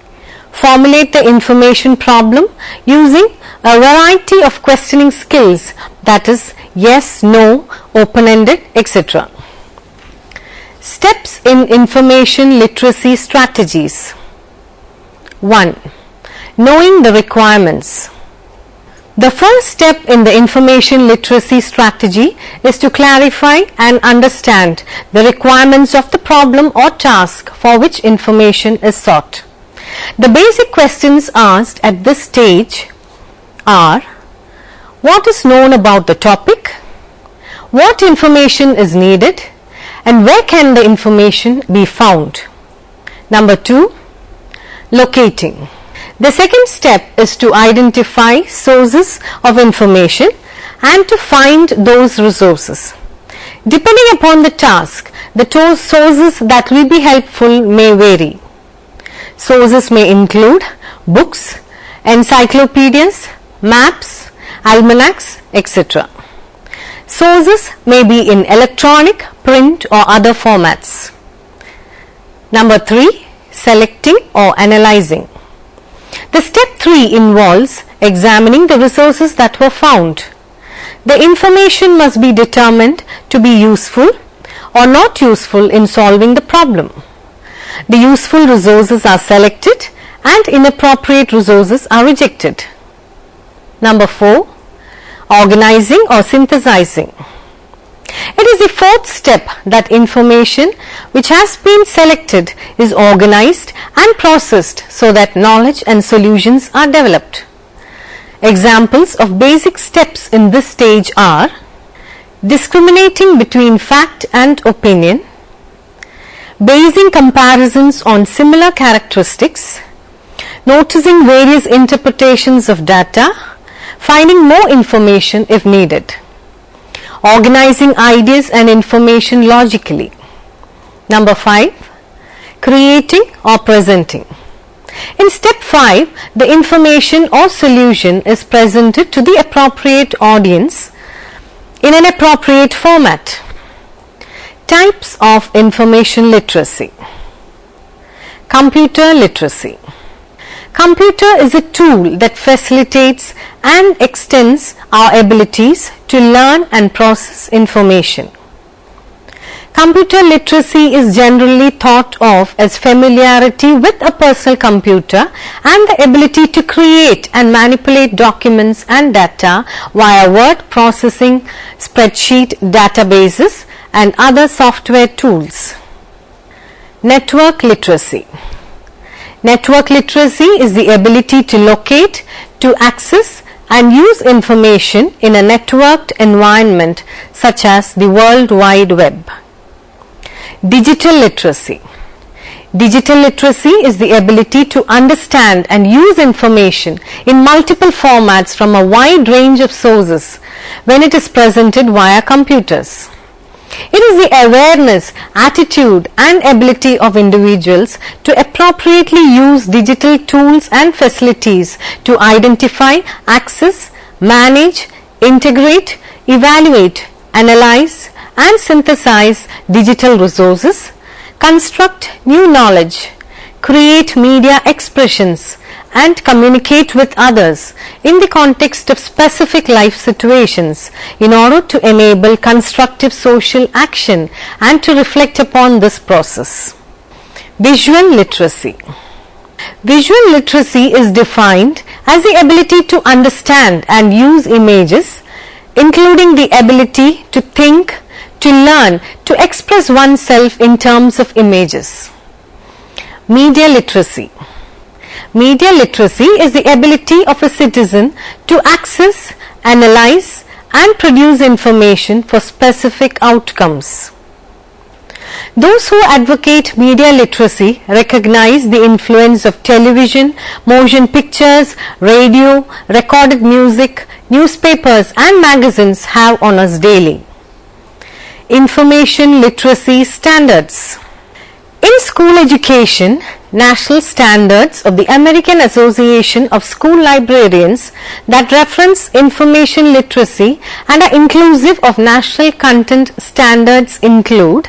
Formulate the information problem using a variety of questioning skills, that is yes, no, open-ended, etc. Steps in information literacy strategies. 1. Knowing the requirements. The first step in the information literacy strategy is to clarify and understand the requirements of the problem or task for which information is sought. The basic questions asked at this stage are: what is known about the topic, what information is needed, and where can the information be found. Number 2, locating. The second step is to identify sources of information and to find those resources. Depending upon the task, the sources that will be helpful may vary. Sources may include books, encyclopedias, maps, almanacs, etc. Sources may be in electronic, print or other formats. Number 3, selecting or analyzing. The step 3 involves examining the resources that were found. The information must be determined to be useful or not useful in solving the problem. The useful resources are selected and inappropriate resources are rejected. Number 4, organizing or synthesizing. It is the fourth step that information which has been selected is organized and processed so that knowledge and solutions are developed. Examples of basic steps in this stage are: discriminating between fact and opinion, basing comparisons on similar characteristics, noticing various interpretations of data, finding more information if needed, organizing ideas and information logically. Number 5, creating or presenting. In step 5, the information or solution is presented to the appropriate audience in an appropriate format. Types of information literacy. Computer literacy. Computer is a tool that facilitates and extends our abilities to learn and process information. Computer literacy is generally thought of as familiarity with a personal computer and the ability to create and manipulate documents and data via word processing, spreadsheet databases and other software tools. Network literacy. Network literacy is the ability to locate, to access and use information in a networked environment such as the World Wide Web. Digital literacy. Digital literacy is the ability to understand and use information in multiple formats from a wide range of sources when it is presented via computers. It is the awareness, attitude and ability of individuals to appropriately use digital tools and facilities to identify, access, manage, integrate, evaluate, analyze and synthesize digital resources, construct new knowledge, create media expressions and communicate with others in the context of specific life situations in order to enable constructive social action and to reflect upon this process. Visual literacy. Visual literacy is defined as the ability to understand and use images, including the ability to think, to learn, to express oneself in terms of images. Media literacy. Media literacy is the ability of a citizen to access, analyze and produce information for specific outcomes. Those who advocate media literacy recognize the influence of television, motion pictures, radio, recorded music, newspapers and magazines have on us daily. Information literacy standards. In school education, national standards of the American Association of School Librarians that reference information literacy and are inclusive of national content standards include: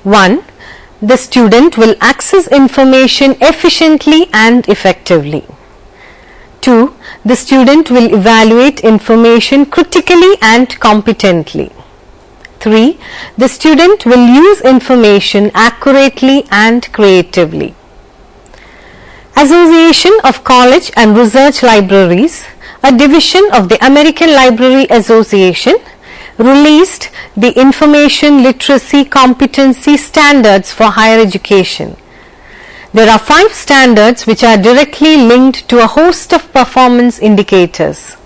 1. The student will access information efficiently and effectively. 2. The student will evaluate information critically and competently. 3. The student will use information accurately and creatively. Association of College and Research Libraries, a division of the American Library Association, released the Information Literacy Competency Standards for Higher Education. There are 5 standards which are directly linked to a host of performance indicators.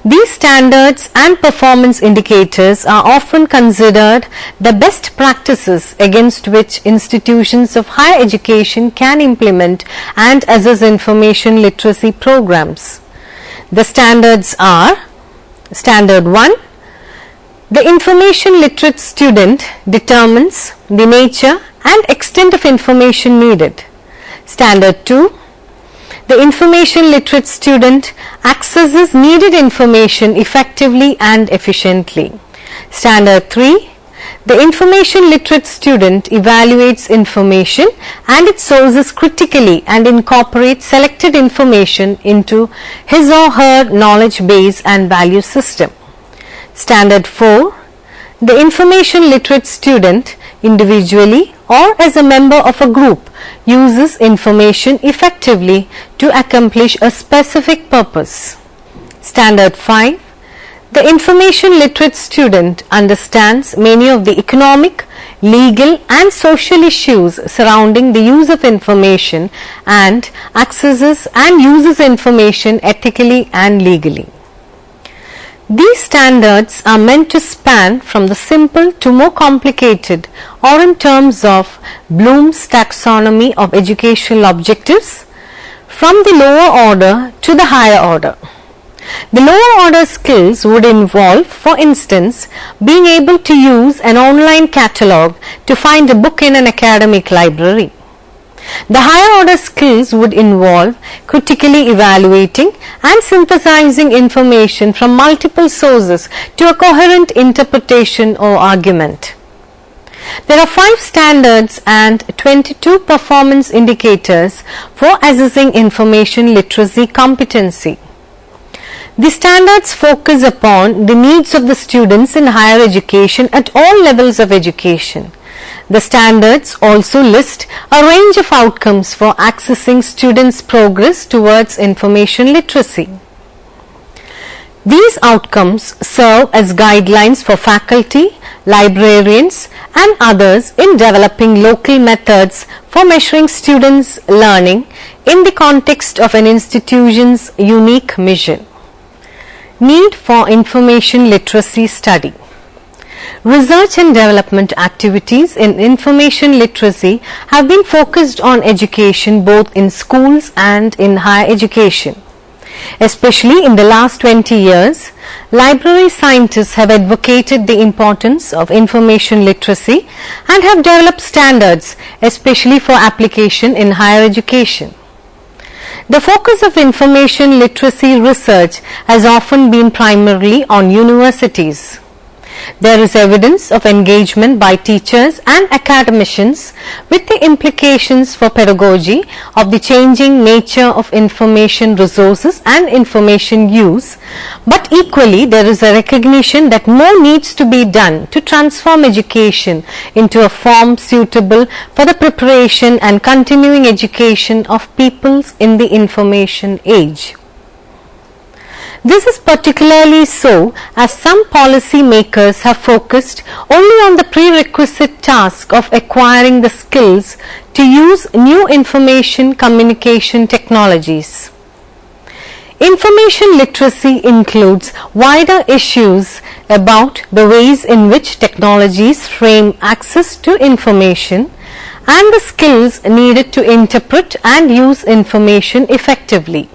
These standards and performance indicators are often considered the best practices against which institutions of higher education can implement and assess information literacy programs. The standards are: Standard 1. The information literate student determines the nature and extent of information needed. Standard 2. The information literate student accesses needed information effectively and efficiently. Standard 3. The information literate student evaluates information and its sources critically and incorporates selected information into his or her knowledge base and value system. Standard 4. The information literate student individually or as a member of a group uses information effectively to accomplish a specific purpose. Standard 5. The information literate student understands many of the economic, legal and social issues surrounding the use of information and accesses and uses information ethically and legally. These standards are meant to span from the simple to more complicated, or in terms of Bloom's taxonomy of educational objectives, from the lower order to the higher order. The lower order skills would involve, for instance, being able to use an online catalog to find a book in an academic library. The higher order skills would involve critically evaluating and synthesizing information from multiple sources to a coherent interpretation or argument. There are 5 standards and 22 performance indicators for assessing information literacy competency. The standards focus upon the needs of the students in higher education at all levels of education. The standards also list a range of outcomes for accessing students' progress towards information literacy. These outcomes serve as guidelines for faculty, librarians and others in developing local methods for measuring students' learning in the context of an institution's unique mission. Need for information literacy study. Research and development activities in information literacy have been focused on education both in schools and in higher education. Especially in the last 20 years, library scientists have advocated the importance of information literacy and have developed standards especially for application in higher education. The focus of information literacy research has often been primarily on universities. There is evidence of engagement by teachers and academicians with the implications for pedagogy of the changing nature of information resources and information use, but equally there is a recognition that more needs to be done to transform education into a form suitable for the preparation and continuing education of peoples in the information age. This is particularly so as some policy makers have focused only on the prerequisite task of acquiring the skills to use new information communication technologies. Information literacy includes wider issues about the ways in which technologies frame access to information and the skills needed to interpret and use information effectively.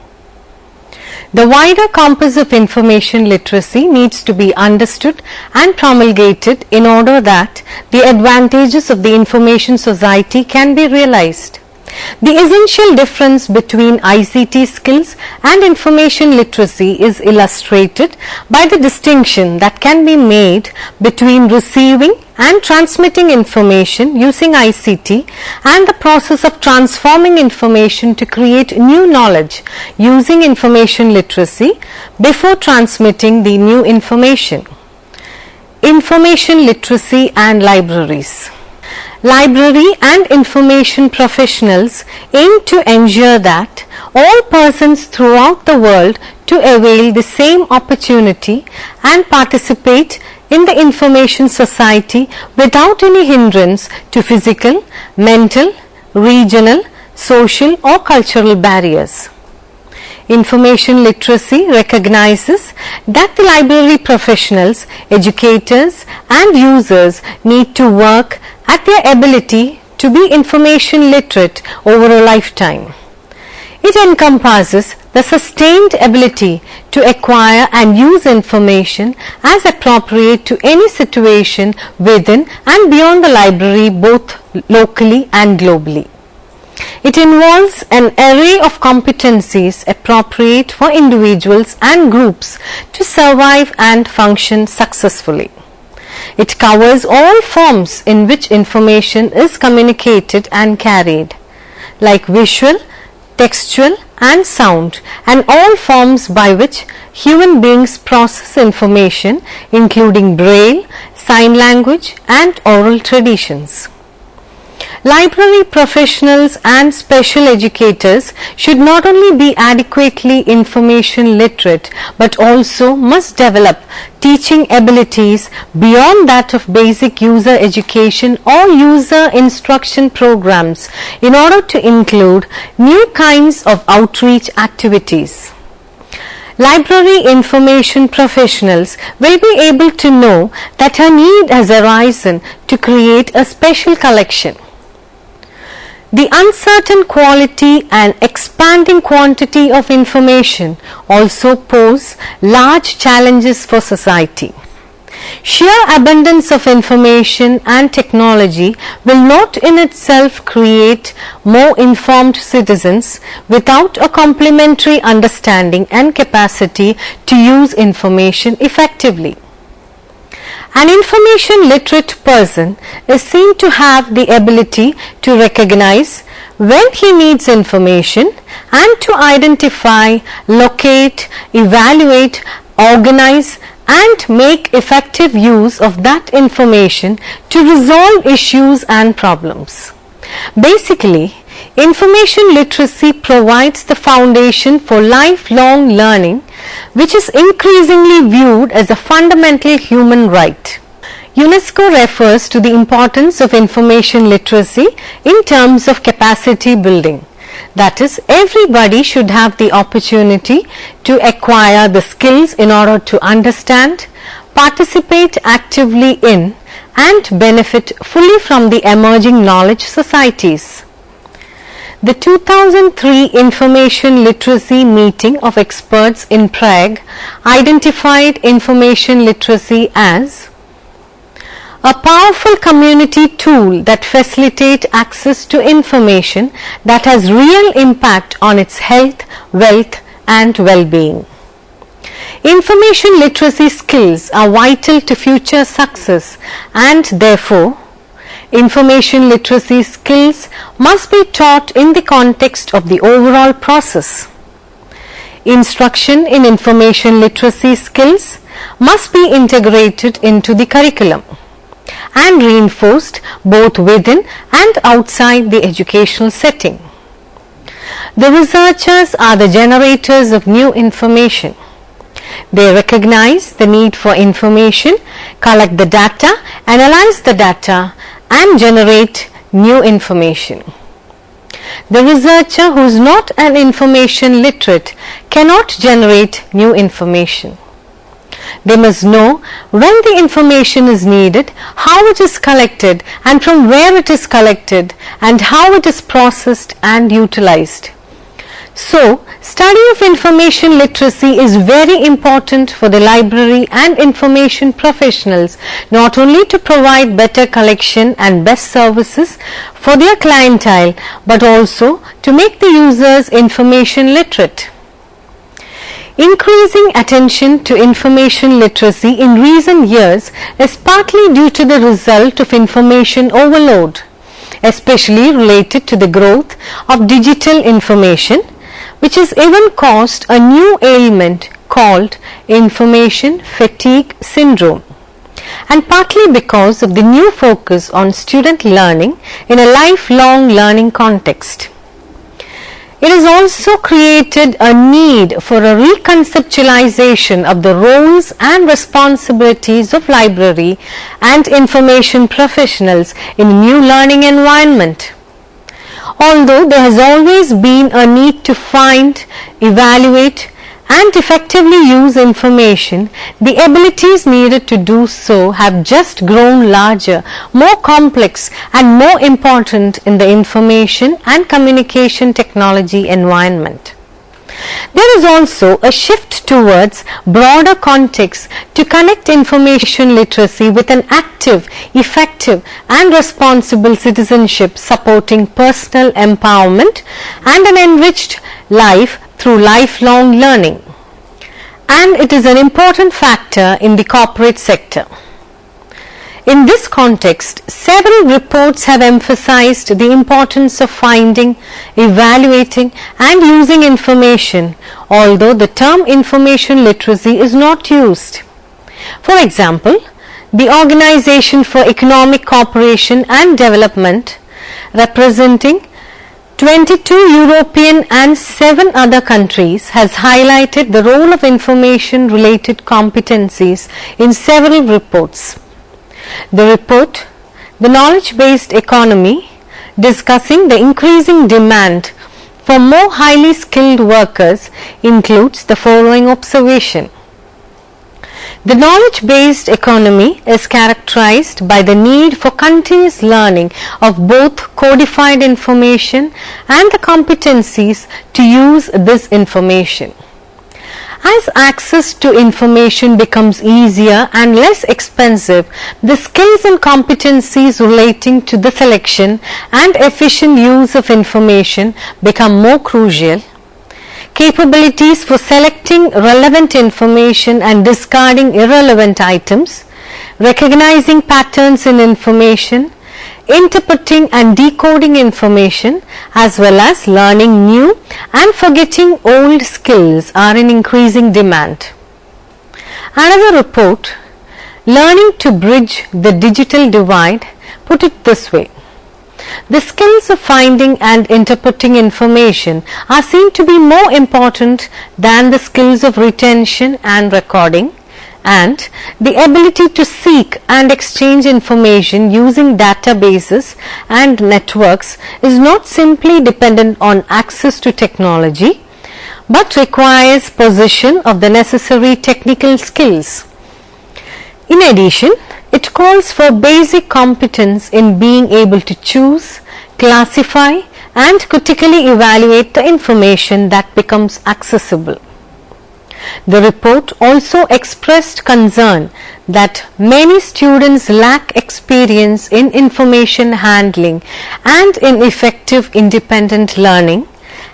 The wider corpus of information literacy needs to be understood and promulgated in order that the advantages of the information society can be realized. The essential difference between ICT skills and information literacy is illustrated by the distinction that can be made between receiving and transmitting information using ICT and the process of transforming information to create new knowledge using information literacy before transmitting the new information. Information literacy and libraries. Library and information professionals aim to ensure that all persons throughout the world to avail the same opportunity and participate in the information society without any hindrance to physical, mental, regional, social or cultural barriers. Information literacy recognizes that the library professionals, educators and users need to work at their ability to be information literate over a lifetime. It encompasses the sustained ability to acquire and use information as appropriate to any situation within and beyond the library, both locally and globally. It involves an array of competencies appropriate for individuals and groups to survive and function successfully. It covers all forms in which information is communicated and carried, like visual, textual and sound, and all forms by which human beings process information, including braille, sign language and oral traditions. Library professionals and special educators should not only be adequately information literate but also must develop teaching abilities beyond that of basic user education or user instruction programs in order to include new kinds of outreach activities. Library information professionals will be able to know that a need has arisen to create a special collection. The uncertain quality and expanding quantity of information also pose large challenges for society. Sheer abundance of information and technology will not in itself create more informed citizens without a complementary understanding and capacity to use information effectively. An information literate person is seen to have the ability to recognize when he needs information and to identify, locate, evaluate, organize and make effective use of that information to resolve issues and problems. Basically, information literacy provides the foundation for lifelong learning, which is increasingly viewed as a fundamental human right. UNESCO refers to the importance of information literacy in terms of capacity building. That is, everybody should have the opportunity to acquire the skills in order to understand, participate actively in, and benefit fully from the emerging knowledge societies. The 2003 Information Literacy Meeting of Experts in Prague identified information literacy as a powerful community tool that facilitates access to information that has real impact on its health, wealth and well-being. Information literacy skills are vital to future success and therefore, information literacy skills must be taught in the context of the overall process. Instruction in information literacy skills must be integrated into the curriculum and reinforced both within and outside the educational setting. The researchers are the generators of new information. They recognize the need for information, collect the data, analyze the data, and generate new information. The researcher who is not an information literate cannot generate new information. They must know when the information is needed, how it is collected and from where it is collected and how it is processed and utilized. So, study of information literacy is very important for the library and information professionals, not only to provide better collection and best services for their clientele, but also to make the users information literate. Increasing attention to information literacy in recent years is partly due to the result of information overload, especially related to the growth of digital information, which has even caused a new ailment called information fatigue syndrome, and partly because of the new focus on student learning in a lifelong learning context. It has also created a need for a reconceptualization of the roles and responsibilities of library and information professionals in a new learning environment. Although there has always been a need to find, evaluate and effectively use information, the abilities needed to do so have just grown larger, more complex and more important in the information and communication technology environment. There is also a shift towards broader context to connect information literacy with an active, effective and responsible citizenship supporting personal empowerment and an enriched life through lifelong learning. And it is an important factor in the corporate sector. In this context, several reports have emphasized the importance of finding, evaluating and using information, although the term information literacy is not used. For example, the Organization for Economic Cooperation and Development, representing 22 European and 7 other countries, has highlighted the role of information related competencies in several reports. The report, The Knowledge-Based Economy, discussing the increasing demand for more highly skilled workers, includes the following observation. The knowledge-based economy is characterized by the need for continuous learning of both codified information and the competencies to use this information. As access to information becomes easier and less expensive, the skills and competencies relating to the selection and efficient use of information become more crucial. Capabilities for selecting relevant information and discarding irrelevant items, recognizing patterns in information, interpreting and decoding information, as well as learning new and forgetting old skills are in increasing demand. Another report, Learning to Bridge the Digital Divide, put it this way: the skills of finding and interpreting information are seen to be more important than the skills of retention and recording, and the ability to seek and exchange information using databases and networks is not simply dependent on access to technology, but requires possession of the necessary technical skills. In addition, it calls for basic competence in being able to choose, classify, and critically evaluate the information that becomes accessible. The report also expressed concern that many students lack experience in information handling and in effective independent learning,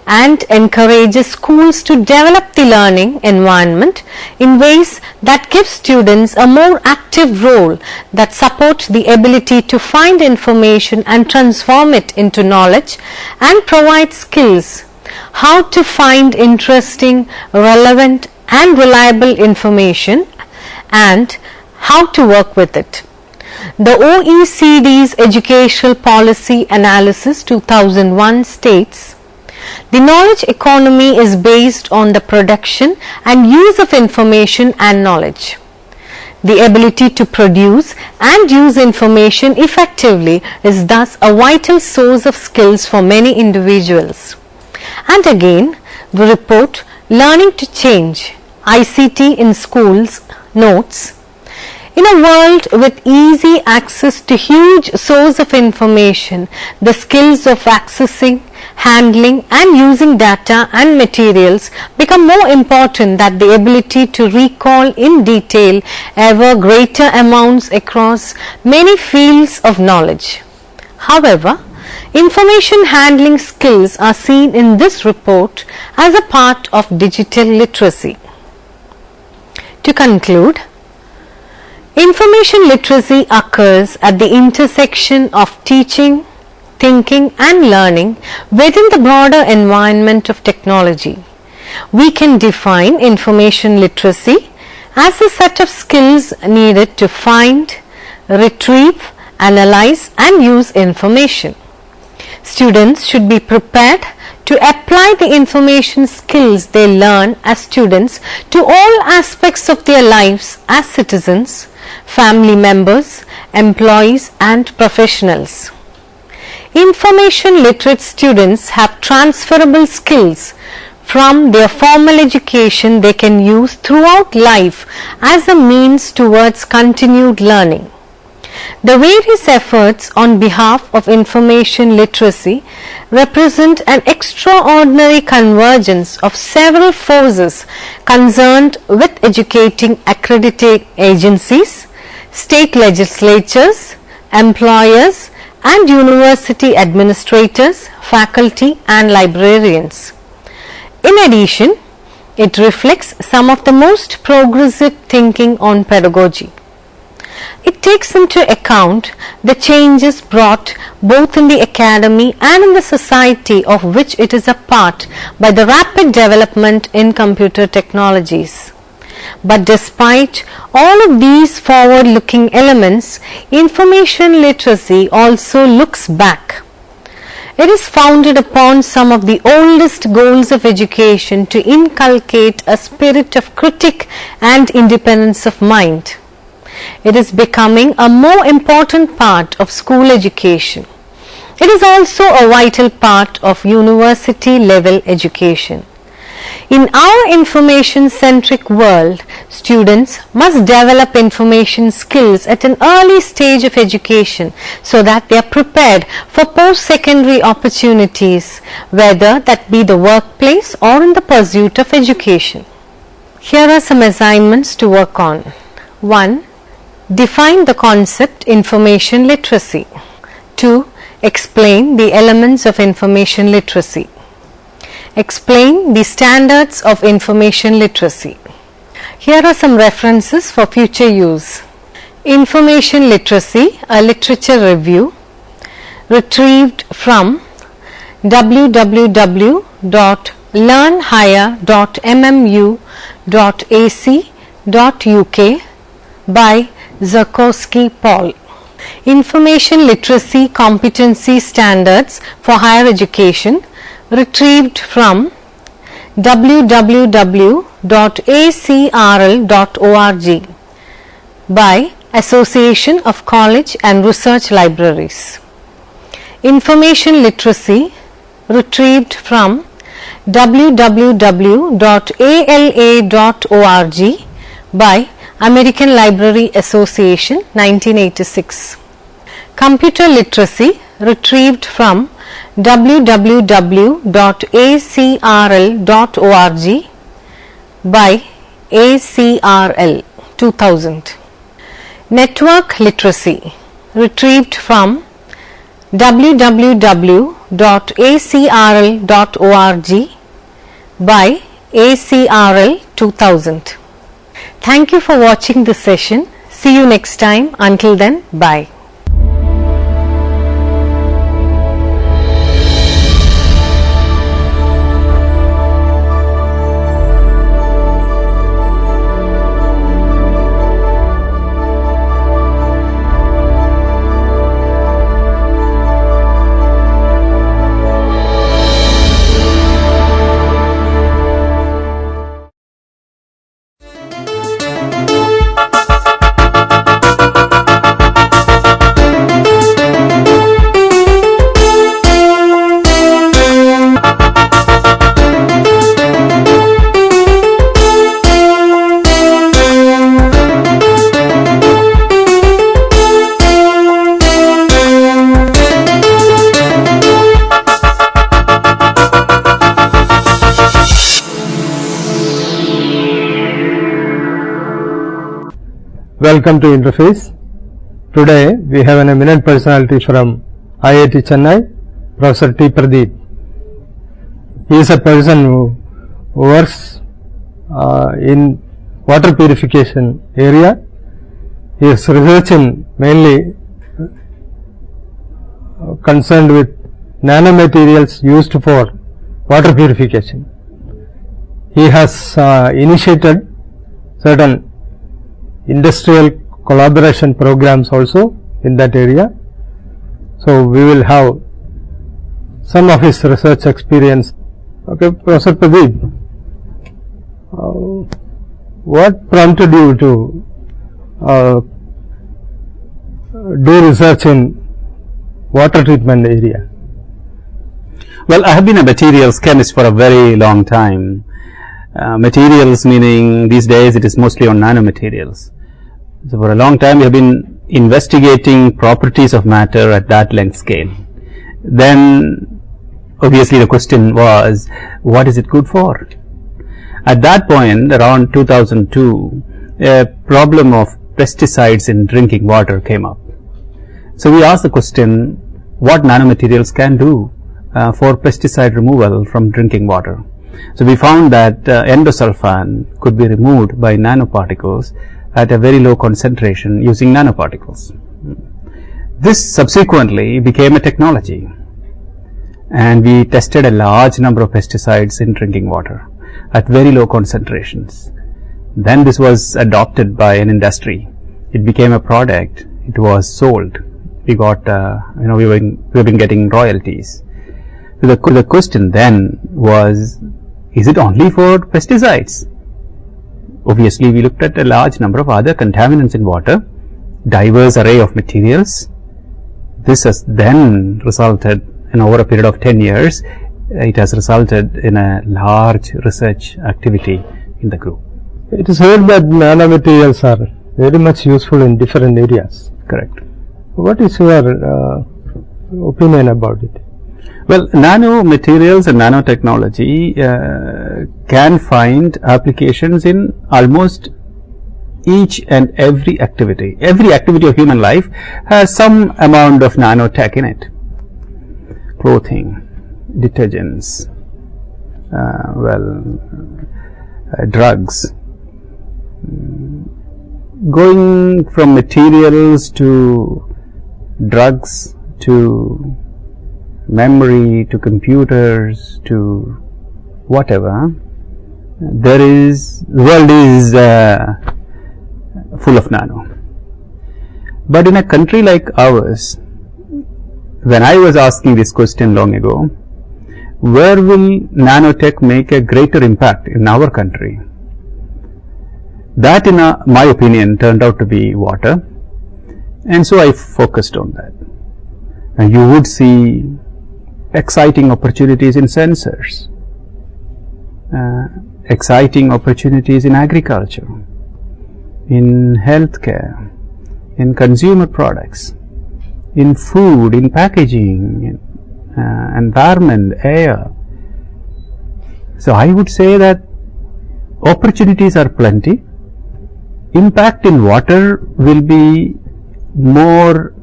and encourages schools to develop the learning environment in ways that give students a more active role that support the ability to find information and transform it into knowledge, and provide skills how to find interesting, relevant and reliable information and how to work with it. The OECD's Educational Policy Analysis 2001 states, the knowledge economy is based on the production and use of information and knowledge. The ability to produce and use information effectively is thus a vital source of skills for many individuals. And again, the report Learning to Change, ICT in Schools notes, in a world with easy access to huge source of information, the skills of accessing, handling and using data and materials become more important than the ability to recall in detail ever greater amounts across many fields of knowledge. However, information handling skills are seen in this report as a part of digital literacy. To conclude, information literacy occurs at the intersection of teaching, thinking and learning within the broader environment of technology. We can define information literacy as a set of skills needed to find, retrieve, analyze and use information. Students should be prepared to apply the information skills they learn as students to all aspects of their lives as citizens, family members, employees and professionals. Information literate students have transferable skills from their formal education they can use throughout life as a means towards continued learning. The various efforts on behalf of information literacy represent an extraordinary convergence of several forces concerned with educating accrediting agencies, state legislatures, employers and university administrators, faculty and librarians. In addition, it reflects some of the most progressive thinking on pedagogy. It takes into account the changes brought both in the academy and in the society of which it is a part by the rapid development in computer technologies. But despite all of these forward-looking elements, information literacy also looks back. It is founded upon some of the oldest goals of education to inculcate a spirit of critique and independence of mind. It is becoming a more important part of school education. It is also a vital part of university level education. In our information-centric world, students must develop information skills at an early stage of education so that they are prepared for post-secondary opportunities, whether that be the workplace or in the pursuit of education. Here are some assignments to work on. 1. Define the concept information literacy. 2. Explain the elements of information literacy. Explain the standards of information literacy. Here are some references for future use. Information literacy, a literature review. retrieved from www.learnhigher.mmu.ac.uk by Zakowski Paul. Information Literacy Competency Standards for Higher Education, retrieved from www.acrl.org by Association of College and Research Libraries. Information Literacy, retrieved from www.ala.org by American Library Association, 1986. Computer Literacy, retrieved from www.acrl.org by ACRL, 2000. Network Literacy, retrieved from www.acrl.org by ACRL, 2000. Thank you for watching this session. See you next time. Until then, bye. Welcome to Interface. Today we have an eminent personality from IIT Chennai, Professor T. Pradeep. He is a person who works in water purification area. He is researching mainly concerned with nanomaterials used for water purification. He has initiated certain industrial collaboration programs also in that area. So we will have some of his research experience. Okay, Professor Pradeep, what prompted you to do research in water treatment area? Well, I have been a materials chemist for a very long time. Materials meaning these days it is mostly on nanomaterials. So for a long time we have been investigating properties of matter at that length scale. Then obviously the question was, what is it good for? At that point, around 2002, a problem of pesticides in drinking water came up. So we asked the question, what nanomaterials can do for pesticide removal from drinking water. So we found that endosulfan could be removed by nanoparticles at a very low concentration using nanoparticles. This subsequently became a technology, and we tested a large number of pesticides in drinking water at very low concentrations. Then this was adopted by an industry. It became a product. It was sold. We got, we've been getting royalties. So the question then was, is it only for pesticides? Obviously, we looked at a large number of other contaminants in water, diverse array of materials. This has then resulted in over a period of 10 years, it has resulted in a large research activity in the group. It is heard that nanomaterials are very much useful in different areas. Correct. What is your opinion about it? Well, nanomaterials and nanotechnology can find applications in almost each and every activity. Every activity of human life has some amount of nanotech in it. Clothing, detergents, drugs. Going from materials to drugs to memory, to computers, to whatever, the world is full of nano. But in a country like ours, when I was asking this question long ago, where will nanotech make a greater impact in our country? That, in my opinion, turned out to be water, and so I focused on that. And you would see exciting opportunities in sensors, exciting opportunities in agriculture, in healthcare, in consumer products, in food, in packaging, environment, air. So I would say that opportunities are plenty. Impact in water will be more,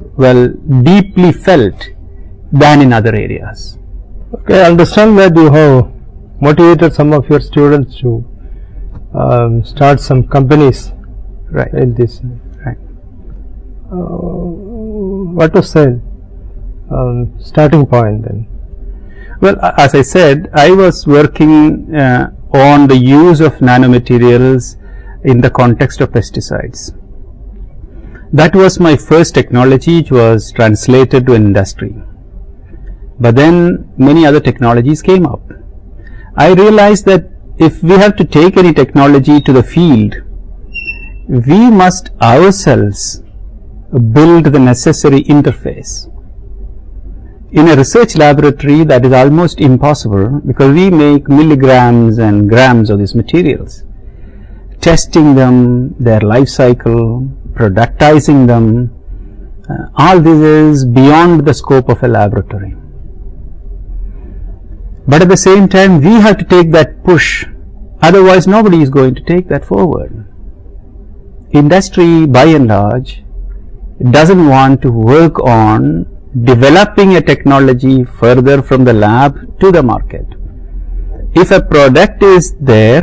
deeply felt than in other areas. Okay, I understand that you have motivated some of your students to start some companies, right, in this. Right. What was the starting point then? Well, as I said, I was working on the use of nanomaterials in the context of pesticides. That was my first technology, which was translated to industry. But then many other technologies came up. I realized that if we have to take any technology to the field, we must ourselves build the necessary interface. In a research laboratory, that is almost impossible, because we make milligrams and grams of these materials. Testing them, their life cycle, productizing them, all this is beyond the scope of a laboratory. But at the same time, we have to take that push, otherwise nobody is going to take that forward. Industry, by and large, doesn't want to work on developing a technology further from the lab to the market. If a product is there,